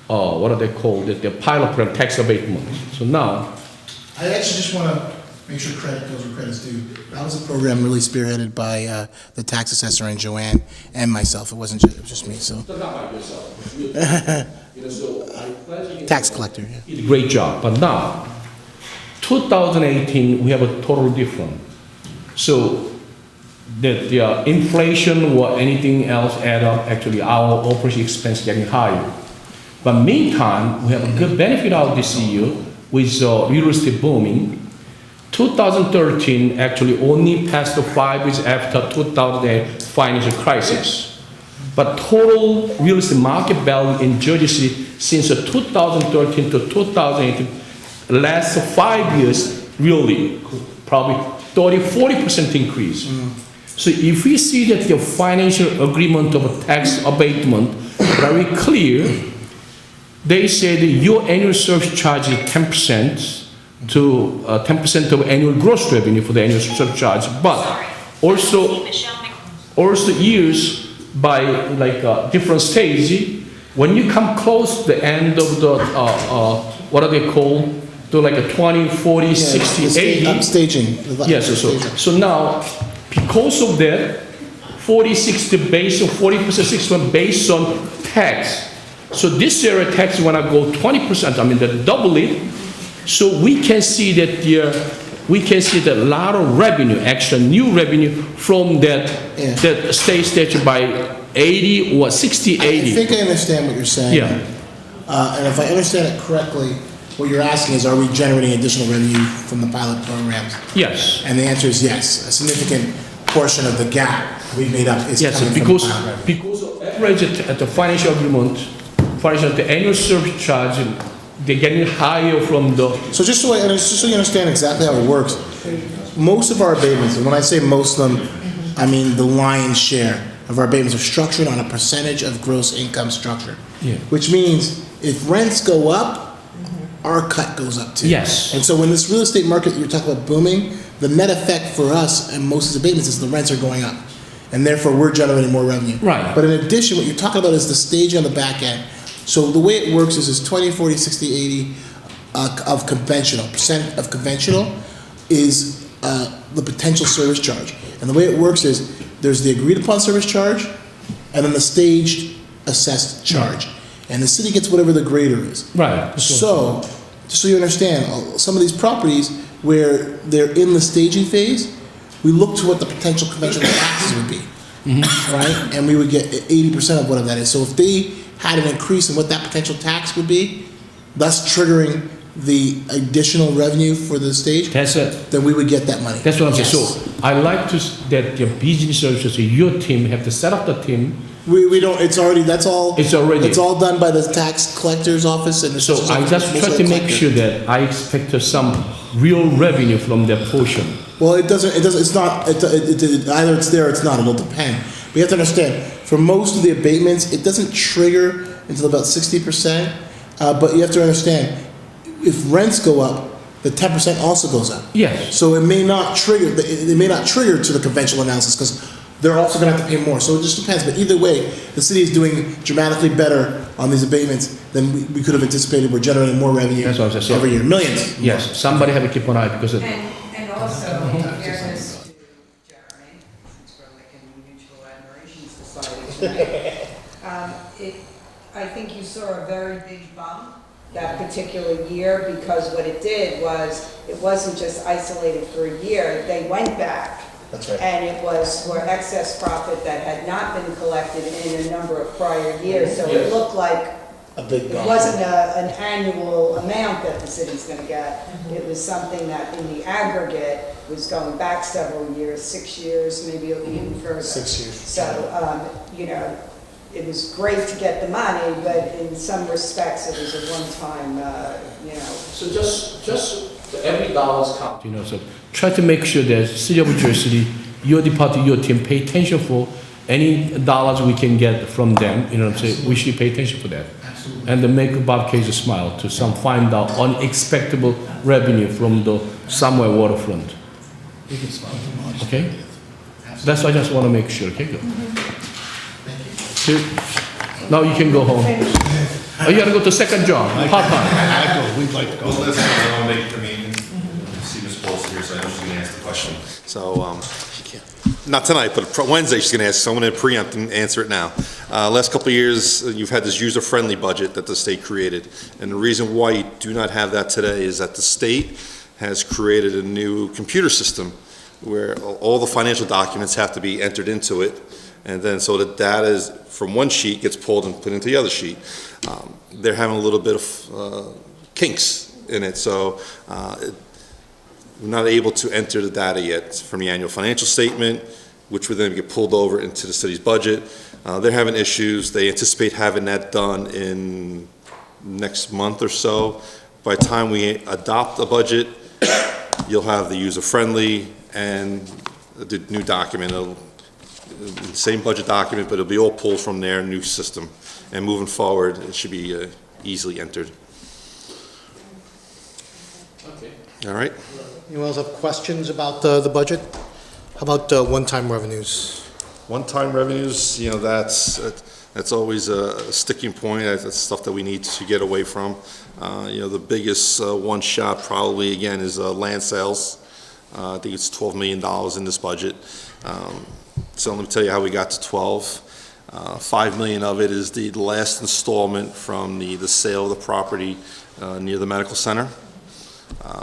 what are they called? The pilot program tax abatement. So now, I actually just want to make sure credit goes where credit's due. That was a program really spearheaded by the tax assessor and Joanne and myself. It wasn't just, it was just me. So. So not by yourself. Tax collector. Yeah. He did a great job. But now, 2018, we have a total different. So the inflation or anything else add up, actually our operation expense getting higher. But meantime, we have a good benefit out this year with real estate booming. 2013 actually only passed the 5 years after 2008 financial crisis. But total real estate market value in Jersey City since 2013 to 2018, last 5 years, really, probably 30–40% increase. So if we see that the financial agreement of a tax abatement very clear, they say that your annual service charge is 10% to 10% of annual gross revenue for the annual service charge, but also years by different stage. When you come close to the end of the what are they called? To like a 20, 40, 60, 80. Upstaging. Yes, so now, because of that, 40, 60 based on 40%, 60% based on tax. So this year tax is going to go 20%, I mean, that double it. So we can see that we can see that a lot of revenue, extra new revenue from that state statute by 80 or 60, 80. I think I understand what you're saying. Yeah. And if I understand it correctly, what you're asking is, are we generating additional revenue from the pilot programs? Yes. And the answer is yes. A significant portion of the gap we made up is Yes, coming from the pilot revenue. because of average at the financial agreement, the annual service charge, they're getting higher from the. So just so you understand exactly how it works, most of our abatements, and when I say most of them, I mean the lion's share of our abatements are structured on a percentage of gross income structure. Yeah. Which means if rents go up, our cut goes up too. Yes. And so when this real estate market you're talking about booming, the net effect for us and most of the abatements is the rents are going up. And therefore we're generating more revenue. Right. But in addition, what you're talking about is the staging on the back end. So the way it works is 20, 40, 60, 80 of conventional. Percent of conventional is the potential service charge. And the way it works is there's the agreed upon service charge and then the staged assessed charge. And the city gets whatever the grader is. Right. So, just so you understand, some of these properties where they're in the staging phase, we look to what the potential conventional taxes would be. Right? And we would get 80% of whatever that is. So if they had an increase in what that potential tax would be, thus triggering the additional revenue for the stage, then we would get that money. That's what I'm saying. Yes. So I like to that your business services, your team have to set up the team. We don't. It's already. That's all. It's already. It's all done by the tax collector's office and. So I just try to make sure that I expect some real revenue from that portion. Well, it doesn't. It doesn't. It's not. Either it's there or it's not. It'll depend. We have to understand. For most of the abatements, it doesn't trigger until about 60%. But you have to understand, if rents go up, the 10% also goes up. Yes. So it may not trigger. It may not trigger to the conventional analysis because they're also going to have to pay more. So it just depends. But either way, the city is doing dramatically better on these abatements than we could have anticipated. We're generating more revenue every year, millions. Yes. Somebody have to keep an eye because. And also, in fairness to Jeremy, since we're like a mutual admiration society tonight, I think you saw a very big bump that particular year because what it did was, it wasn't just isolated for a year, they went back. That's right. And it was for excess profit that had not been collected in a number of prior years, so it looked like a big it bump. wasn't an annual amount that the city's gonna get. It was something that in the aggregate was going back several years, 6 years, maybe even further. 6 years. So, you know, it was great to get the money, but in some respects it was a one-time, you know. So just every dollar's count. You know, so try to make sure that City of Jersey, your department, your team pay attention for any dollars we can get from them. You know what I'm saying? We should pay attention for that. Absolutely. And then make Bob Case smile to find out unexpected revenue from the somewhere waterfront. You can smile too much. Okay? That's why I just want to make sure. Okay, good. Now you can go home. Oh, you gotta go to second job, part-time. We'd like to go. Well, listen, I want to make, see Ms. Paul's here, so I know she's going to ask the question. So, not tonight, but Wednesday she's going to ask, so I'm going to preempt and answer it now. Last couple of years, you've had this user-friendly budget that the state created. And the reason why you do not have that today is that the state has created a new computer system where all the financial documents have to be entered into it. And then so the data is from one sheet gets pulled and put into the other sheet. They're having a little bit of kinks in it, so we're not able to enter the data yet from the annual financial statement, which would then get pulled over into the city's budget. They're having issues. They anticipate having that done in next month or so. By the time we adopt a budget, you'll have the user-friendly and the new document. Same budget document, but it'll be all pulled from their new system. And moving forward, it should be easily entered. Okay. All right. Anyone else have questions about the budget? How about one-time revenues? One-time revenues, you know, that's always a sticking point. That's stuff that we need to get away from. You know, the biggest one shot probably again is land sales. I think it's $12 million in this budget. So let me tell you how we got to 12. $5 million of it is the last installment from the sale of the property near the medical center.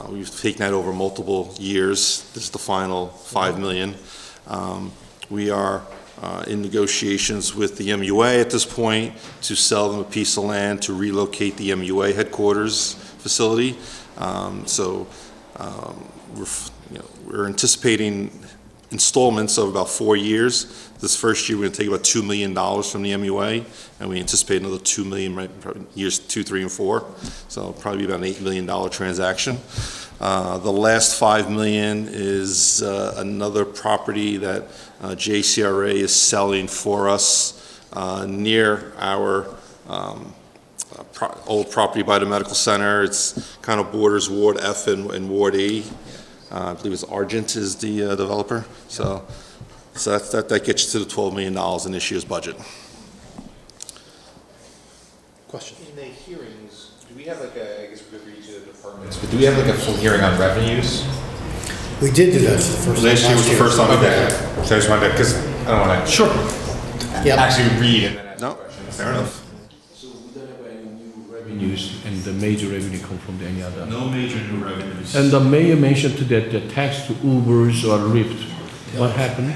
We've taken that over multiple years. This is the final $5 million. We are in negotiations with the MUA at this point to sell them a piece of land to relocate the MUA headquarters facility. We're anticipating installments of about 4 years. This first year, we're going to take about $2 million from the MUA, and we anticipate another $2 million years 2, 3, and 4. So probably about an $8 million transaction. The last $5 million is another property that JCRA is selling for us near our old property by the medical center. It's kind of borders Ward F and Ward E. I believe it's Argent is the developer. So that gets you to the $12 million in this year's budget. Question? In the hearings, do we have I guess we could read to the departments, but do we have a full hearing on revenues? We did do that for the first time. Last year was the first time we did it. So I just wanted to, because I don't want to. Sure. Actually read and then ask questions. Fair enough. So we don't have any new revenues, and the major revenue come from any other? No major new revenues. And the mayor mentioned that the tax to Ubers or Lyft. What happened?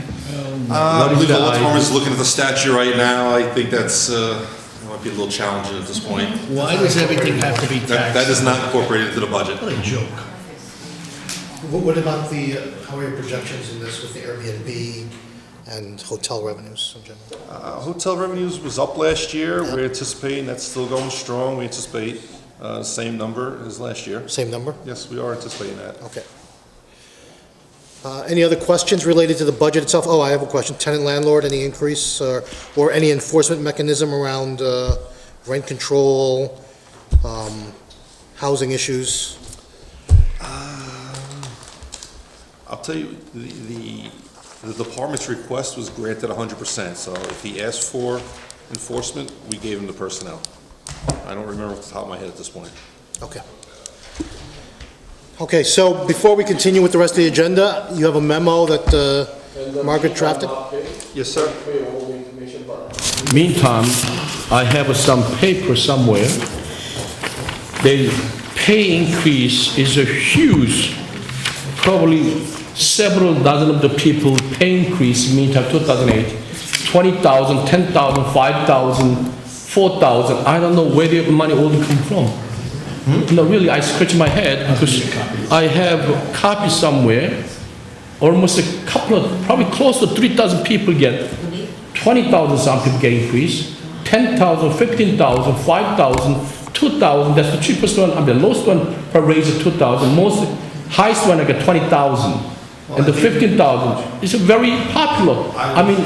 I believe the law department is looking at the statute right now. I think that's might be a little challenging at this point. Why does everything have to be taxed? That is not incorporated into the budget. What a joke. What about how are your projections in this with the Airbnb and hotel revenues in general? Hotel revenues was up last year. We're anticipating that's still going strong. We anticipate the same number as last year. Same number? Yes, we are anticipating that. Okay. Any other questions related to the budget itself? Oh, I have a question. Tenant landlord, any increase or any enforcement mechanism around rent control, housing issues? I'll tell you, the department's request was granted 100%. So if he asked for enforcement, we gave him the personnel. I don't remember off the top of my head at this point. Okay. Okay, so before we continue with the rest of the agenda, you have a memo that Margaret drafted? Yes, sir. Meantime, I have some paper somewhere. The pay increase is a huge, probably several dozen of the people pay increase meantime 2008, 20,000, 10,000, 5,000, 4,000. I don't know where the money all come from. No, really, I scratch my head because I have a copy somewhere. Almost a couple of, probably close to 3,000 people get 20,000. Some people get increase. 10,000, 15,000, 5,000, 2,000. That's the cheapest one. The lowest one per raise is 2,000. Most highest one I get 20,000, and the 15,000 is very popular. I mean,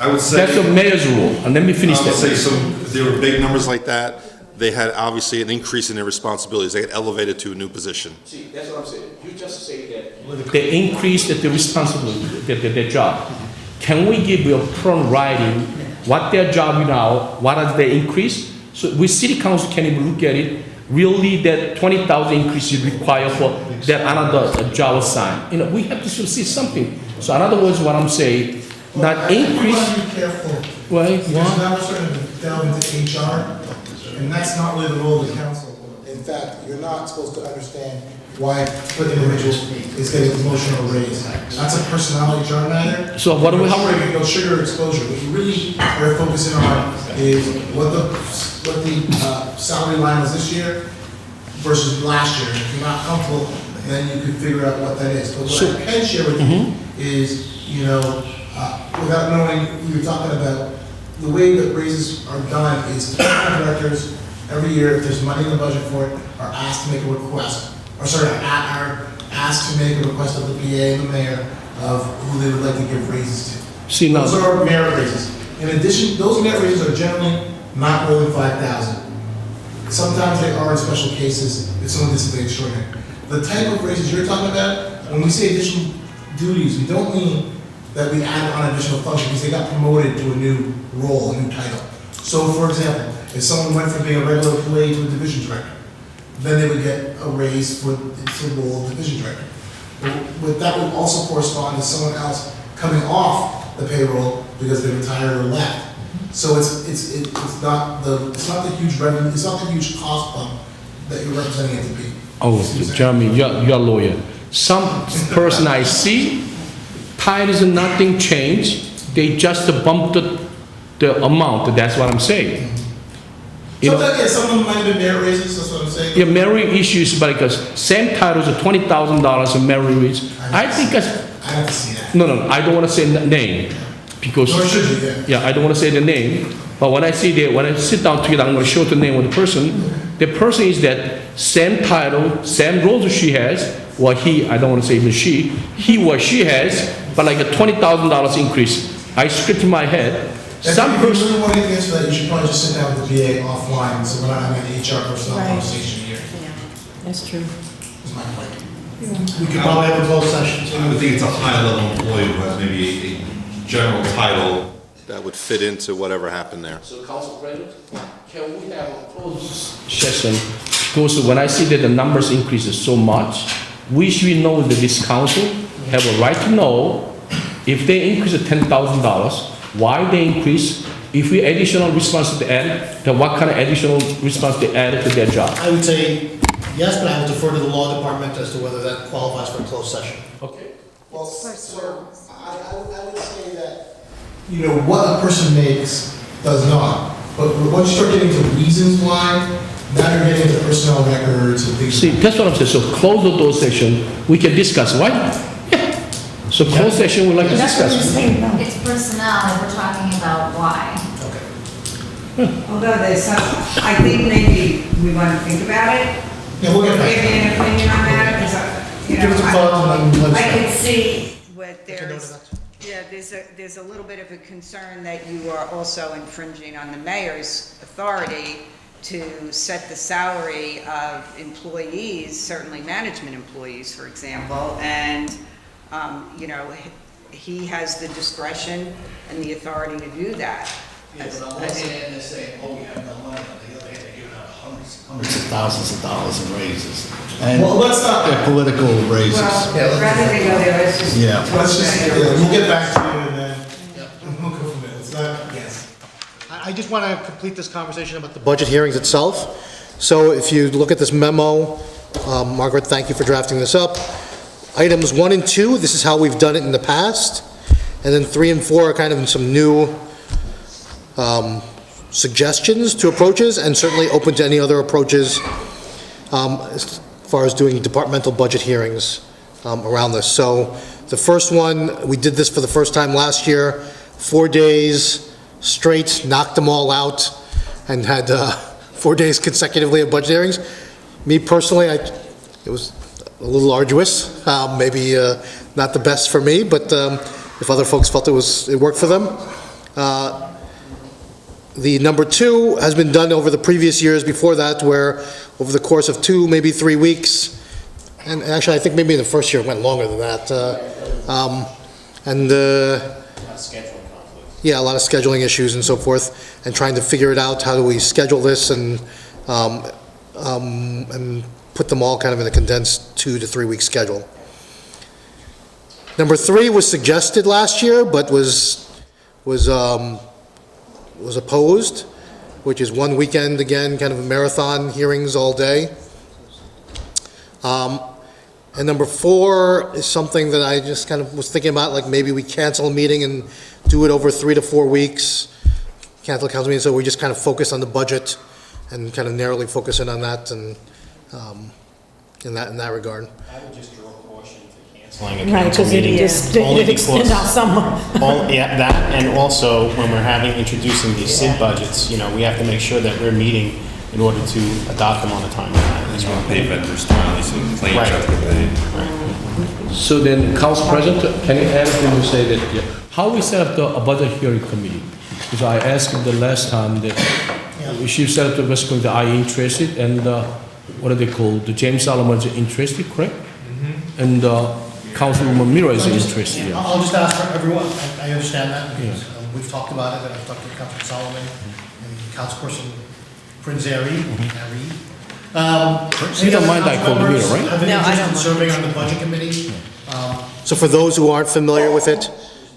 I would say that's the mayor's rule. And let me finish I would that. say if there were big numbers like that, they had obviously an increase in their responsibilities. They get elevated to a new position. See, that's what I'm saying. You just say that they increased the responsibility, their job. Can we give you a prompt writing what their job now, what are they increase? So we city council can even look at it. Really, that 20,000 increase is required for that another job assigned. You know, we have to see something. So in other words, what I'm saying, not increase. I want to be careful. Right? Because now we're starting to delve into HR, and that's not really the role of the council. In fact, you're not supposed to understand why an individual is getting a promotion or raise. That's a personality HR matter. So what do we have? You go sugar exposure. What you really are focusing on is what the salary line was this year versus last year. If you're not comfortable, then you can figure out what that is. But what I can share with you is, you know, without knowing who you're talking about, the way that raises are done is directors every year, if there's money in the budget for it, are asked to make a request, or sorry, are asked to make a request of the PA and the mayor of who they would like to give raises to. See, now, those are merit raises. In addition, those merit raises are generally not more than 5,000. Sometimes they are in special cases if someone did something extraordinary. The type of raises you're talking about, when we say additional duties, we don't mean that we add on additional function because they got promoted to a new role, a new title. So, for example, if someone went from being a regular employee to a division director, then they would get a raise for the role of division director. But that would also correspond to someone else coming off the payroll because they retired or left. So it's not the huge revenue, it's not the huge cost bump that you're representing it to be. Oh, Jeremy, you're a lawyer. Some person I see, titles and nothing changed. They just bumped the amount. That's what I'm saying. You know, Sometimes, yeah, some of them might have been merit raises, that's what I'm saying. yeah, merit issues, but because same titles are $20,000 in merit raise. I think I have to see that. no, I don't want to say the name because. Nor should you, yeah. Yeah, I don't want to say the name, but when I sit down together, I'm going to show the name of the person. The person is that same title, same roles she has, or he, I don't want to say even she or she has, but like a $20,000 increase. I script in my head. Some If you person. really want to answer that, you should probably just sit down with the VA offline, so we're not having an HR personnel Right. conversation here. That's true. Is my point. We could probably have a closed session too. I would think it's a high-level employee who has maybe a general title that would fit into whatever happened there. So, Council President, can we have a closed session? Because when I see that the numbers increases so much, we should know that this council have a right to know if they increase to $10,000, why they increase, if we additional response to add, then what kind of additional response they added to their job. I would say yes, but I would defer to the law department as to whether that qualifies for a closed session. Okay. Well, so I would say that, you know, what a person makes does not. But once you start getting to reasons why, now you're getting into personnel records and things. See, that's what I'm saying. So close the door session, we can discuss, right? Yeah. So closed session, we'd like to discuss. It's personnel, and we're talking about why. Although there's some, I think maybe we want to think about it. Yeah, we'll get back. Give me an opinion on that, because, you know, Give us a thought and then let us I know. can see what there's a little bit of a concern that you are also infringing on the mayor's authority to set the salary of employees, certainly management employees, for example, and, you know, he has the discretion and the authority to do that. Yeah, but on one hand, they're saying, oh, we have no money, on the other hand, they're giving out hundreds of thousands of dollars in raises. And Well, let's not- they're political raises. Well, rather than go there, let's just. Yeah. Let's just, yeah, we'll get back to you and then, we'll go from there. It's not, yes. I just want to complete this conversation about the budget hearings itself. So if you look at this memo, Margaret, thank you for drafting this up. Items 1 and 2, this is how we've done it in the past. And then 3 and 4 are kind of some new suggestions to approaches, and certainly open to any other approaches as far as doing departmental budget hearings around this. So the first one, we did this for the first time last year, 4 days straight, knocked them all out, and had 4 days consecutively of budget hearings. Me personally, it was a little arduous, maybe not the best for me, but if other folks felt it worked for them. The number 2 has been done over the previous years before that, where over the course of 2, maybe 3 weeks, and actually I think maybe the first year it went longer than that, yeah, a lot of scheduling issues and so forth, and trying to figure it out, how do we schedule this and put them all kind of in a condensed 2 to 3 week schedule. Number 3 was suggested last year, but was opposed, which is one weekend, again, kind of a marathon hearings all day. And number 4 is something that I just kind of was thinking about, like maybe we cancel a meeting and do it over 3 to 4 weeks, cancel a council meeting, so we just kind of focus on the budget and kind of narrowly focus in on that and in that regard. I would just draw caution to canceling a Right, council because meeting. it extend our summer. Yeah, that, and also when we're introducing these SID budgets, you know, we have to make sure that we're meeting in order to adopt them on a timeline as well. Pay vendors timely, so the claims have to get paid. So then, Council President, can you add to say that, how we set up a budget hearing committee? Because I asked him the last time that we should set up the West Point, I interested, and what are they called? The James Solomon's interested, correct? And Councilwoman Mira is interested. Yeah. I'll just ask for everyone, I understand that, because we've talked about it, and I've talked to Councilman Solomon and Councilperson Prinzeri. You don't mind I call Mira, right? Have any interest in serving on the budget committee? So for those who aren't familiar with it,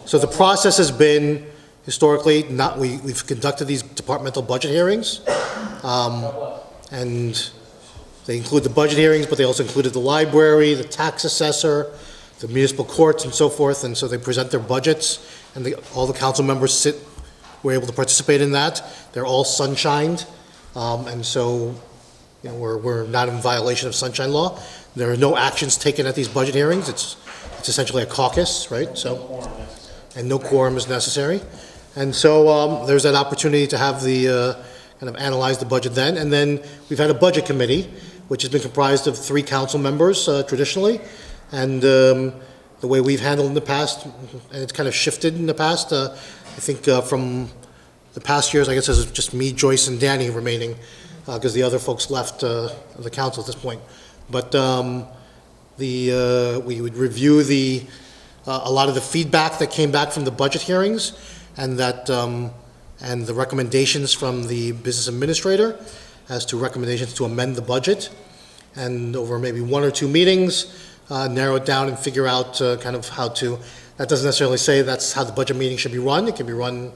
so the process has been historically we've conducted these departmental budget hearings, and they include the budget hearings, but they also included the library, the tax assessor, the municipal courts, and so forth. And so they present their budgets, and all the council members were able to participate in that. They're all sunshined And so, we're not in violation of sunshine law. There are no actions taken at these budget hearings. It's essentially a caucus, right? So, and no quorum is necessary. And so there's that opportunity to have the kind of analyze the budget then. And then we've had a budget committee, which has been comprised of 3 council members traditionally. And the way we've handled in the past, and it's kind of shifted in the past, I think from the past years, I guess it's just me, Joyce, and Danny remaining, because the other folks left the council at this point. But we would review a lot of the feedback that came back from the budget hearings, and that and the recommendations from the business administrator as to recommendations to amend the budget, and over maybe 1 or 2 meetings, narrow it down and figure out kind of how to. That doesn't necessarily say that's how the budget meeting should be run. It can be run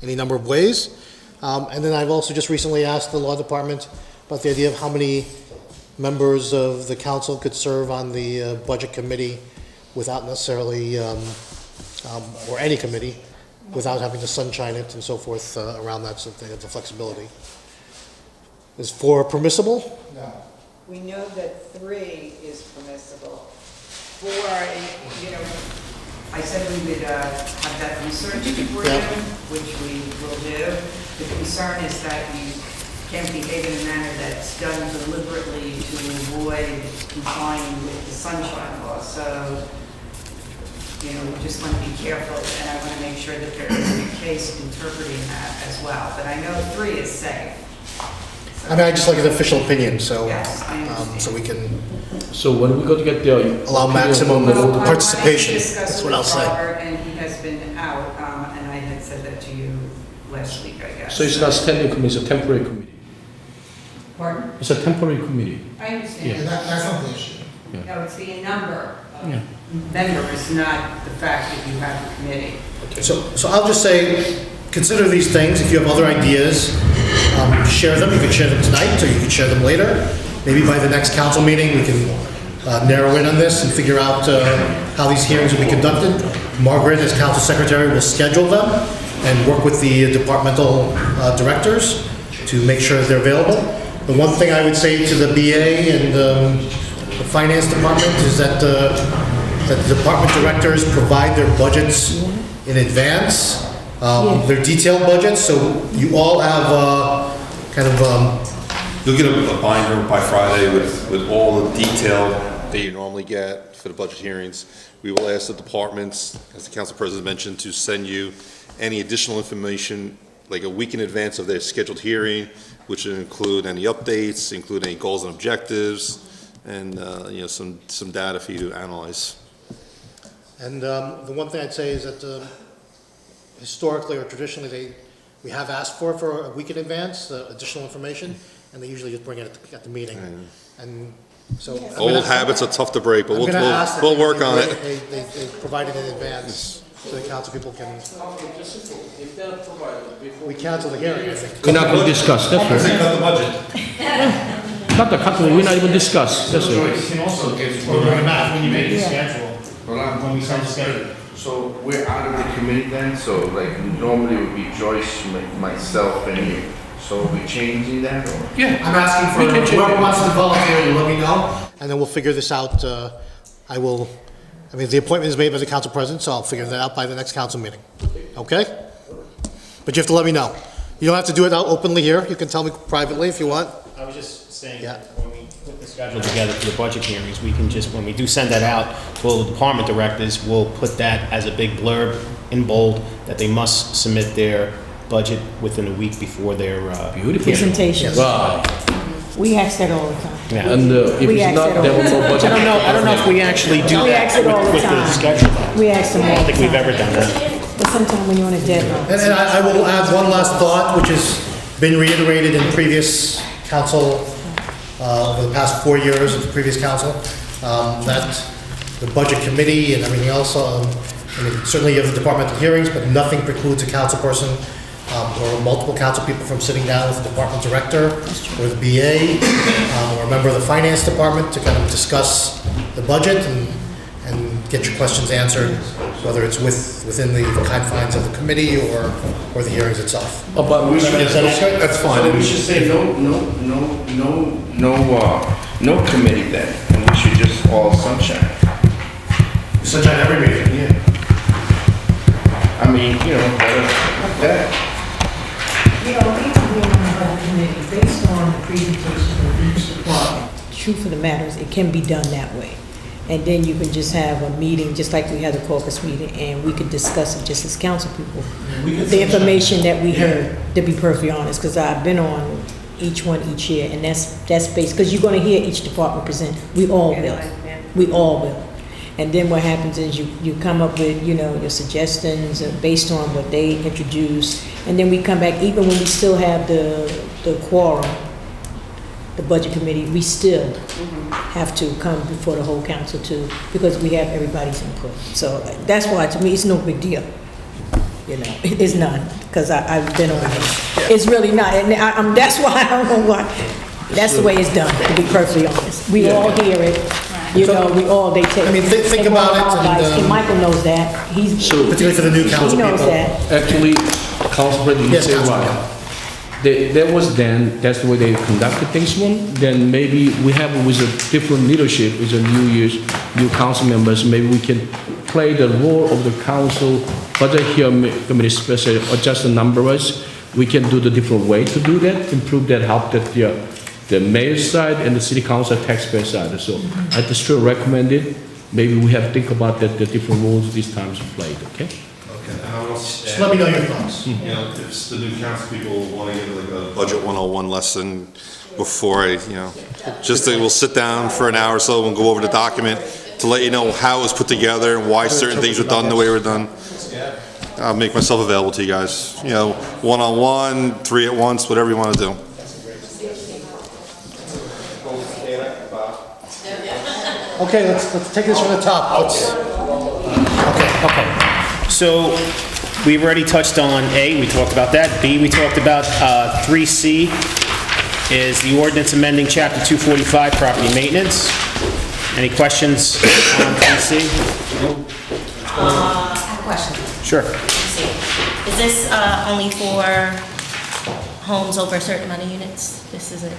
any number of ways. And then I've also just recently asked the law department about the idea of how many members of the council could serve on the budget committee without necessarily, or any committee, without having to sunshine it and so forth around that, so they have the flexibility. Is 4 permissible? No. We know that 3 is permissible. 4, I said we would have that research for you, which we will do. The concern is that you can't behave in a manner that's done deliberately to avoid complying with the sunshine law. So, we just want to be careful, and I want to make sure that there isn't a case interpreting that as well. But I know 3 is safe. I mean, I just like an official opinion, so Yes, I understand. so we can So when we go to get the allow maximum participation. That's what I'll say. And he has been out, and I had said that to you last week, I guess. So it's not standing committee, it's a temporary committee. Pardon? It's a temporary committee. I understand. Yeah. That's not the issue. No, it's the number Yeah. of members, not the fact that you have a committee. So I'll just say, consider these things. If you have other ideas, share them. You can share them tonight, or you can share them later. Maybe by the next council meeting, we can narrow in on this and figure out how these hearings will be conducted. Margaret, as council secretary, will schedule them and work with the departmental directors to make sure that they're available. The one thing I would say to the BA and the finance department is that that the department directors provide their budgets in advance, their detailed budgets, so you all have kind of You'll get a binder by Friday with all the detail that you normally get for the budget hearings. We will ask the departments, as the council president mentioned, to send you any additional information like a week in advance of their scheduled hearing, which will include any updates, include any goals and objectives, and some data for you to analyze. And the one thing I'd say is that historically or traditionally, we have asked for a week in advance, additional information, and they usually just bring it at the meeting. And so Old habits are tough to break, but we'll work on it. They provide it in advance so the council people can. We cancel the hearing, I think. We're not going to discuss, that's right. Cut the budget. Not the council, we're not even discuss, that's You right. can also get, when you make the schedule, when we start the schedule. So we're out of the committee then, so like normally it would be Joyce, myself, and you. So are we changing that or? Yeah. I'm asking for whoever wants to volunteer to let me know, and then we'll figure this out. I mean, the appointment is made by the council president, so I'll figure that out by the next council meeting. Okay? But you have to let me know. You don't have to do it out openly here. You can tell me privately if you want. I was just saying, when we put the schedule together for the budget hearings, we can just, when we do send that out to all the department directors, we'll put that as a big blurb in bold, that they must submit their budget within a week before their Presentation. Wow. We ask that all the time. Yeah. And if We it's ask not, that there all will the no time. budget. I don't know if we actually do We ask that it all the with the time. schedule. We ask them I all don't the think we've time. ever done that. But sometimes when you're on a deadline. And I will add one last thought, which has been reiterated in previous council, over the past 4 years of the previous council, that the budget committee and everything else, I mean, certainly you have the departmental hearings, but nothing precludes a council person or multiple council people from sitting down with the department director or the BA or a member of the finance department to kind of discuss the budget and get your questions answered, whether it's within the confines of the committee or the hearings itself. But we should, That's fine. We should say no committee then, and we should just all sunshine. Sunshine every meeting, yeah. I mean, better like that. Even being on the committee, based on the presentation of each department, truth of the matter is, it can be done that way. And then you can just have a meeting, just like we had the caucus meeting, and we could discuss it just as council people. The information that we heard, to be perfectly honest, because I've been on each one each year, and that's based, because you're gonna hear each department present. We all will. We all will. And then what happens is you come up with, your suggestions based on what they introduce, and then we come back, even when we still have the quorum, the budget committee, we still have to come before the whole council too, because we have everybody's input. So that's why, to me, it's no big deal. It's none, because I've been on it. It's really not, and that's why I don't know why. That's the way it's done, to be perfectly honest. We all hear it. They take. I mean, think about it. And Michael knows that. Particularly for the new council people. He knows that. Actually, Council President, you say right. That's the way they conducted things. Then maybe we have with a different leadership, with the new council members, maybe we can play the role of the council budget hearing committee, especially adjust the numbers. We can do the different way to do that, improve that, help that the mayor's side and the city council taxpayer side. So I just still recommend it. Maybe we have to think about that, the different roles these times played, okay? Just let me know your thoughts. If the new council people want to get like a budget 101 lesson before we'll sit down for an hour or so and go over the document to let you know how it was put together and why certain things were done the way they were done. I'll make myself available to you guys. One-on-one, 3 at once, whatever you want to do. Okay, let's take this from the top. Okay. So we've already touched on A, we talked about that. B, we talked about 3C is the ordinance amending Chapter 245, property maintenance. Any questions on 3C? I have a question. Sure. Is this only for homes over a certain amount of units? This isn't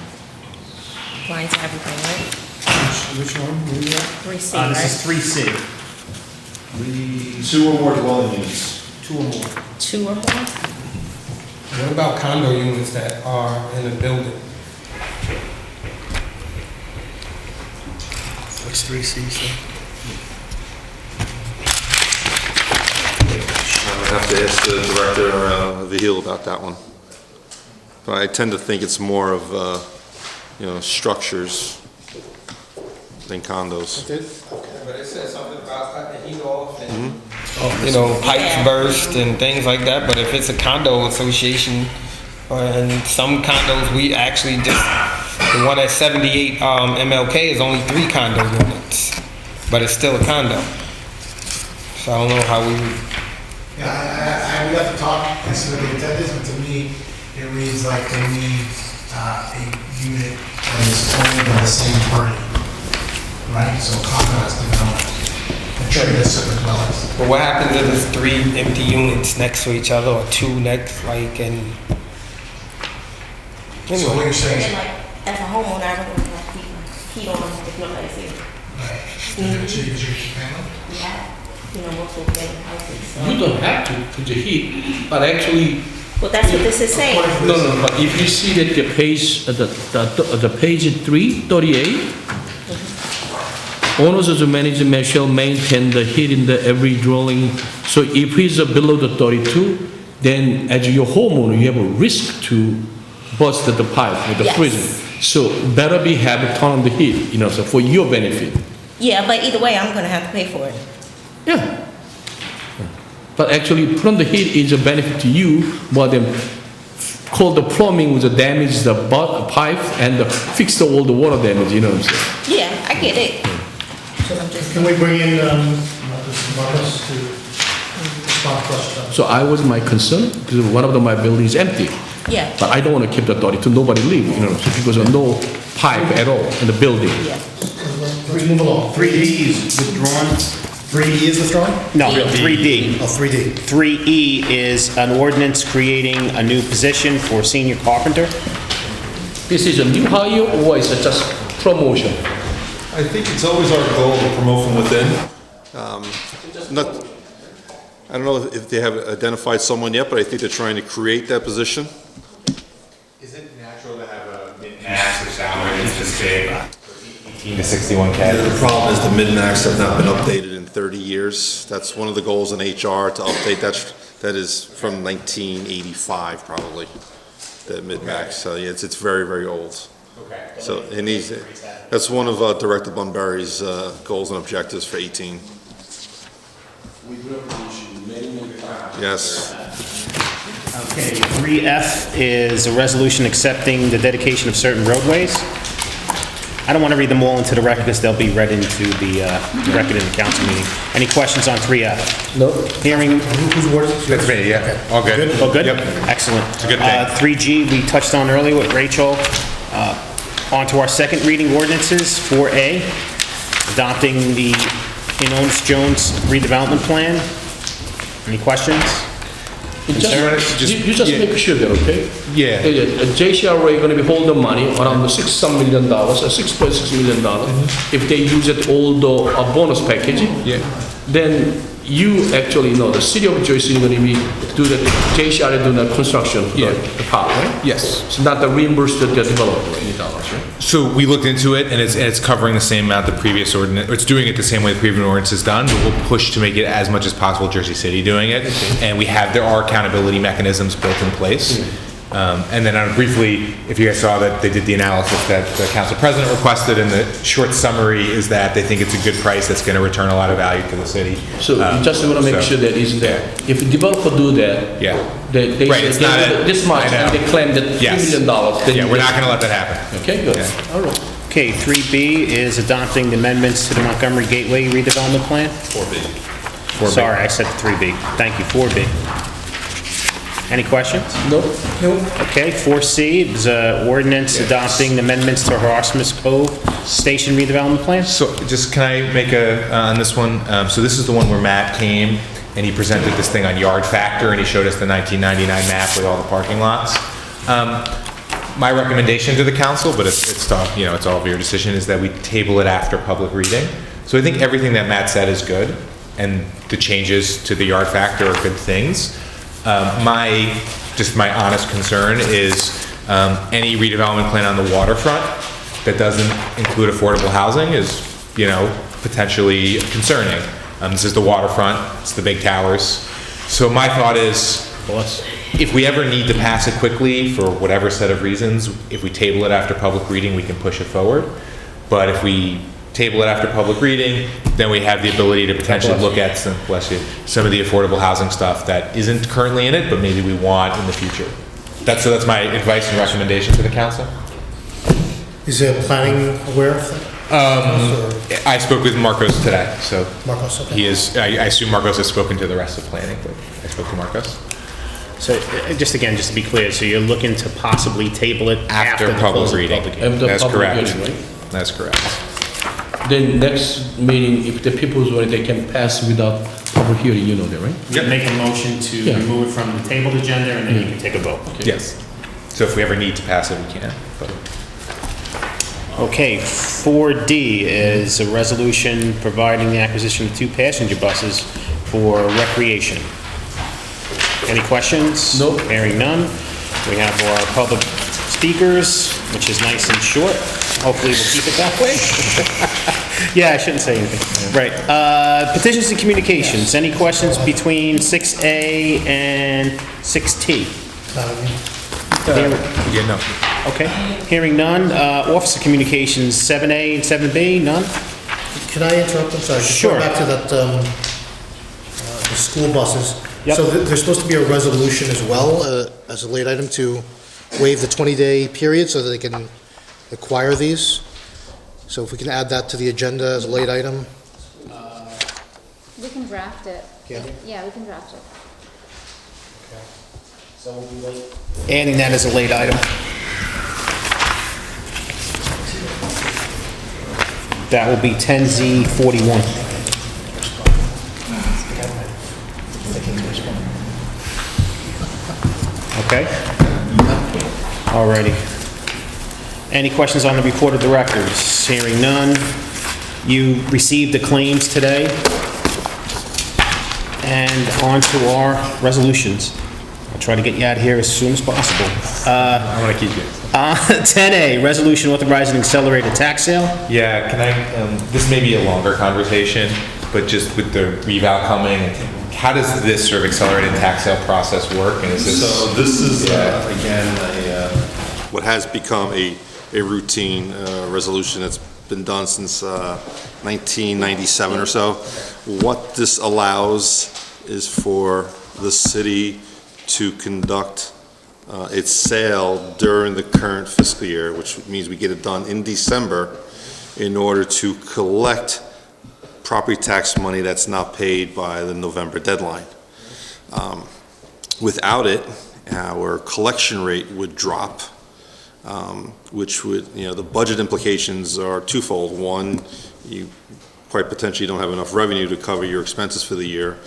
applying to everything, right? Which one? 3C, right? This is 3C. 2 or more dwelling units. 2 or more. 2 or more? What about condo units that are in a building? What's 3C, sir? I'll have to ask the director of the Hill about that one. But I tend to think it's more of, structures than condos. But it says something about cutting the heat off and... Pipes burst and things like that, but if it's a condo association, and some condos, we actually just, the one at 78 MLK is only 3 condo units, but it's still a condo. So I don't know how we... Yeah, we have to talk and see what the intent is, but to me, it reads like they need a unit that is owned by the same party, right? So condo has to come and treat as separate dwellings. But what happens if there's 3 empty units next to each other, or 2 next, So what you're saying is... As a homeowner, I don't want to have heat on if nobody's here. Is your family? Yeah. Multiple family houses. You don't have to put the heat, but actually... Well, that's what this is saying. No, but if you see that the page, the page 338, owners of the management shall maintain the heat in the every dwelling. So if it's below the 32, then as your homeowner, you have a risk to burst the pipe with the freezing. So better have it turn on the heat, so for your benefit. Yeah, but either way, I'm going to have to pay for it. Yeah. But actually, put on the heat is a benefit to you more than call the plumbing with the damage the pipe and fix all the water damage, what I'm saying? Yeah, I get it. Can we bring in Marcus to respond to questions? So I was my concern because one of my buildings is empty. Yeah. But I don't want to keep the 32, nobody leave, because there's no pipe at all in the building. Move along. 3D is withdrawn. 3E is withdrawn? No, 3D. Oh, 3D. 3E is an ordinance creating a new position for senior carpenter. This is a new hire or is it just promotion? I think it's always our goal to promote from within. I don't know if they have identified someone yet, but I think they're trying to create that position. Is it natural to have a mid-max of salary that's just say 18 to 61K? The problem is the min-max have not been updated in 30 years. That's one of the goals in HR, to update that is from 1985 probably, the mid-max. So yeah, it's very, very old. Okay. So it needs, that's one of Director Bunbury's goals and objectives for 18. Yes. Okay, 3F is a resolution accepting the dedication of certain roadways. I don't want to read them all into the record because they'll be read into the record in the council meeting. Any questions on 3F? No. Hearing. Whose word is it? That's me, yeah. All good. All good? Yep. Excellent. It's a good thing. 3G, we touched on earlier with Rachel. On to our second reading ordinances, 4A, adopting the Inones-Jones redevelopment plan. Any questions? You just make sure that, okay? Yeah. JCRA going to be holding money around $6 million, $6.6 million. If they use it all the bonus package, then you actually know the city of Jersey is going to be do the JCRA doing the construction, the part, right? Yes. It's not the reimbursed the developer any dollars, right? So we looked into it, and it's covering the same amount the previous ordinance, it's doing it the same way the previous ordinance is done, but we'll push to make it as much as possible Jersey City doing it. And there are accountability mechanisms built in place. And then briefly, if you guys saw that they did the analysis that the council president requested, and the short summary is that they think it's a good price that's going to return a lot of value to the city. So you just want to make sure that is there. If a developer do that, they Right, it's not this much, and they claim that $3 million. Then we're not going to let that happen. Okay, good. All right. Okay, 3B is adopting the amendments to the Montgomery Gateway redevelopment plan. 4B. Sorry, I said 3B. Thank you, 4B. Any questions? No. Okay, 4C is ordinance adopting the amendments to Erasmus Cove Station redevelopment plan. So just can I make on this one, so this is the one where Matt came and he presented this thing on yard factor and he showed us the 1999 map with all the parking lots. My recommendation to the council, but it's all of your decision, is that we table it after public reading. So I think everything that Matt said is good, and the changes to the yard factor are good things. My honest concern is any redevelopment plan on the waterfront that doesn't include affordable housing is, potentially concerning. This is the waterfront, it's the big towers. So my thought is, if we ever need to pass it quickly for whatever set of reasons, if we table it after public reading, we can push it forward. But if we table it after public reading, then we have the ability to potentially look at some of the affordable housing stuff that isn't currently in it, but maybe we want in the future. That's my advice and recommendation to the council. Is planning aware of that? I spoke with Marcos today, so Marcos, okay. he is. I assume Marcos has spoken to the rest of planning, but I spoke to Marcos. So just to be clear, so you're looking to possibly table it after the public close of reading. public hearing? That's correct. Hearing, right? That's correct. Then next meeting, if the people's want, they can pass without public hearing, that, right? Yep. Make a motion to remove it from the tabled agenda, and then you can take a vote. Okay. Yes. So if we ever need to pass it, we can. But. Okay, 4D is a resolution providing the acquisition of 2 passenger buses for recreation. Any questions? Nope. Hearing none. We have our public speakers, which is nice and short. Hopefully we'll keep it that way. Yeah, I shouldn't say anything. Right. Petitions and communications. Any questions between 6A and 6T? Yeah, no. Okay. Hearing none. Officer communications, 7A and 7B, none? Can I interrupt? I'm sorry. Just Sure. going back to that, the school buses. Yep. So there's supposed to be a resolution as well, as a late item, to waive the 20-day period so that they can acquire these. So if we can add that to the agenda as a late item. We can draft it. Yeah. Yeah, we can draft it. So we'll be late. Adding that as a late item. That will be 10Z41. Okay? Alrighty. Any questions on the report of directors? Hearing none. You received the claims today. And on to our resolutions. I'll try to get you out of here as soon as possible. I want to keep you. 10A, resolution authorizing accelerated tax sale. Yeah, can I, this may be a longer conversation, but just with the revow coming, how does this sort of accelerated tax sale process work? And is this? So this is, again, what has become a routine resolution that's been done since 1997 or so. What this allows is for the city to conduct its sale during the current fiscal year, which means we get it done in December in order to collect property tax money that's not paid by the November deadline. Without it, our collection rate would drop, which would, the budget implications are twofold. One, you quite potentially don't have enough revenue to cover your expenses for the year.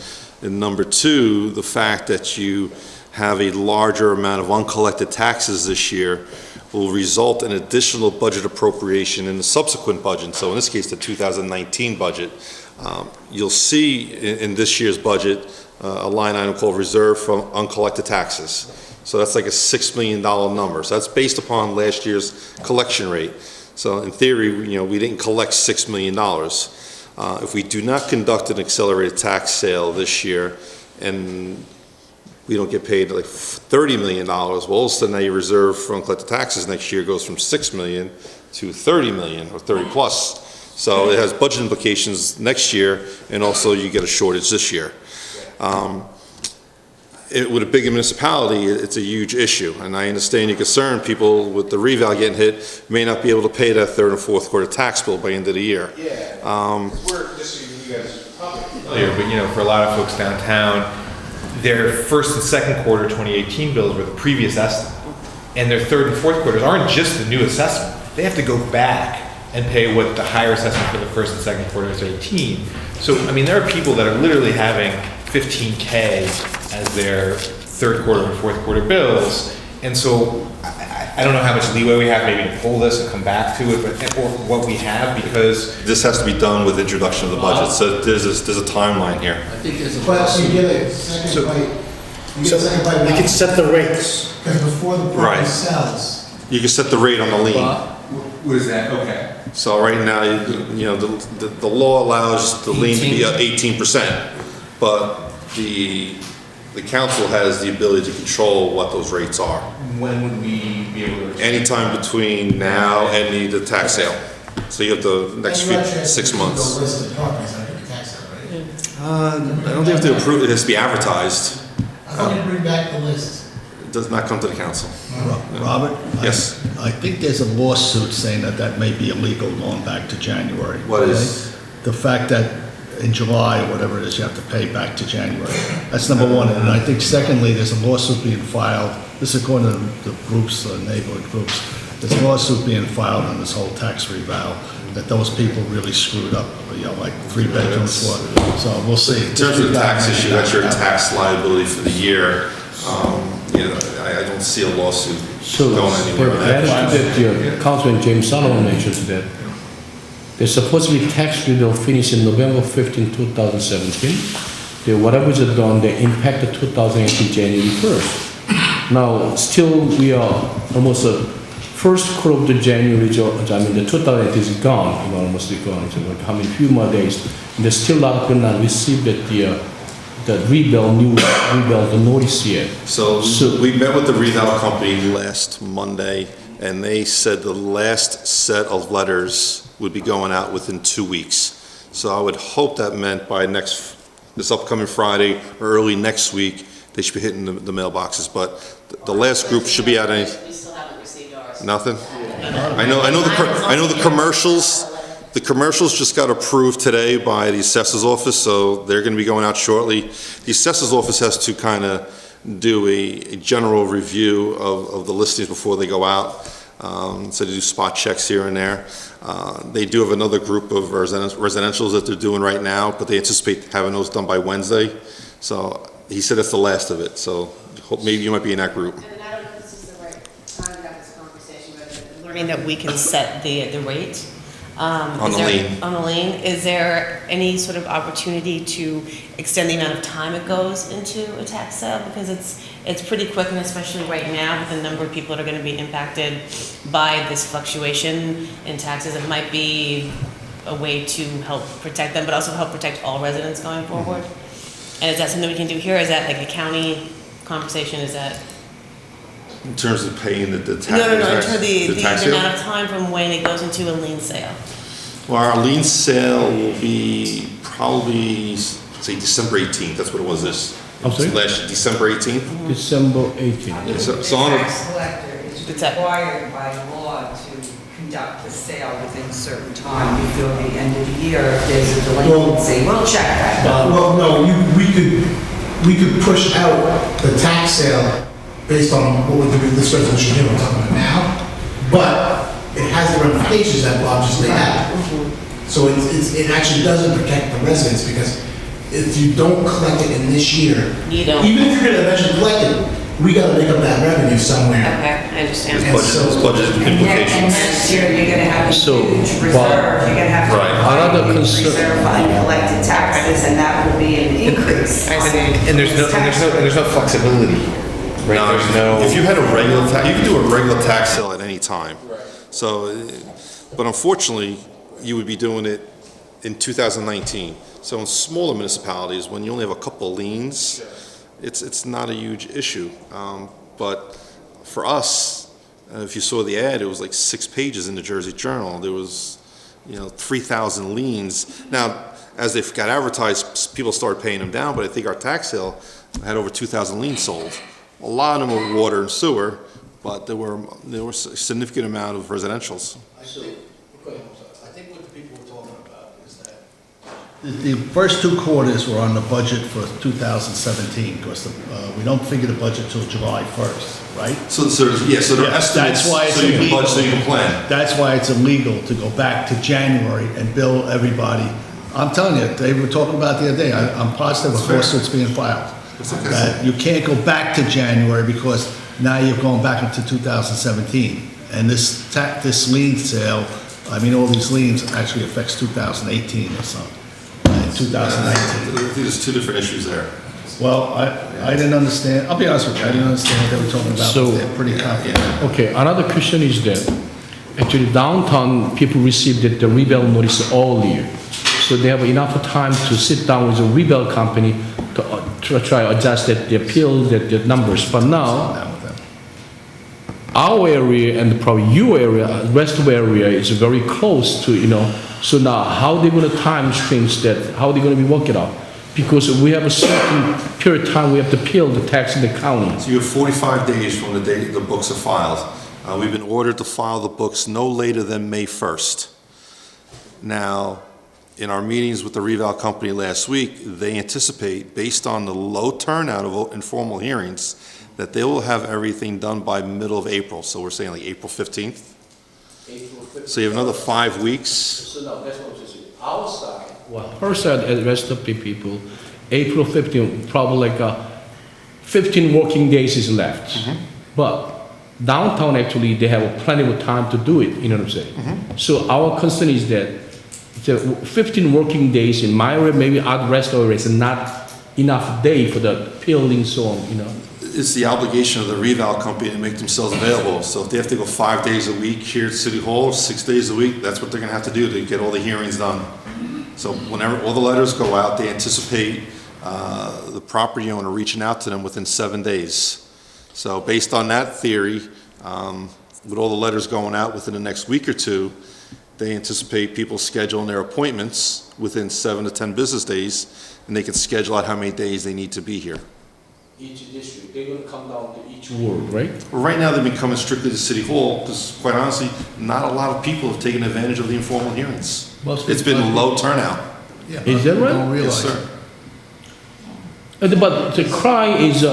And number two, the fact that you have a larger amount of uncollected taxes this year will result in additional budget appropriation in the subsequent budget. So in this case, the 2019 budget. You'll see in this year's budget a line item called Reserve for Uncollected Taxes. So that's like a $6 million number. So that's based upon last year's collection rate. So in theory, we didn't collect $6 million. If we do not conduct an accelerated tax sale this year and we don't get paid like $30 million, well, all of a sudden now your reserve for uncollected taxes next year goes from $6 million to $30 million or 30 plus. So it has budget implications next year, and also you get a shortage this year. With a bigger municipality, it's a huge issue, and I understand your concern. People with the reval getting hit may not be able to pay that third and fourth quarter tax bill by the end of the year. We're just so you guys are probably familiar, but for a lot of folks downtown, their first and second quarter 2018 bills were the previous estimate, and their third and fourth quarters aren't just the new assessment. They have to go back and pay what the higher assessment for the first and second quarters of 18. So, there are people that are literally having $15K as their third quarter and fourth quarter bills. And so, I don't know how much leeway we have maybe to pull this and come back to it, or what we have, because this has to be done with introduction of the budget. So there's a timeline here. I think there's a. But you get a second bite. You get a second bite. We can set the rates. Because before the property sells. You can set the rate on the lien. What is that? Okay. So right now, the law allows the lien to be at 18%, but the council has the ability to control what those rates are. When would we be able to? Anytime between now and the tax sale. So you have the next 6 months. I don't think you have to approve it. It has to be advertised. I thought you'd bring back the list. It does not come to the council. Robert? Yes. I think there's a lawsuit saying that may be illegal going back to January. What is? The fact that in July or whatever it is, you have to pay back to January. That's number one. And I think secondly, there's a lawsuit being filed. This is according to the groups, the neighborhood groups. There's a lawsuit being filed on this whole tax revow that those people really screwed up, like 3 bedrooms. So we'll see. In terms of the tax issue, that's your tax liability for the year. I don't see a lawsuit going anywhere. That Councilman James Solomon mentioned that there's supposed to be tax renewal finished in November 15, 2017. Whatever is done, they impacted 2018 January 1st. Now, still we are almost the first quarter of the January, the 2018 is gone, almost gone. So like how many few more days? And there's still a lot of people not received the rebuild the notice yet. So we met with the reval company last Monday, and they said the last set of letters would be going out within 2 weeks. So I would hope that meant by this upcoming Friday or early next week, they should be hitting the mailboxes. But the last group should be out. We still haven't received ours. Nothing. I know the commercials. The commercials just got approved today by the assessor's office, so they're going to be going out shortly. The assessor's office has to kind of do a general review of the listings before they go out. So they do spot checks here and there. They do have another group of residentials that they're doing right now, but they anticipate having those done by Wednesday. So he said that's the last of it, so hope maybe you might be in that group. And I don't know if this is the right time to have this conversation, but learning that we can set the rate. On the lien. On the lien, is there any sort of opportunity to extend the amount of time it goes into a tax sale? Because it's pretty quick, and especially right now with the number of people that are going to be impacted by this fluctuation in taxes, it might be a way to help protect them, but also help protect all residents going forward. And is that something we can do here? Is that like a county conversation? Is that? In terms of paying the tax? No, in terms of the tax sale? amount of time from when it goes into a lien sale. Well, our lien sale will be probably, say, December 18th. That's what it was this. I'm sorry? Last December 18th? December 18th. Yeah, so The on tax collector is required by law to conduct the sale within a certain time before the end of the year. If there's a delinquency, we'll check that. Well, no, we could push out the tax sale based on what we're doing this resolution here we're talking about now, but it has the ramifications that Bob just laid out. So it actually doesn't protect the residents, because if you don't collect it in this year, You don't. even if you're gonna eventually collect it, we gotta make up that revenue somewhere. Okay, I understand. There's budget And implications. next year, you're gonna have a So, huge reserve, Bob, you're gonna have to Right. Another find a concern- reserve fund collected taxes, and that will be an increase. And there's no flexibility, right? No, There's no. if you had a regular tax, you can do a regular tax sale at any time. So, but unfortunately, you would be doing it in 2019. So in smaller municipalities, when you only have a couple of liens, it's not a huge issue. But for us, if you saw the ad, it was like 6 pages in the Jersey Journal. There was, 3,000 liens. Now, as they got advertised, people started paying them down, but I think our tax sale had over 2,000 liens sold. A lot of them were water and sewer, but there were a significant amount of residentials. I think what the people were talking about is that the first 2 quarters were on the budget for 2017, because we don't figure the budget till July 1st, right? So they're estimates, That's why it's so you can illegal. budget, so you can plan. That's why it's illegal to go back to January and bill everybody. I'm telling you, they were talking about the other day, I'm positive a lawsuit's being filed. That you can't go back to January, because now you're going back into 2017. And this lien sale, all these liens actually affects 2018 or something, 2019. I think there's 2 different issues there. Well, I didn't understand, I'll be honest with you, I didn't understand what they were talking about. So- They're pretty confident. Okay, another question is that actually downtown people received the rebel notice earlier. So they have enough time to sit down with the rebel company to try to adjust the appeal, the numbers. But now, our area and probably your area, rest of the area is very close to, so now how they going to time change that? How they going to be working out? Because we have a certain period of time we have to appeal the tax in the county. So you have 45 days from the date the books are filed. We've been ordered to file the books no later than May 1st. Now, in our meetings with the reval company last week, they anticipate, based on the low turnout of informal hearings, that they will have everything done by middle of April. So we're saying like April 15th. So you have another 5 weeks. So no, that's what I'm saying. Our side, her side and the rest of the people, April 15th, probably like 15 working days is left. But downtown actually they have plenty of time to do it, you know what I'm saying? So our concern is that the 15 working days in my area, maybe other rest of the area, is not enough day for the appealing so on, It's the obligation of the reval company to make themselves available. So if they have to go 5 days a week here at City Hall, 6 days a week, that's what they're gonna have to do to get all the hearings done. So whenever all the letters go out, they anticipate the property owner reaching out to them within 7 days. So based on that theory, with all the letters going out within the next week or 2, they anticipate people scheduling their appointments within 7 to 10 business days, and they can schedule out how many days they need to be here. Each district, they're going to come down to each ward, right? Well, right now, they've been coming strictly to City Hall, because quite honestly, not a lot of people have taken advantage of the informal hearings. It's been low turnout. Is that right? Yes, sir. But the cry is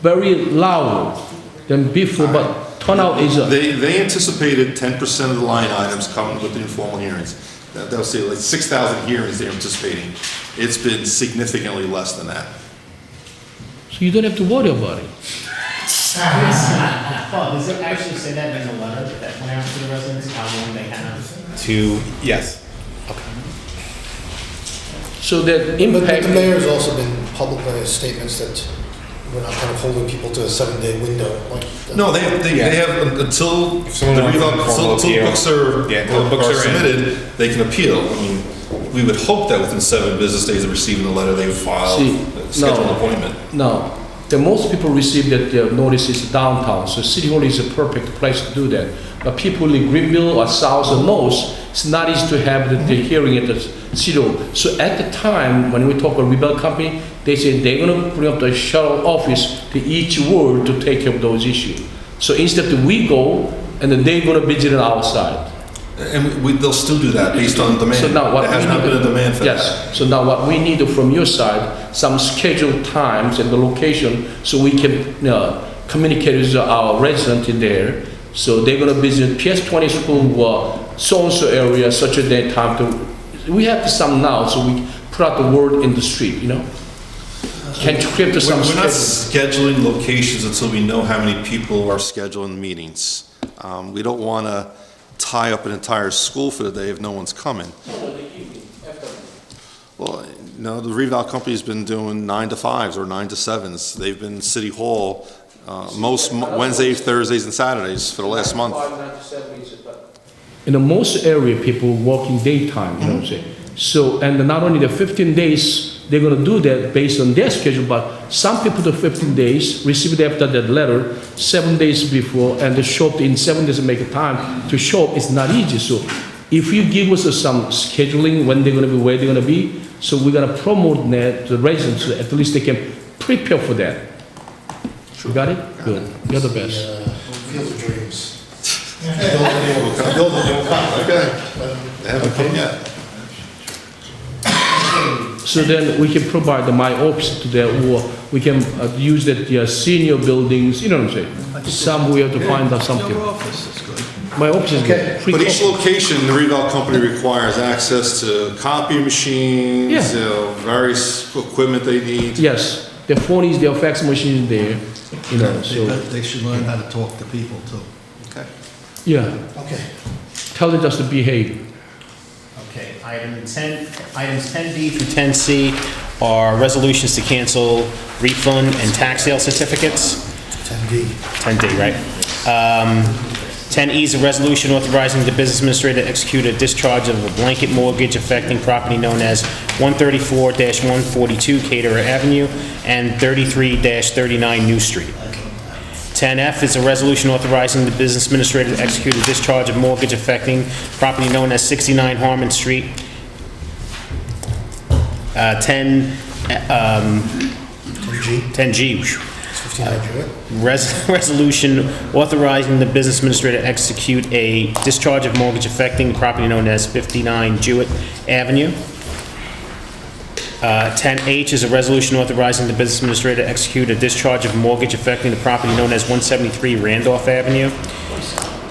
very loud than before, but turnout is... They anticipated 10% of the line items coming with the informal hearings. They'll say like 6,000 hearings they're anticipating. It's been significantly less than that. So you don't have to worry about it. Paul, does it actually say that in the letter that went out to the residents, how long they have to? Yes. So that But impact. the mayor's also been public in his statements that we're not kind of holding people to a 7-day window. Like No, they have until the someone wants revoc, a formal until appeal. books are, until the books are in. submitted, they can appeal. I mean, we would hope that within 7 business days of receiving the letter, they would file, schedule an appointment. No, the most people receive that notices downtown, so City Hall is a perfect place to do that. But people in Greenville or South or North, it's not easy to have the hearing at the City Hall. So at the time, when we talk about Rebel Company, they say they're gonna bring up the shuttle office to each ward to take care of those issues. So instead of we go, and then they're gonna visit it outside. And they'll still do that based on demand. So now what There has we not need been a to- demand for that. Yes, so now what we need from your side, some scheduled times and the location, so we can communicate with our resident in there. So they're gonna visit PS20 school, so-and-so area, such a day time to, we have some now, so we put out the word in the street, you know? Can't you create some We're not schedule? scheduling locations until we know how many people are scheduling meetings. We don't want to tie up an entire school for the day if no one's coming. Well, no, the Reval Company's been doing 9 to 5s or 9 to 7s. They've been in City Hall most Wednesdays, Thursdays, and Saturdays for the last month. In the most area, people working daytime, you know what I'm saying? So, and not only the 15 days, they're gonna do that based on their schedule, but some people the 15 days, receive it after that letter, 7 days before, and they show up in 7 days and make a time to show up, it's not easy. So if you give us some scheduling, when they're gonna be, where they're gonna be, so we're gonna promote that to the residents, so at least they can prepare for that. You got it? Good. You're the best. Field of dreams. Build it, they'll come. Okay. They haven't come yet. So then we can provide my office to them, or we can use the senior buildings, you know what I'm saying? Some we have to find out something. Your office is good. My office is good. Free But each coffee. location, the Reval Company requires access to copy machines, Yeah. various equipment they need. Yes, their phone is, their fax machine is there, you know, so, They should learn how to talk to people too. Okay. yeah. Okay. Tell them just to behave. Okay, items 10B through 10C are resolutions to cancel refund and tax sale certificates. 10D. 10D, right? 10E is a resolution authorizing the business administrator to execute a discharge of a blanket mortgage affecting property known as 134-142 Caterer Avenue and 33-39 New Street. 10F is a resolution authorizing the business administrator to execute a discharge of mortgage affecting property known as 69 Harmon Street. 10G. 59 Jewett. Resolution authorizing the business administrator to execute a discharge of mortgage affecting the property known as 59 Jewett Avenue. 10H is a resolution authorizing the business administrator to execute a discharge of mortgage affecting the property known as 173 Randolph Avenue.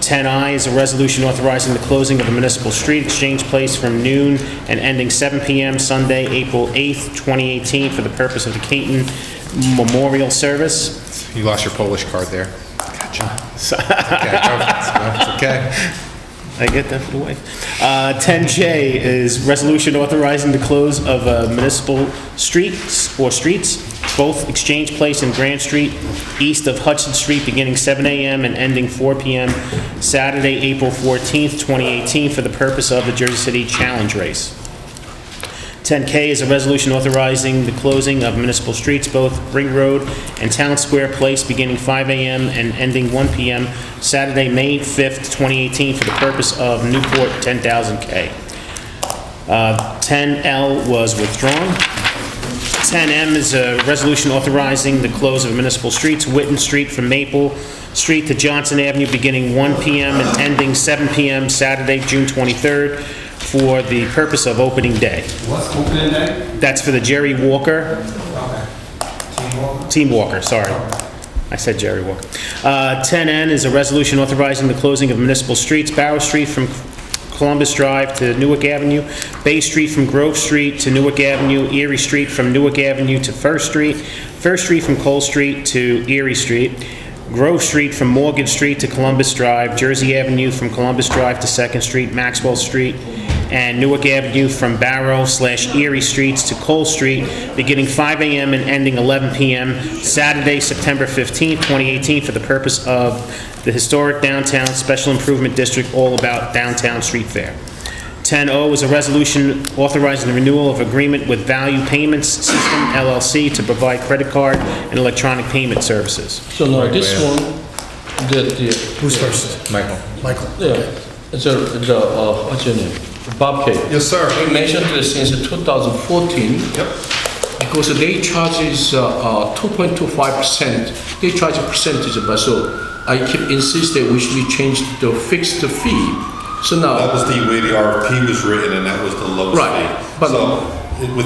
10I is a resolution authorizing the closing of the Municipal Street Exchange Place from noon and ending 7 p.m. Sunday, April 8th, 2018, for the purpose of the Caton Memorial Service. You lost your Polish card there. Gotcha. So- It's okay. I get that for the wife. 10J is resolution authorizing the close of municipal streets, both Exchange Place and Grand Street, east of Hudson Street, beginning 7 a.m. and ending 4 p.m. Saturday, April 14th, 2018, for the purpose of the Jersey City Challenge Race. 10K is a resolution authorizing the closing of municipal streets, both Ring Road and Town Square Place, beginning 5 a.m. and ending 1 p.m. Saturday, May 5th, 2018, for the purpose of Newport 10,000K. 10L was withdrawn. 10M is a resolution authorizing the close of municipal streets, Witten Street from Maple Street to Johnson Avenue, beginning 1 p.m. and ending 7 p.m. Saturday, June 23rd, for the purpose of opening day. What's opening day? That's for the Jerry Walker. Okay. Team Walker, sorry. I said Jerry Walker. 10N is a resolution authorizing the closing of municipal streets, Barrow Street from Columbus Drive to Newark Avenue, Bay Street from Grove Street to Newark Avenue, Erie Street from Newark Avenue to First Street from Cole Street to Erie Street, Grove Street from Morgan Street to Columbus Drive, Jersey Avenue from Columbus Drive to 2nd Street, Maxwell Street, and Newark Avenue from Barrow/Erie Streets to Cole Street, beginning 5 a.m. and ending 11 p.m. Saturday, September 15, 2018, for the purpose of the Historic Downtown Special Improvement District All About Downtown Street Fair. 10O is a resolution authorizing the renewal of agreement with Value Payments System, LLC, to provide credit card and electronic payment services. So now this one, Who's first? Michael. Michael. Yeah, what's your name? Bob K. Yes, sir. We mentioned this since 2014. Yep. Because they charge is 2.25%. They charge a percentage, but so I keep insisting we should change the fixed fee. So now That was the way the RFP was written, and that was the lowest Right, fee. but- So, let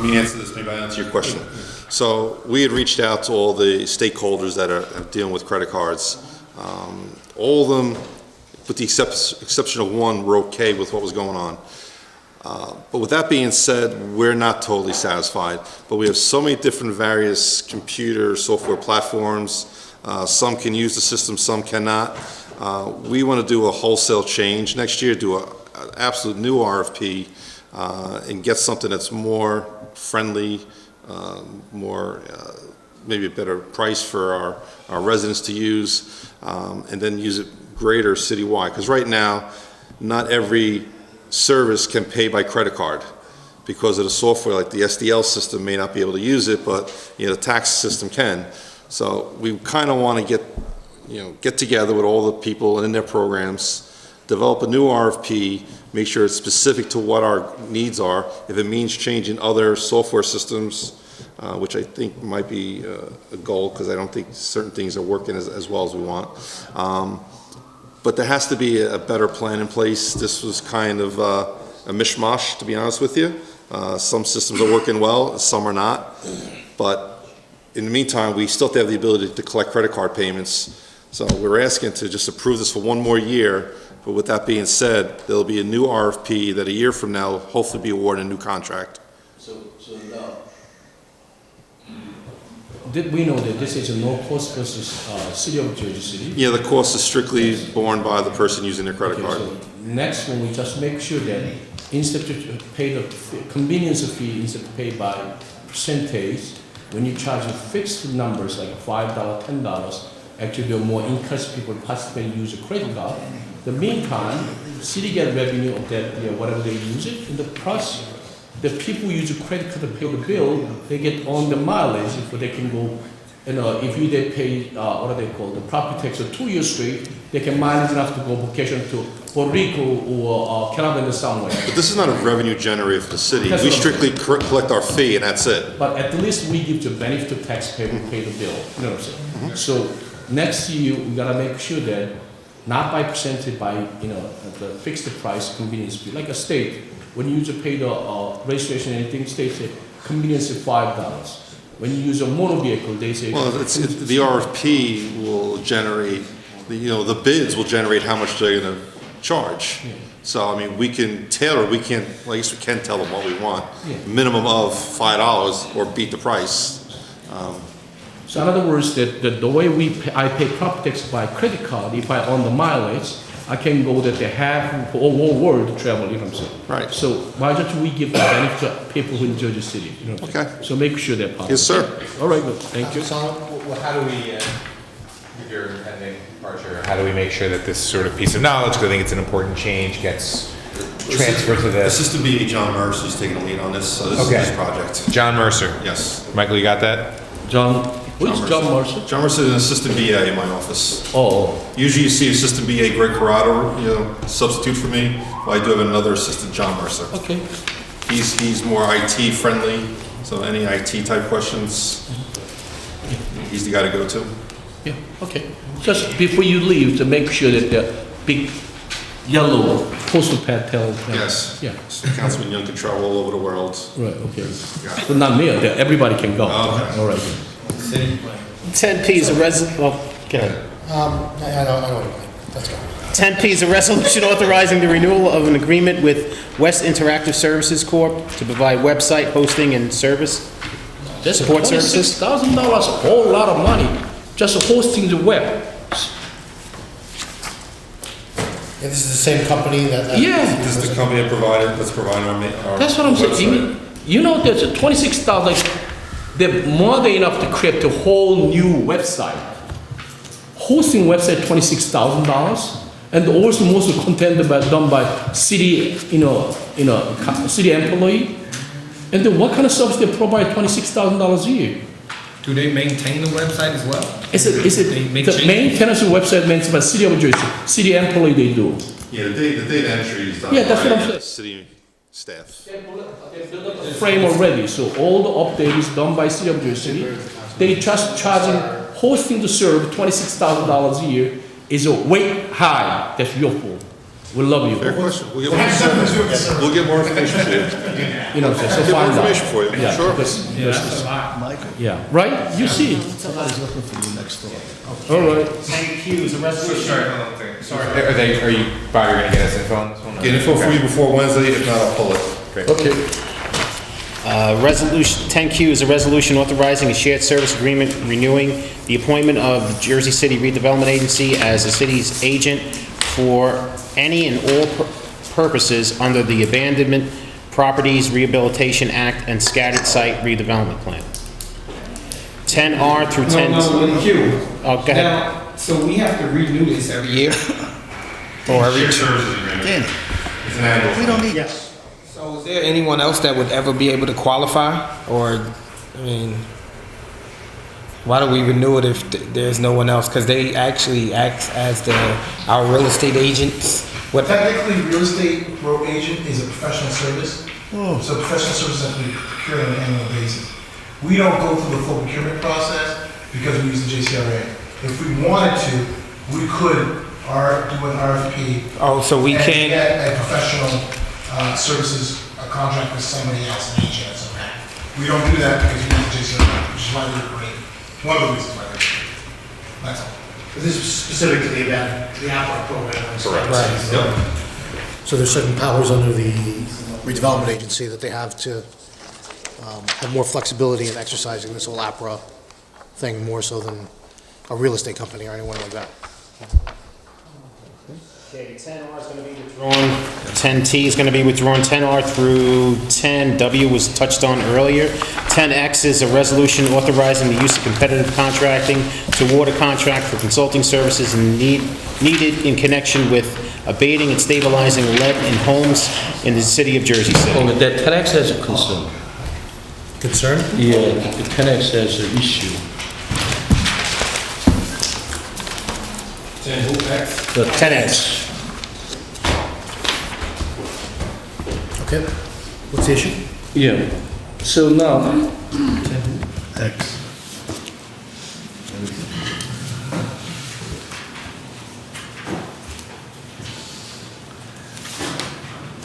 me answer this, maybe I answer your question. So, we had reached out to all the stakeholders that are dealing with credit cards. All of them, with the exception of one, were okay with what was going on. But with that being said, we're not totally satisfied. But we have so many different various computer software platforms. Some can use the system, some cannot. We want to do a wholesale change next year, do an absolute new RFP, and get something that's more friendly, maybe a better price for our residents to use, and then use it greater citywide. Because right now, not every service can pay by credit card because of the software, like the SDL system may not be able to use it, but the tax system can. So we kind of want to get together with all the people in their programs, develop a new RFP, make sure it's specific to what our needs are. If it means changing other software systems, which I think might be a goal, because I don't think certain things are working as well as we want. But there has to be a better plan in place. This was kind of a mishmash, to be honest with you. Some systems are working well, some are not. But in the meantime, we still have to have the ability to collect credit card payments. So we're asking to just approve this for one more year. But with that being said, there'll be a new RFP that a year from now will hopefully be awarded a new contract. So now, did we know that this is a no cost versus City of Jersey City? Yeah, the cost is strictly borne by the person using their credit card. So next one, we just make sure that instead to pay the convenience fee, instead to pay by percentage, when you charge fixed numbers like $5, $10, actually there are more increased people participate and use a credit card. The meantime, city get revenue of that, whatever they use it, and the plus, the people use a credit card to pay the bill, they get on the mileage, so they can go, they pay, what do they call, the property tax for 2 years straight, they can mileage enough to go vacation to Puerto Rico or Canada somewhere. But this is not a revenue generator for the city. That's We what I'm strictly collect our fee and that's it. But at least we give the benefit to taxpayer who pay the bill, you know what I'm saying? So next year, we gotta make sure that, not by percentage, by, the fixed price convenience fee, like a state, when you use pay the registration and anything, state say convenience is $5. When you use a motor vehicle, they say. Well, the RFP will generate, the bids will generate how much they're gonna charge. Yeah. So, I mean, we can tailor, I guess we can tell them what we want. Yeah. Minimum of $5 or beat the price. So in other words, the way I pay property tax by credit card, if I own the mileage, I can go that they have for all world to travel, you know what I'm saying? Right. So why don't we give the benefit to people in Jersey City, you know what I'm saying? Okay. So make sure they're possible. Yes, sir. All right, good, thank you. Well, how do we, with your impending departure, how do we make sure that this sort of piece of knowledge, because I think it's an important change, gets transferred to the... Assistant BA John Mercer is taking the lead on this, so this is his project. John Mercer. Yes. Michael, you got that? John, who's John Mercer? John Mercer is an assistant BA in my office. Oh. Usually you see assistant BA Greg Corrado, substitute for me. Well, I do have another assistant, John Mercer. Okay. He's more IT friendly, so any IT type questions, he's the guy to go to. Yeah, okay. Just before you leave, to make sure that the big yellow postal pad tells. Yes. Yeah. So Councilman Young can travel all over the world. Right, okay. So not me, everybody can go. Okay. All right. 10P is a go ahead. I don't 10P is a resolution authorizing the renewal of an agreement with West Interactive Services Corp. to provide website hosting and service support services. $26,000, a whole lot of money, just hosting the web. And this is the same company that... Yeah. This is the company that's providing our That's what I'm saying. You know, there's a $26,000, they're more than enough to create a whole new website. Hosting website, $26,000, and also most of the content done by city, city employee. And then what kind of service they provide $26,000 a year? Do they maintain the website as well? Is it They make the changes? maintenance of website maintained by City of Jersey? City employee they do. Yeah, the data entry is done Yeah, that's what I'm by saying. city staff. Frame already, so all the update is done by City of Jersey. They just charging hosting to serve $26,000 a year is a way high. That's your fault. We love you. Fair question. We'll get more information for you. You know, so Get more find out. information for you, Yeah, sure. because- Yeah, that's a lot. Yeah, right? You see. Somebody's looking for you next door. All right. 10Q is a resolution. Sorry. Are you, Bob, you're gonna get us info on this one? Get info for you before Wednesday, if not, I'll pull it. Great. Okay. Resolution, 10Q is a resolution authorizing a shared service agreement renewing the appointment of the Jersey City Redevelopment Agency as the city's agent for any and all purposes under the Abandonment Properties Rehabilitation Act and Scattered Site Redevelopment Plan. 10R through 10... No, Q. Oh, go ahead. Now, so we have to renew this every year? Or every... It's an annual. We don't need. Yes. So is there anyone else that would ever be able to qualify? Or, I mean, why do we renew it if there's no one else? Because they actually act as our real estate agents. What? Technically, real estate agent is a professional service. So professional services have to be procured on an annual basis. We don't go through the full procurement process because we use the JCRA. If we wanted to, we could do an RFP. Oh, so we and can't. Get a professional services contract with somebody else in HNS. Okay. We don't do that because we use the JCRA, which is why we're great. One of the reasons why we're great. That's all. This is specific to the event, the APRA program. Correct. Right. Yep. So there's certain powers under the redevelopment agency that they have to have more flexibility in exercising this whole APRA thing more so than a real estate company or anyone like that. Okay, 10R is going to be withdrawn, 10T is going to be withdrawn, 10R through 10W was touched on earlier. 10X is a resolution authorizing the use of competitive contracting to award a contract for consulting services needed in connection with abating and stabilizing lead in homes in the city of Jersey City. Oh, that 10X has a concern. Concern? Yeah, the 10X has an issue. 10X? The 10X. Okay. What's the issue? Yeah. So now, X.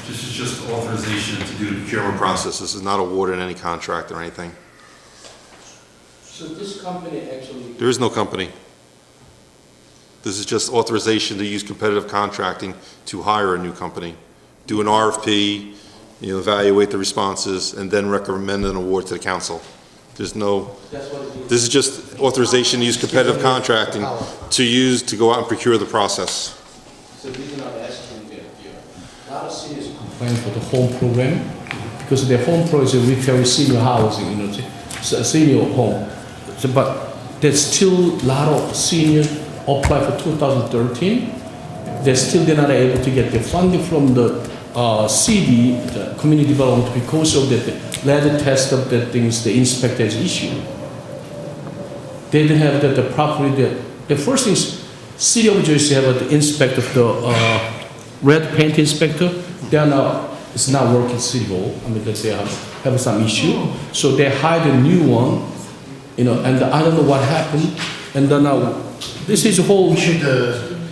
This is just authorization to do the procurement process. This is not awarding any contract or anything. so this company actually, There is no company. This is just authorization to use competitive contracting to hire a new company, do an RFP, evaluate the responses, and then recommend an award to the council. There's no, this is just authorization to use competitive contracting to go out and procure the process. so these are not asking that here. A lot of seniors complain for the home program because their home program is a repair senior housing, senior home. So, but there's still a lot of seniors apply for 2013. They're not able to get the funding from the CD, the community development, because of the lead test of the things the inspectors issue. They didn't have the property. The first thing is, City of Jersey have the inspector, the red paint inspector. They are now, it's not working City Hall. I mean, that they have some issue. So they hired a new one, and I don't know what happened. And then now, this is a whole.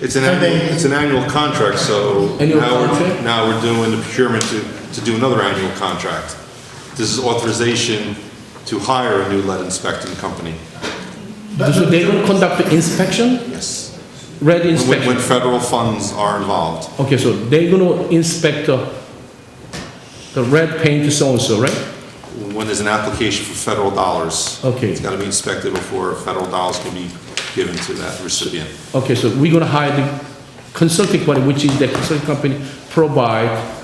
It's an annual contract, so now we're doing the procurement to do another annual contract. This is authorization to hire a new lead inspecting company. So they're going to conduct the inspection? Yes. red inspection. When federal funds are involved. Okay, so they're gonna inspect the red paint so-and-so, right? When there's an application for federal dollars. Okay. It's gotta be inspected before federal dollars can be given to that recipient. Okay, so we're gonna hire the consulting company, which is the consulting company provide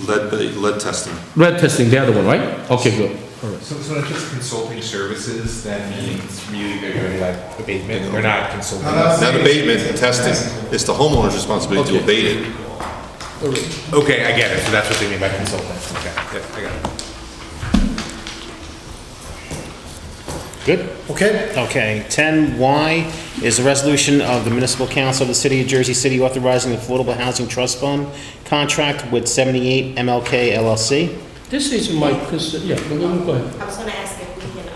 Lead testing. red testing, the other one, right? Okay, good. All right. So if it's consulting services, that means really they're doing like abatement, they're not consulting. Not abatement, testing. It's the homeowner's responsibility to abate it. Okay, I get it, so that's what they mean by consulting, okay, yeah, I got it. Good? Okay. Okay, 10Y is a resolution of the Municipal Council of the City of Jersey City authorizing the Affordable Housing Trust Fund contract with 78 MLK LLC. This is my concern, yeah, go ahead. I was gonna ask if we can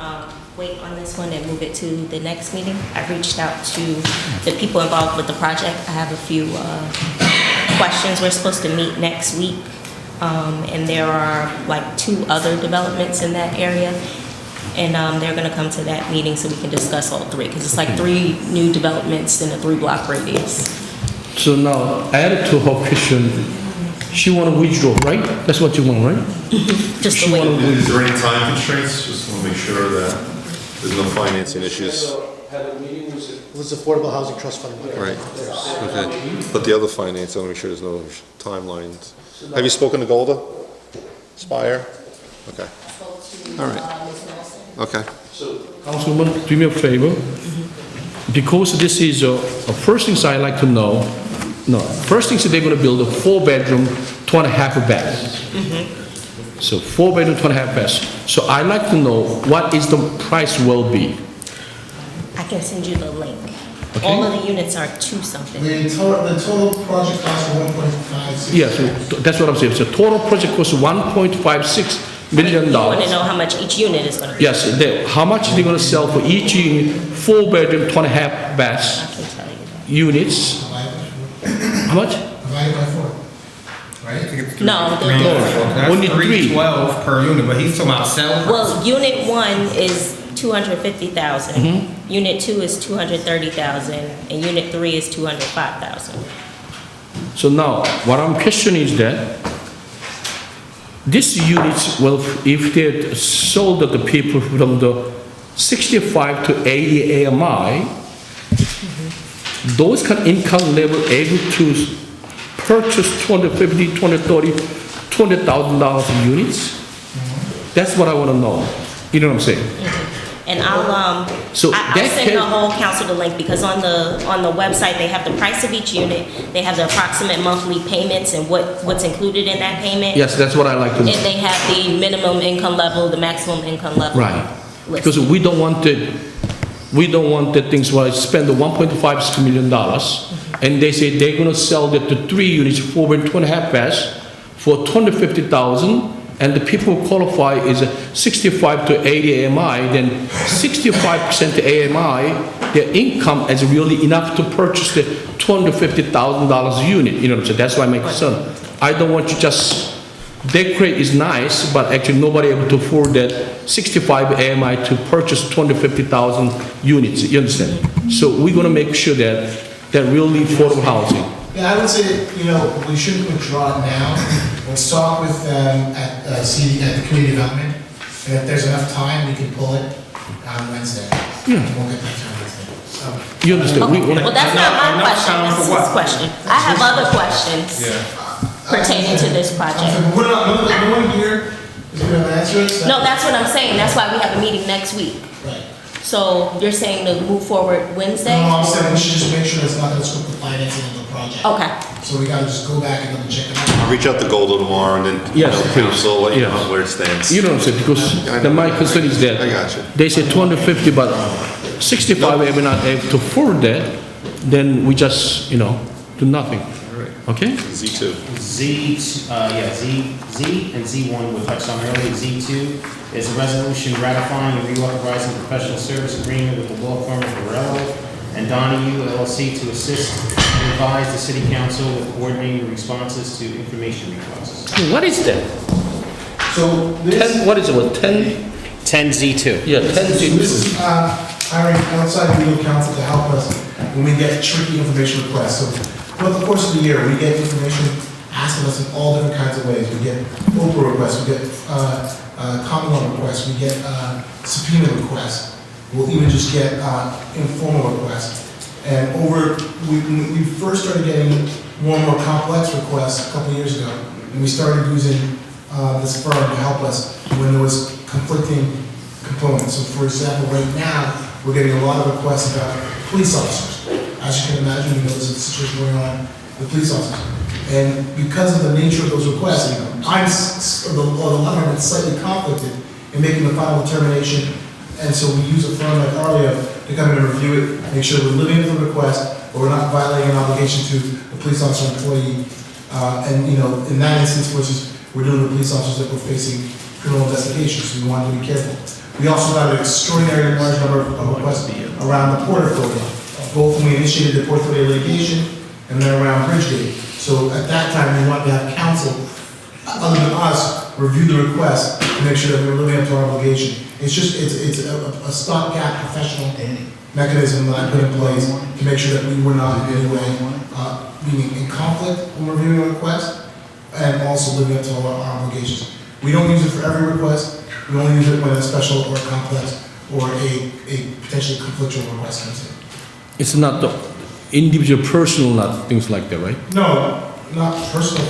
wait on this one and move it to the next meeting. I reached out to the people involved with the project. I have a few questions. We're supposed to meet next week, and there are like 2 other developments in that area. And they're gonna come to that meeting so we can discuss all 3, because it's like 3 new developments in a 3-block radius. So now, added to her question, she want to withdraw, right? That's what you want, right? Just She wanna Is withdraw. there any time constraints? Just want to make sure that there's no financing issues. This is Affordable Housing Trust Fund. Right. Okay. But the other finance, I want to make sure there's no timelines. Have you spoken to Golda? Spire? Okay. All right. Okay. Councilwoman, do me a favor. Because this is a first things I like to know. No, first things they're going to build a 4-bedroom, 2.5 bath. So 4-bedroom, 2.5 bath. So I like to know what is the price will be. I can send you the link. Okay. All of the units are 2 something. The total project cost is 1.56. Yeah, so that's what I'm saying. So total project cost $1.56 million. You want to know how much each unit is gonna be? Yes, how much they're going to sell for each unit, 4-bedroom, 2.5 bath I can tell you. units. How much? Divided by 4, right? No, That's Only 3. 312 per unit, but he's talking about sell price. well, unit 1 is 250,000. Unit 2 is 230,000, and unit 3 is 205,000. So now, what I'm questioning is that these units, well, if they're sold to the people from the 65 to 80 AMI, those kind of income level able to purchase $250,000, $230,000, $200,000 units? That's what I want to know. You know what I'm saying? And I'll So I'll that send the can- whole council the link, because on the website, they have the price of each unit, they have the approximate monthly payments and what's included in that payment. Yes, that's what I like to know. And they have the minimum income level, the maximum income level. Right. Because we don't want the things where I spend the $1.56 million, and they say they're gonna sell the 3 units, 4 and 2.5 baths for $250,000, and the people who qualify is 65 to 80 AMI, then 65% AMI, their income is really enough to purchase the $250,000 unit, you know what I'm saying? That's why my concern. I don't want you just, decorate is nice, but actually nobody able to afford that 65 AMI to purchase 250,000 units, you understand? So we're gonna make sure that really affordable housing. Yeah, I would say, we shouldn't withdraw it now. Let's talk with, at the community development, and if there's enough time, we can pull it on Wednesday. Yeah. We'll get that time Wednesday. You understand? Okay. Well, that's not my question, that's his question. I have other questions pertaining to this project. No one here is going to answer it? No, that's what I'm saying, that's why we have a meeting next week. Right. So you're saying to move forward Wednesday? No, I'm saying we should just make sure it's not going to scoop the financing of the project. Okay. So we got to just go back and double check it out. Reach out to Golda tomorrow and then, Yes, please. council, let you Yes. know where it stands. You know what I'm saying? Because my concern is that. I got you. They say 250, but 65 able not able to afford that, then we just, do nothing. Okay? Z2. Z and Z1 we touched on earlier. Z2 is a resolution ratifying and reauthorizing professional service agreement with the law firm of Renewal and Donahue LLC to assist and advise the city council with coordinating responses to information requests. What is that? So this... What is it, 10? 10Z2. Yeah, 10Z2. This is hiring outside legal counsel to help us when we get tricky information requests. So throughout the course of the year, we get information asked of us in all different kinds of ways. We get Oprah requests, we get common law requests, we get subpoena requests. We'll even just get informal requests. And we first started getting more and more complex requests a couple of years ago, and we started using this firm to help us when there was conflicting components. So for example, right now, we're getting a lot of requests about police officers. As you can imagine, there's a situation going on with police officers. And because of the nature of those requests, the lot of them are slightly conflicted in making the final determination. And so we use a firm like Arleo to come in and review it, make sure we're living up to the request, or we're not violating an obligation to the police officer or employee. And in that instance, versus we're dealing with police officers that we're facing criminal investigations, so we want to be careful. We also got an extraordinarily large number of requests around the Port Authority, both when we initiated the Port Authority litigation and then around Bridgegate. So at that time, we wanted to have counsel, other than us, review the request to make sure that we were living up to our obligation. It's a stopgap professional mechanism that I put in place to make sure that we were not in any way being in conflict when reviewing a request and also living up to our obligations. We don't use it for every request. We only use it when a special or complex or a potentially conflictual request comes in. It's not the individual personal, not things like that, right? No, not personal.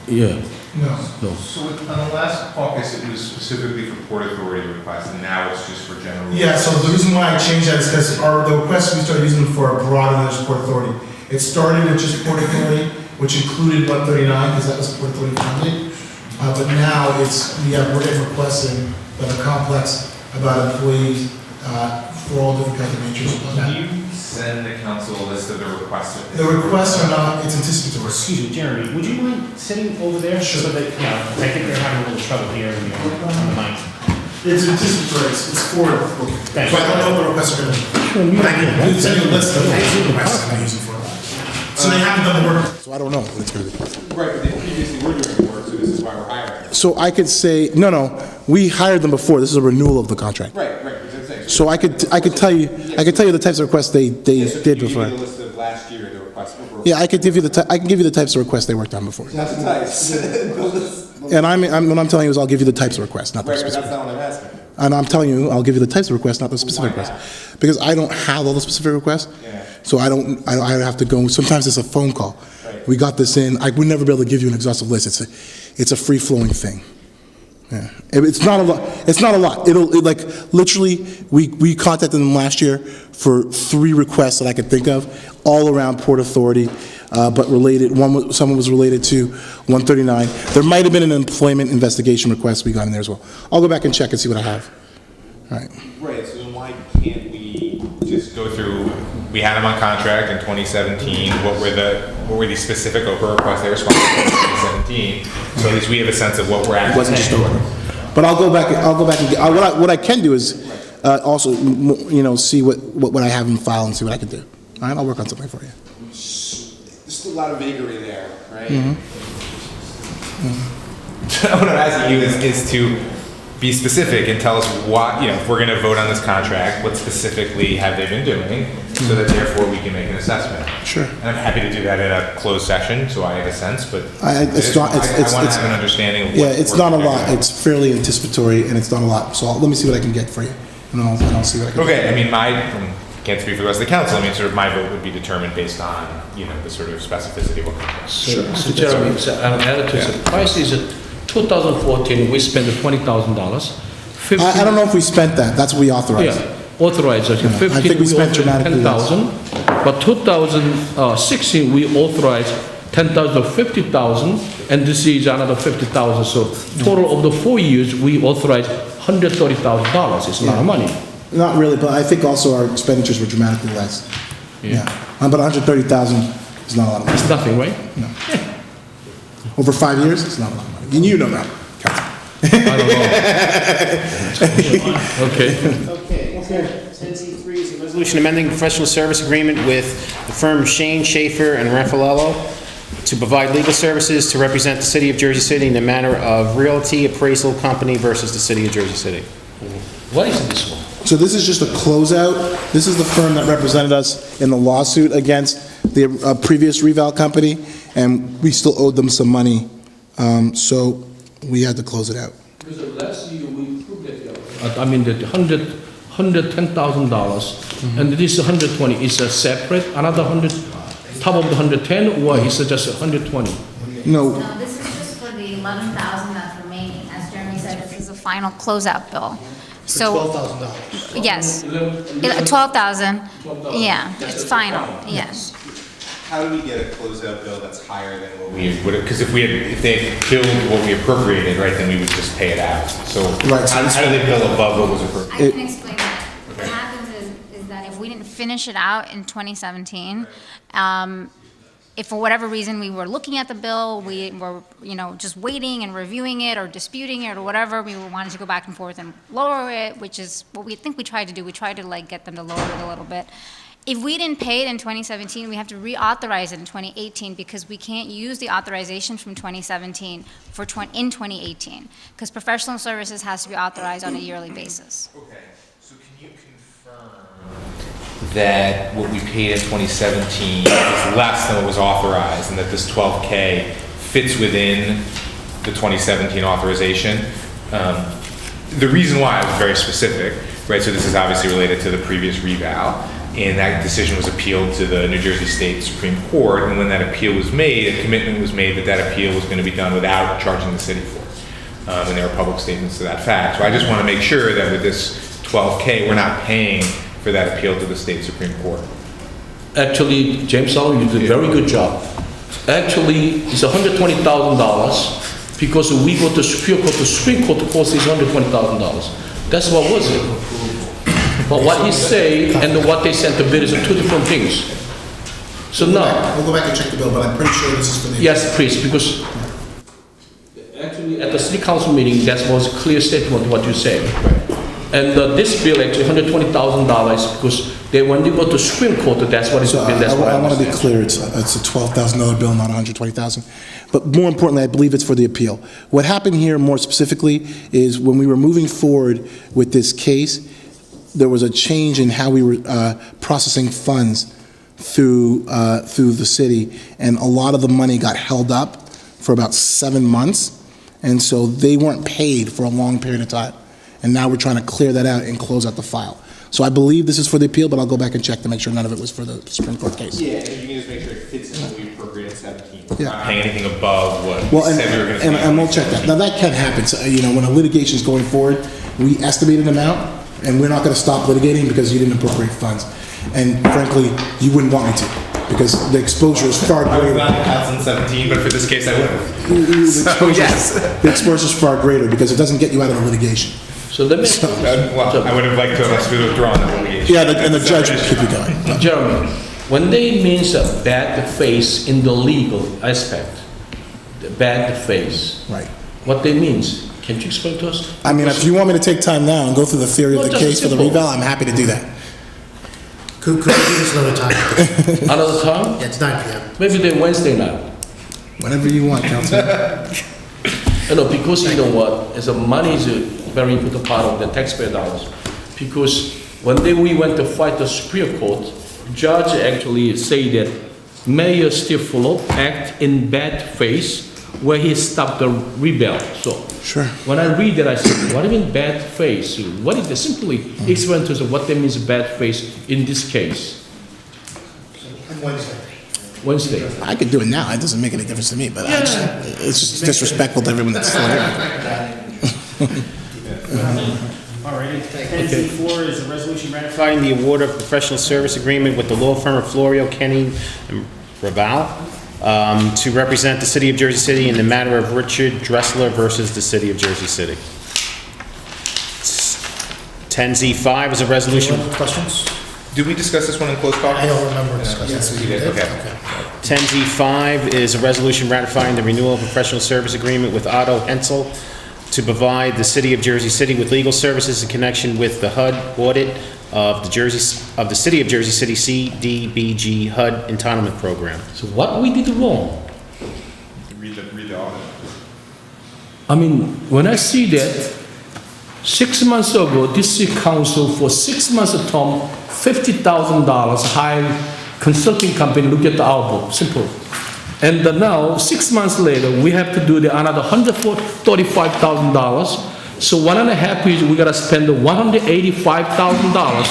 Yeah. No. So on the last caucus, it was specifically for Port Authority requests, and now it's just for general. Yeah, so the reason why I changed that is because the requests we started using them for are broader than just Port Authority. It started with just Port Authority, which included 139, because that was Port Authority funded. But now we're getting requests in that are complex about employees for all different kinds of natures. Can you send the council a list of the requests? The requests are not, it's anticipatory. Excuse me, Jeremy, would you mind sitting over there? Sure. So that, I think they're having a little trouble hearing you on the mic. It's anticipatory, it's forward looking. Thanks. But I don't know what the requests are going to be. But I can send you a list of the requests I'm using for that. So they haven't done the work, so I don't know what it's going to be. Right, but they previously were doing the work, so this is why we're hiring. So I could say, no, we hired them before. This is a renewal of the contract. Right. So I could tell you the types of requests they did before. Can you give me the list of last year, the requests? Yeah, I can give you the types of requests they worked on before. Not the types. And what I'm telling you is I'll give you the types of requests, not the Right, specific. that's not what I'm asking. And I'm telling you, I'll give you the types of requests, not the specific requests, because I don't have all the specific requests. Yeah. So I have to go. Sometimes it's a phone call. Right. We got this in. I would never be able to give you an exhaustive list. It's a free flowing thing. Yeah. It's not a lot. It's not a lot. Literally, we contacted them last year for 3 requests that I could think of, all around Port Authority, but related. Someone was related to 139. There might have been an employment investigation request we got in there as well. I'll go back and check and see what I have. All right. Right, so then why can't we just go through, we had them on contract in 2017, what were the specific Oprah requests they responded to in 2017, so at least we have a sense of what we're actually Wasn't just Oprah. But I'll go back and get, what I can do is also, see what I have in file and see what I can do. All right, I'll work on something for you. There's a lot of vagary there, right? Mm-hmm. What I'm asking you is to be specific and tell us what, if we're going to vote on this contract, what specifically have they been doing, so that therefore we can make an assessment. Sure. And I'm happy to do that in a closed session, so I have a sense, but I want to have an understanding of what. Yeah, it's not a lot. It's fairly anticipatory, and it's not a lot. So let me see what I can get for you, and I'll see what I can Okay, I mean, can't speak for the rest of the council, I mean, sort of my vote would be determined based on, the sort of specificity of what comes. Sure. Mr. Jeremy, I'm added to the price is 2014, we spent $20,000. I don't know if we spent that. That's what we authorized. Yeah, authorized. 15, I think we spent dramatically less. 10,000. But 2016, we authorized 10,000 or 50,000, and this is another 50,000. So total of the 4 years, we authorized $130,000. It's a lot of money. Not really, but I think also our expenditures were dramatically less. Yeah. But 130,000 is not a lot of money. It's nothing, right? No. Over 5 years, it's not a lot of money. And you know that, Council. I don't know. Okay. Okay. 10C3 is a resolution amending professional service agreement with the firm Shane, Schaefer, and Raffaello to provide legal services to represent the City of Jersey City in the matter of realty appraisal company versus the City of Jersey City. What is this one? So this is just a closeout. This is the firm that represented us in the lawsuit against the previous reval company, and we still owed them some money, so we had to close it out. Because last year we proved that, I mean, the $110,000, and this 120 is a separate, another 100, top of the 110, or is it just 120? No. No, this is just for the 11,000 that's remaining. As Jeremy said, this is a final closeout bill. So $12,000. yes, 12,000. Yeah, it's final. Yes. How do we get a closeout bill that's higher than what we would? Because if they had billed what we appropriated, right, then we would just pay it out. So Right, so how do they bill above what was appropriated? I can explain that. What happens is that if we didn't finish it out in 2017, if for whatever reason we were looking at the bill, we were, just waiting and reviewing it or disputing it or whatever, we wanted to go back and forth and lower it, which is what we think we tried to do. We tried to get them to lower it a little bit. If we didn't pay it in 2017, we have to reauthorize it in 2018 because we can't use the authorization from 2017 in 2018 because professional services has to be authorized on a yearly basis. Okay, so can you confirm that what we paid in 2017 is less than what was authorized and that this 12K fits within the 2017 authorization? The reason why I was very specific, right, so this is obviously related to the previous reval, and that decision was appealed to the New Jersey State Supreme Court, and when that appeal was made, a commitment was made that that appeal was going to be done without charging the city for it. And there are public statements to that fact. So I just want to make sure that with this 12K, we're not paying for that appeal to the State Supreme Court. Actually, James Sullivan, you did a very good job. Actually, it's $120,000 because we go to Supreme Court, the Supreme Court cost is $120,000. That's what was it. But what he say and what they sent the bid is two different things. So now, We'll go back and check the bill, but I'm pretty sure this is for the... yes, please, because actually at the city council meeting, that was a clear statement of what you said. And this bill actually $120,000 because when you go to Supreme Court, that's what it's been. That's I want to be clear, it's a $12,000 bill, not $120,000. But more importantly, I believe it's for the appeal. What happened here more specifically is when we were moving forward with this case, there was a change in how we were processing funds through the city, and a lot of the money got held up for about 7 months, and so they weren't paid for a long period of time. And now we're trying to clear that out and close out the file. So I believe this is for the appeal, but I'll go back and check to make sure none of it was for the Supreme Court case. Yeah, if you can just make sure it fits in what we appropriated in 17. We're Yeah. not paying anything above what Well, we said we were going to pay. and we'll check that. Now, that can happen. So, when a litigation is going forward, we estimate an amount, and we're not going to stop litigating because you didn't appropriate funds. And frankly, you wouldn't want me to, because the exposure is far I was greater. not in 2017, but for this case I would have. The exposure is far greater because it doesn't get you out of the litigation. So let me. Well, I would have liked to have us withdrawn the litigation. Yeah, and the judge would keep you going. Jeremy, when they means a bad faith in the legal aspect, the bad faith. Right. What they means, can you explain to us? I mean, if you want me to take time now and go through the theory of the just case for the simple. reval, I'm happy to do that. Could we do this another time? Another time? Yeah, it's 9 p.m. Maybe then Wednesday night. Whenever you want, Councilman. Because you know what, as a money is a very important part of the taxpayer dollars. Because when we went to fight the Supreme Court, judge actually say that Mayor Stifolo act in bad faith where he stopped the rebel. So sure. When I read that, I said, what do you mean bad faith? What is that? Simply explain to us what that means bad faith in this case. Wednesday. I could do it now. It doesn't make any difference to me, but it's just disrespectful to everyone that's still here. All right. 10Z4 is a resolution ratifying the award of professional service agreement with the law firm of Florio, Kenny, and Raval to represent the City of Jersey City in the matter of Richard Dressler versus the City of Jersey City. 10Z5 is a resolution. Questions? Did we discuss this one in closed caucus? I don't remember discussing Yes, this. we did. Okay. 10Z5 is a resolution ratifying the renewal of professional service agreement with Otto Hensel to provide the City of Jersey City with legal services in connection with the HUD audit of the City of Jersey City CDBG HUD entitlement program. So what we did wrong? Read the audit. I mean, when I see that, 6 months ago, district council for 6 months term, $50,000 hire consulting company, look at our book, simple. And now, 6 months later, we have to do another $135,000. So 1.5 years, we gotta spend $185,000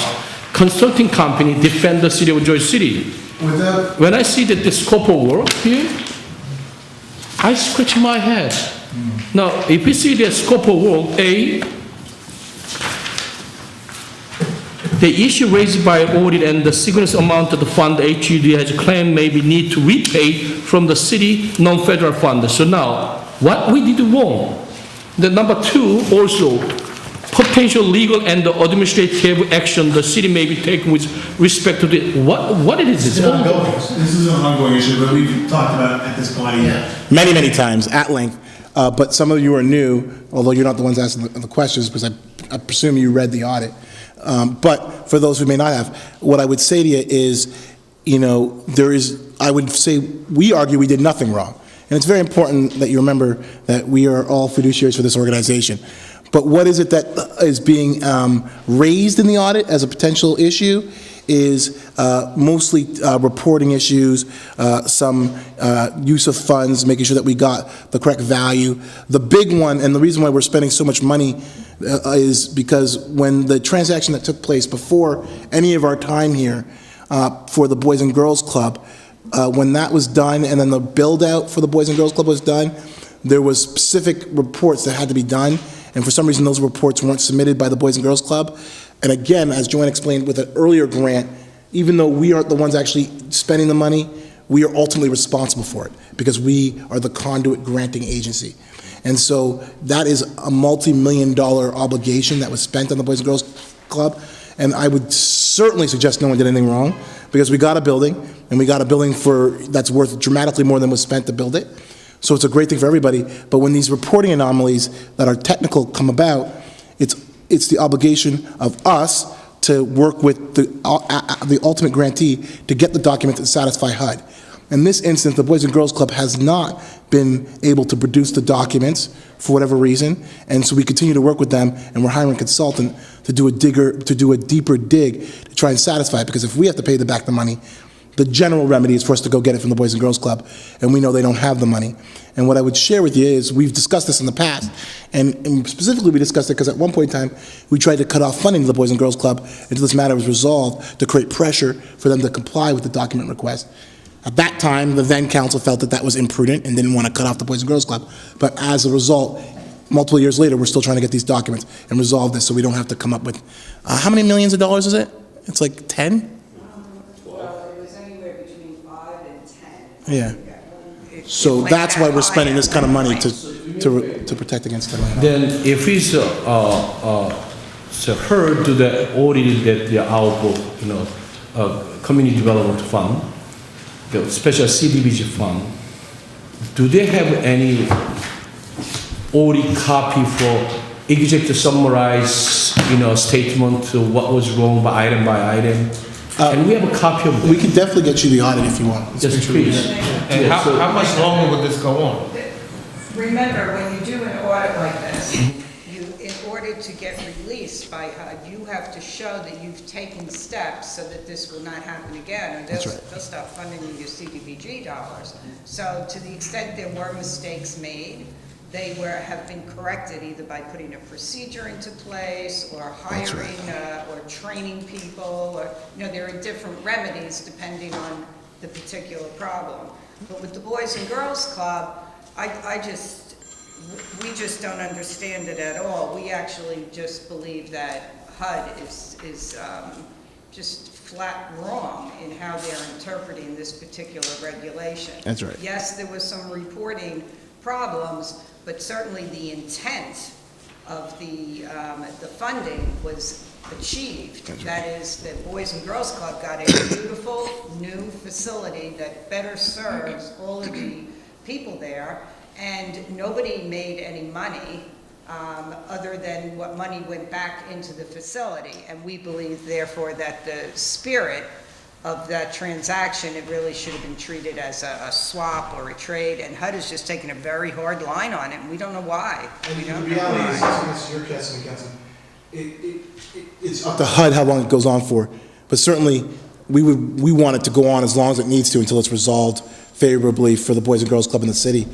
consulting company defend the city of Jersey City. When I see that the scope of work here, I scratch my head. Now, if you see the scope of work, the issue raised by audit and the significant amount of the fund HUD has claimed maybe need to repay from the city non-federal fund. So now, what we did wrong? The number 2, also, potential legal and administrative action the city may be taking with respect to the, what it is? This is an ongoing issue, but we've talked about at this body Many, many times, at length. But some of you are new, although you're not the ones asking the questions, because I presume you read the audit. But for those who may not have, what I would say to you is, I would say, we argue we did nothing wrong. And it's very important that you remember that we are all fiduciaries for this organization. But what is it that is being raised in the audit as a potential issue is mostly reporting issues, some use of funds, making sure that we got the correct value. The big one, and the reason why we're spending so much money is because when the transaction that took place before any of our time here for the Boys and Girls Club, when that was done and then the build out for the Boys and Girls Club was done, there was specific reports that had to be done, and for some reason those reports weren't submitted by the Boys and Girls Club. And again, as Joanne explained with an earlier grant, even though we aren't the ones actually spending the money, we are ultimately responsible for it because we are the conduit granting agency. And so that is a multi-million-dollar obligation that was spent on the Boys and Girls Club. And I would certainly suggest no one did anything wrong because we got a building, and we got a building that's worth dramatically more than was spent to build it. So it's a great thing for everybody. But when these reporting anomalies that are technical come about, it's the obligation of us to work with the ultimate grantee to get the document that satisfy HUD. In this instance, the Boys and Girls Club has not been able to produce the documents for whatever reason, and so we continue to work with them, and we're hiring a consultant to do a deeper dig to try and satisfy it, because if we have to pay back the money, the general remedy is for us to go get it from the Boys and Girls Club, and we know they don't have the money. And what I would share with you is, we've discussed this in the past, and specifically we discussed it because at one point in time, we tried to cut off funding to the Boys and Girls Club until this matter was resolved to create pressure for them to comply with the document request. At that time, the then council felt that that was imprudent and didn't want to cut off the Boys and Girls Club. But as a result, multiple years later, we're still trying to get these documents and resolve this so we don't have to come up with, how many millions of dollars is it? It's like 10? Well, it was anywhere between 5 and 10. Yeah. So that's why we're spending this kind of money to protect against that. Then if it's heard to the audit that our book, community development fund, the special CDBG fund, do they have any audit copy for exact to summarize, statement to what was wrong by item? And we have a copy of it. We can definitely get you the audit if you want. Yes, please. And how much longer would this go on? Remember, when you do an audit like this, in order to get released by HUD, you have to show that you've taken steps so that this will not happen again, or they'll stop funding you your CDBG dollars. So to the extent there were mistakes made, they have been corrected either by putting a procedure into place or hiring or training people, or there are different remedies depending on the particular problem. But with the Boys and Girls Club, we just don't understand it at all. We actually just believe that HUD is just flat wrong in how they're interpreting this particular regulation. That's right. Yes, there was some reporting problems, but certainly the intent of the funding was achieved. That is, the Boys and Girls Club got a beautiful new facility that better serves all of the people there, and nobody made any money other than what money went back into the facility. And we believe, therefore, that the spirit of that transaction, it really should have been treated as a swap or a trade, and HUD has just taken a very hard line on it, and we don't know why. And the reality is, your question, Councilman, It's up to HUD how long it goes on for, but certainly we want it to go on as long as it needs to until it's resolved favorably for the Boys and Girls Club in the city.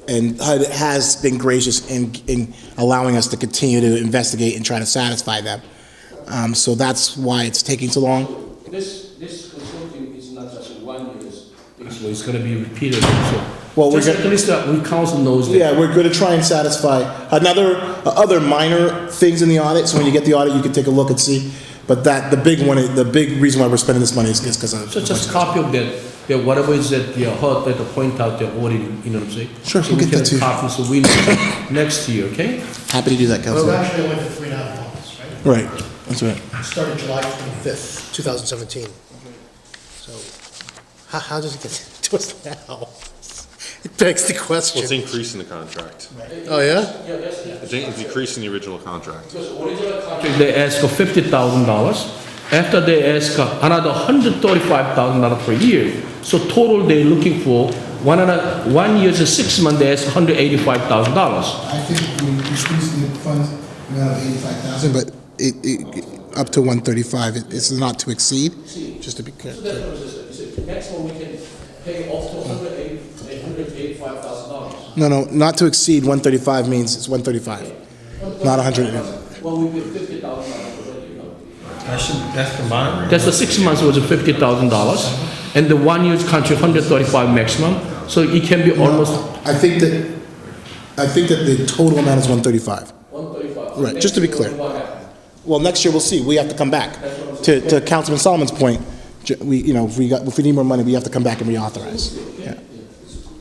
And HUD has been gracious in allowing us to continue to investigate and try to satisfy them. So that's why it's taking so long. This consulting is not just 1 year, it's going to be repeated. So well, just at least we council knows that. Yeah, we're going to try and satisfy other minor things in the audit. So when you get the audit, you can take a look and see. But the big reason why we're spending this money is because of. So just copy of that whatever is that HUD that point out the audit, you know what I'm saying? Sure, so we'll we get can that to you. copy so we know next year, okay? Happy to do that, Councilor. Well, actually, it went for 3.5 months, right? Right, that's right. It started July 25th, 2017. So how does it get to us now? It begs the question. Well, it's increasing the contract. Oh, yeah? It's decreasing the original contract. They ask for $50,000. After they ask another $135,000 per year. So total they're looking for 1 year to 6 months. They ask $185,000. I think we squeeze the funds amount of 85,000, but it up to 135. It's not to exceed. Just to be clear. So that's what it is. Maximum we can pay up to $185,000. No, not to exceed 135 means it's 135, not 100. Well, we pay $50,000 already, you know. That's combined? That's the 6 months was $50,000, and the 1 year's contract 135 maximum. So it can be almost. I think that the total amount is 135. 135. Right. Just to be clear. Well, next year we'll see. We have to come back. To Councilman Solomon's point, if we need more money, we have to come back and reauthorize. Yeah.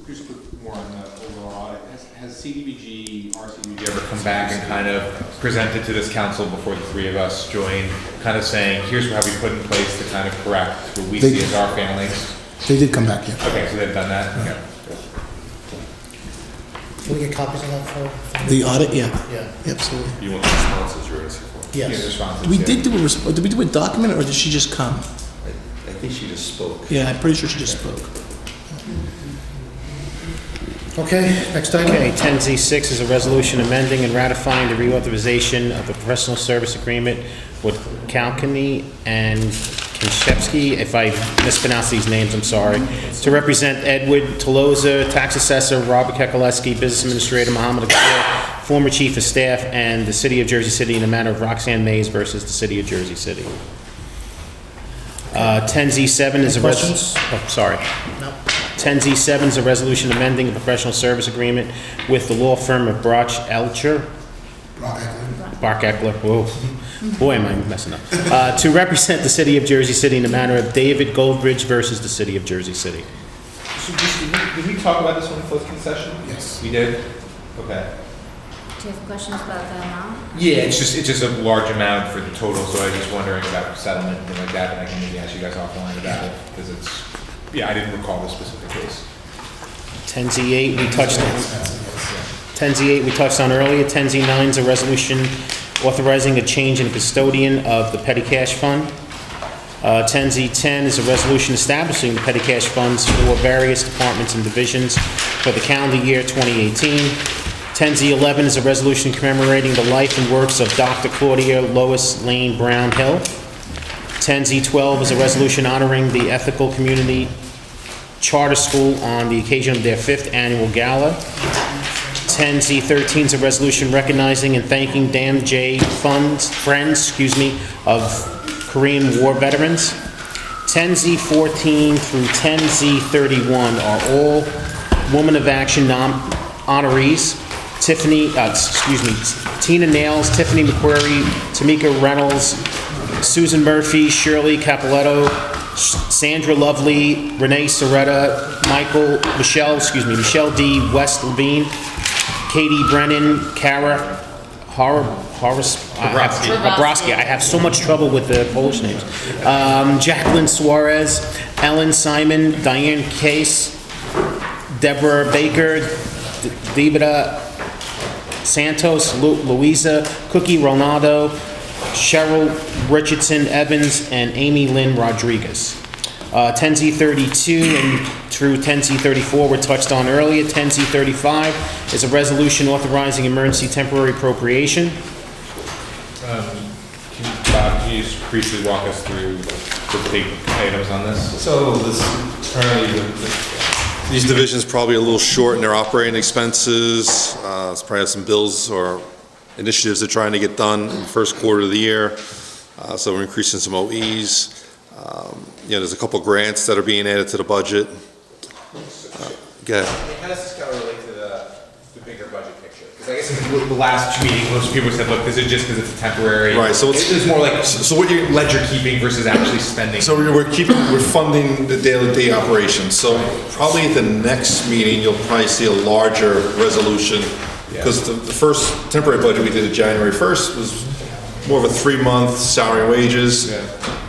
Just more on the overall audit. Has CDBG, RCDBG ever come back and kind of presented to this council before the three of us joined, kind of saying, here's how we put in place to kind of correct what we see as our failings? They did come back, yeah. Okay, so they've done that? Okay. Can we get copies of that for The audit, yeah. Yeah. Absolutely. You want the responses you're asking for? Yeah, the Yes. responses, We yeah. did we do a document, or did she just come? I think she just spoke. Yeah, I'm pretty sure she just spoke. Okay, next item. Okay, 10Z6 is a resolution amending and ratifying the reauthorization of the professional service agreement with Kalkany and Kinshevsky, if I mispronounce these names, I'm sorry, to represent Edward Toloza, tax assessor, Robert Kekaleski, business administrator, Muhammad Akil, former chief of staff, and the city of Jersey City in the matter of Roxanne Mays versus the city of Jersey City. 10Z7 is a questions? Oh, sorry. No. 10Z7 is a resolution amending a professional service agreement with the law firm of Brock Eckler, whoa, boy am I messing up, to represent the city of Jersey City in the matter of David Goldbridge versus the city of Jersey City. So did we talk about this one in closed concession? Yes. We did? Okay. Do you have questions about the amount? Yeah, it's just a large amount for the total, so I was just wondering about settlement and things like that, and I can maybe ask you guys offline about it, because it's, yeah, I didn't recall this specific case. 10Z8 we touched on. 10Z8 we touched on earlier. 10Z9 is a resolution authorizing a change in custodian of the petty cash fund. 10Z10 is a resolution establishing the petty cash funds for various departments and divisions for the calendar year 2018. 10Z11 is a resolution commemorating the life and works of Dr. Claudia Lois Lane Brown Hill. 10Z12 is a resolution honoring the Ethical Community Charter School on the occasion of their 5th annual gala. 10Z13 is a resolution recognizing and thanking Dan J. friends, of Korean War veterans. 10Z14 through 10Z31 are all Woman of Action honorees. Tina Nails, Tiffany McQuarrie, Tamika Reynolds, Susan Murphy, Shirley Capoletto, Sandra Lovely, Renee Soretta, Michelle D. West Levine, Katie Brennan, Kara Obroski. I have so much trouble with the Polish names. Jacqueline Suarez, Ellen Simon, Diane Case, Deborah Baker, Devita Santos, Louisa, Cookie Ronaldo, Cheryl Richardson Evans, and Amy Lynn Rodriguez. 10Z32 and through 10Z34 were touched on earlier. 10Z35 is a resolution authorizing emergency temporary appropriation. Bob, can you just briefly walk us through the big items on this? So this, currently, these divisions probably a little short in their operating expenses. It's probably have some bills or initiatives they're trying to get done in the first quarter of the year. So we're increasing some OEs. There's a couple grants that are being added to the budget. Go ahead. How does this kind of relate to the bigger budget picture? Because I guess in the last meeting, most people said, look, this is just because it's a temporary. Right, so it's more like so what you're ledger keeping versus actually spending. So we're funding the day operations. So probably at the next meeting, you'll probably see a larger resolution. Because the first temporary budget we did at January 1st was more of a 3-month salary and wages.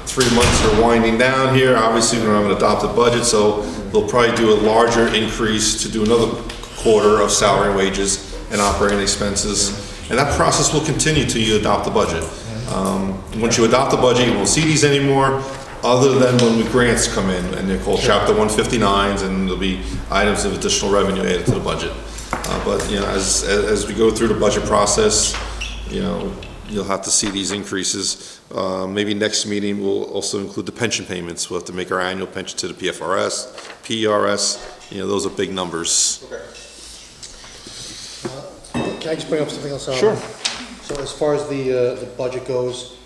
3 months are winding down here. Obviously, we don't have an adopted budget, so they'll probably do a larger increase to do another quarter of salary and wages and operating expenses. And that process will continue till you adopt the budget. Once you adopt the budget, you won't see these anymore, other than when the grants come in, and they're called Chapter 159s, and there'll be items of additional revenue added to the budget. But as we go through the budget process, you'll have to see these increases. Maybe next meeting will also include the pension payments. We'll have to make our annual pension to the PFRS, PRS. Those are big numbers. Can I just bring up something else? Sure. So as far as the budget goes,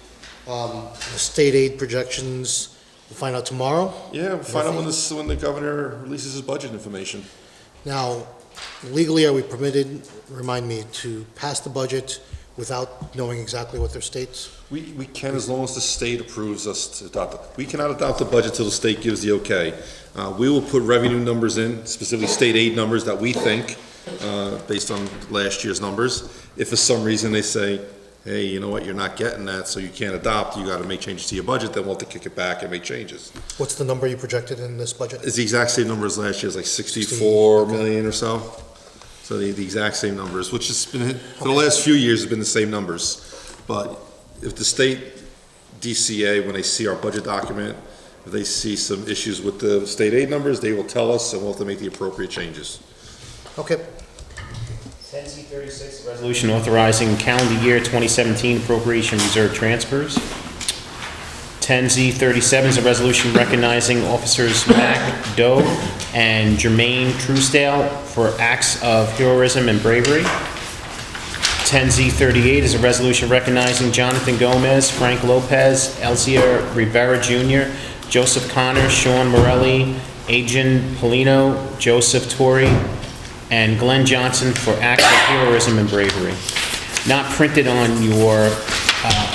the state aid projections, we'll find out tomorrow? Yeah, we'll find out when the governor releases his budget information. Now, legally, are we permitted, remind me, to pass the budget without knowing exactly what their states? We can, as long as the state approves us to adopt it. We cannot adopt the budget till the state gives the okay. We will put revenue numbers in, specifically state aid numbers that we think, based on last year's numbers. If for some reason they say, hey, you know what, you're not getting that, so you can't adopt, you gotta make changes to your budget, then we'll have to kick it back and make changes. What's the number you projected in this budget? It's the exact same number as last year, it's like 64 million or so. So the exact same numbers, which has been, for the last few years, has been the same numbers. But if the state DCA, when they see our budget document, if they see some issues with the state aid numbers, they will tell us, and we'll have to make the appropriate changes. Okay. 10Z36, resolution authorizing calendar year 2017 appropriation reserve transfers. 10Z37 is a resolution recognizing officers Mac Doe and Jermaine Truesdale for acts of heroism and bravery. 10Z38 is a resolution recognizing Jonathan Gomez, Frank Lopez, Elzia Rivera Jr., Joseph Connor, Sean Morelli, Adrian Polino, Joseph Torrey, and Glenn Johnson for acts of heroism and bravery. Not printed on your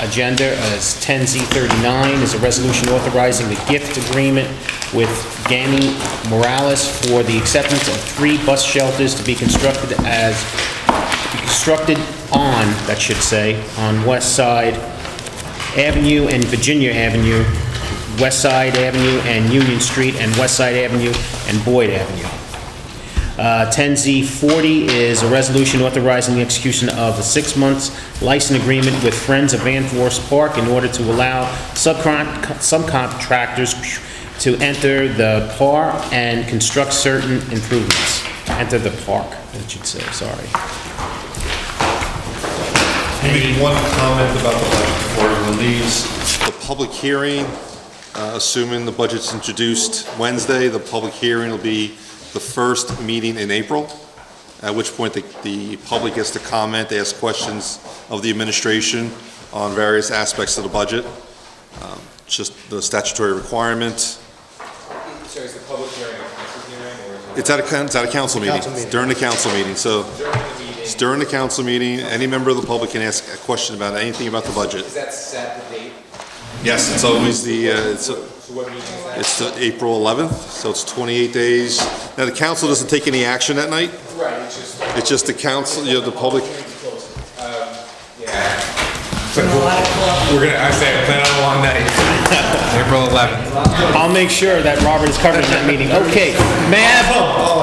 agenda as 10Z39 is a resolution authorizing the gift agreement with Gami Morales for the acceptance of 3 bus shelters to be constructed on, that should say, on West Side Avenue and Virginia Avenue, West Side Avenue and Union Street, and West Side Avenue and Boyd Avenue. 10Z40 is a resolution authorizing the execution of a 6-month license agreement with Friends of Van Forest Park in order to allow subcontractors to enter the park and construct certain improvements. Enter the park, I should say, sorry. Maybe one comment about the budget before everyone leaves. The public hearing, assuming the budget's introduced Wednesday, the public hearing will be the first meeting in April, at which point the public gets to comment, they ask questions of the administration on various aspects of the budget. Just the statutory requirement. So is the public hearing a council hearing, or is it? It's at a council meeting. It's during the council meeting. So it's during the council meeting. Any member of the public can ask a question about anything about the budget. Is that set the date? Yes, it's always the, So what meeting is that? it's the April 11th, so it's 28 days. Now, the council doesn't take any action that night. Right, It's just the council, the public. Yeah. So we're gonna, I say, I plan on a long night. April 11th. I'll make sure that Robert is covered in that meeting. Okay, may I have...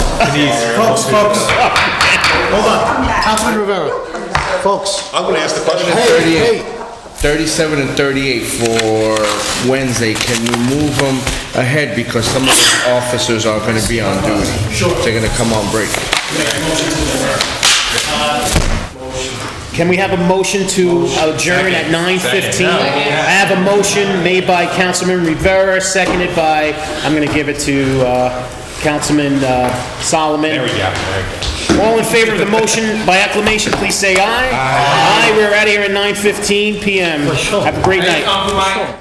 Folks, hold on. Councilman Rivera. Folks. I'm going to ask the question. Hey. 37 and 38 for Wednesday, can we move them ahead because some of the officers are going to be on duty? Sure. They're going to come on break. Can we have a motion to adjourn at 9:15? I have a motion made by Councilman Rivera, seconded by, I'm going to give it to Councilman Solomon. There we go. All in favor of the motion by acclamation, please say aye. Aye. We're out of here at 9:15 p.m. Have a great night.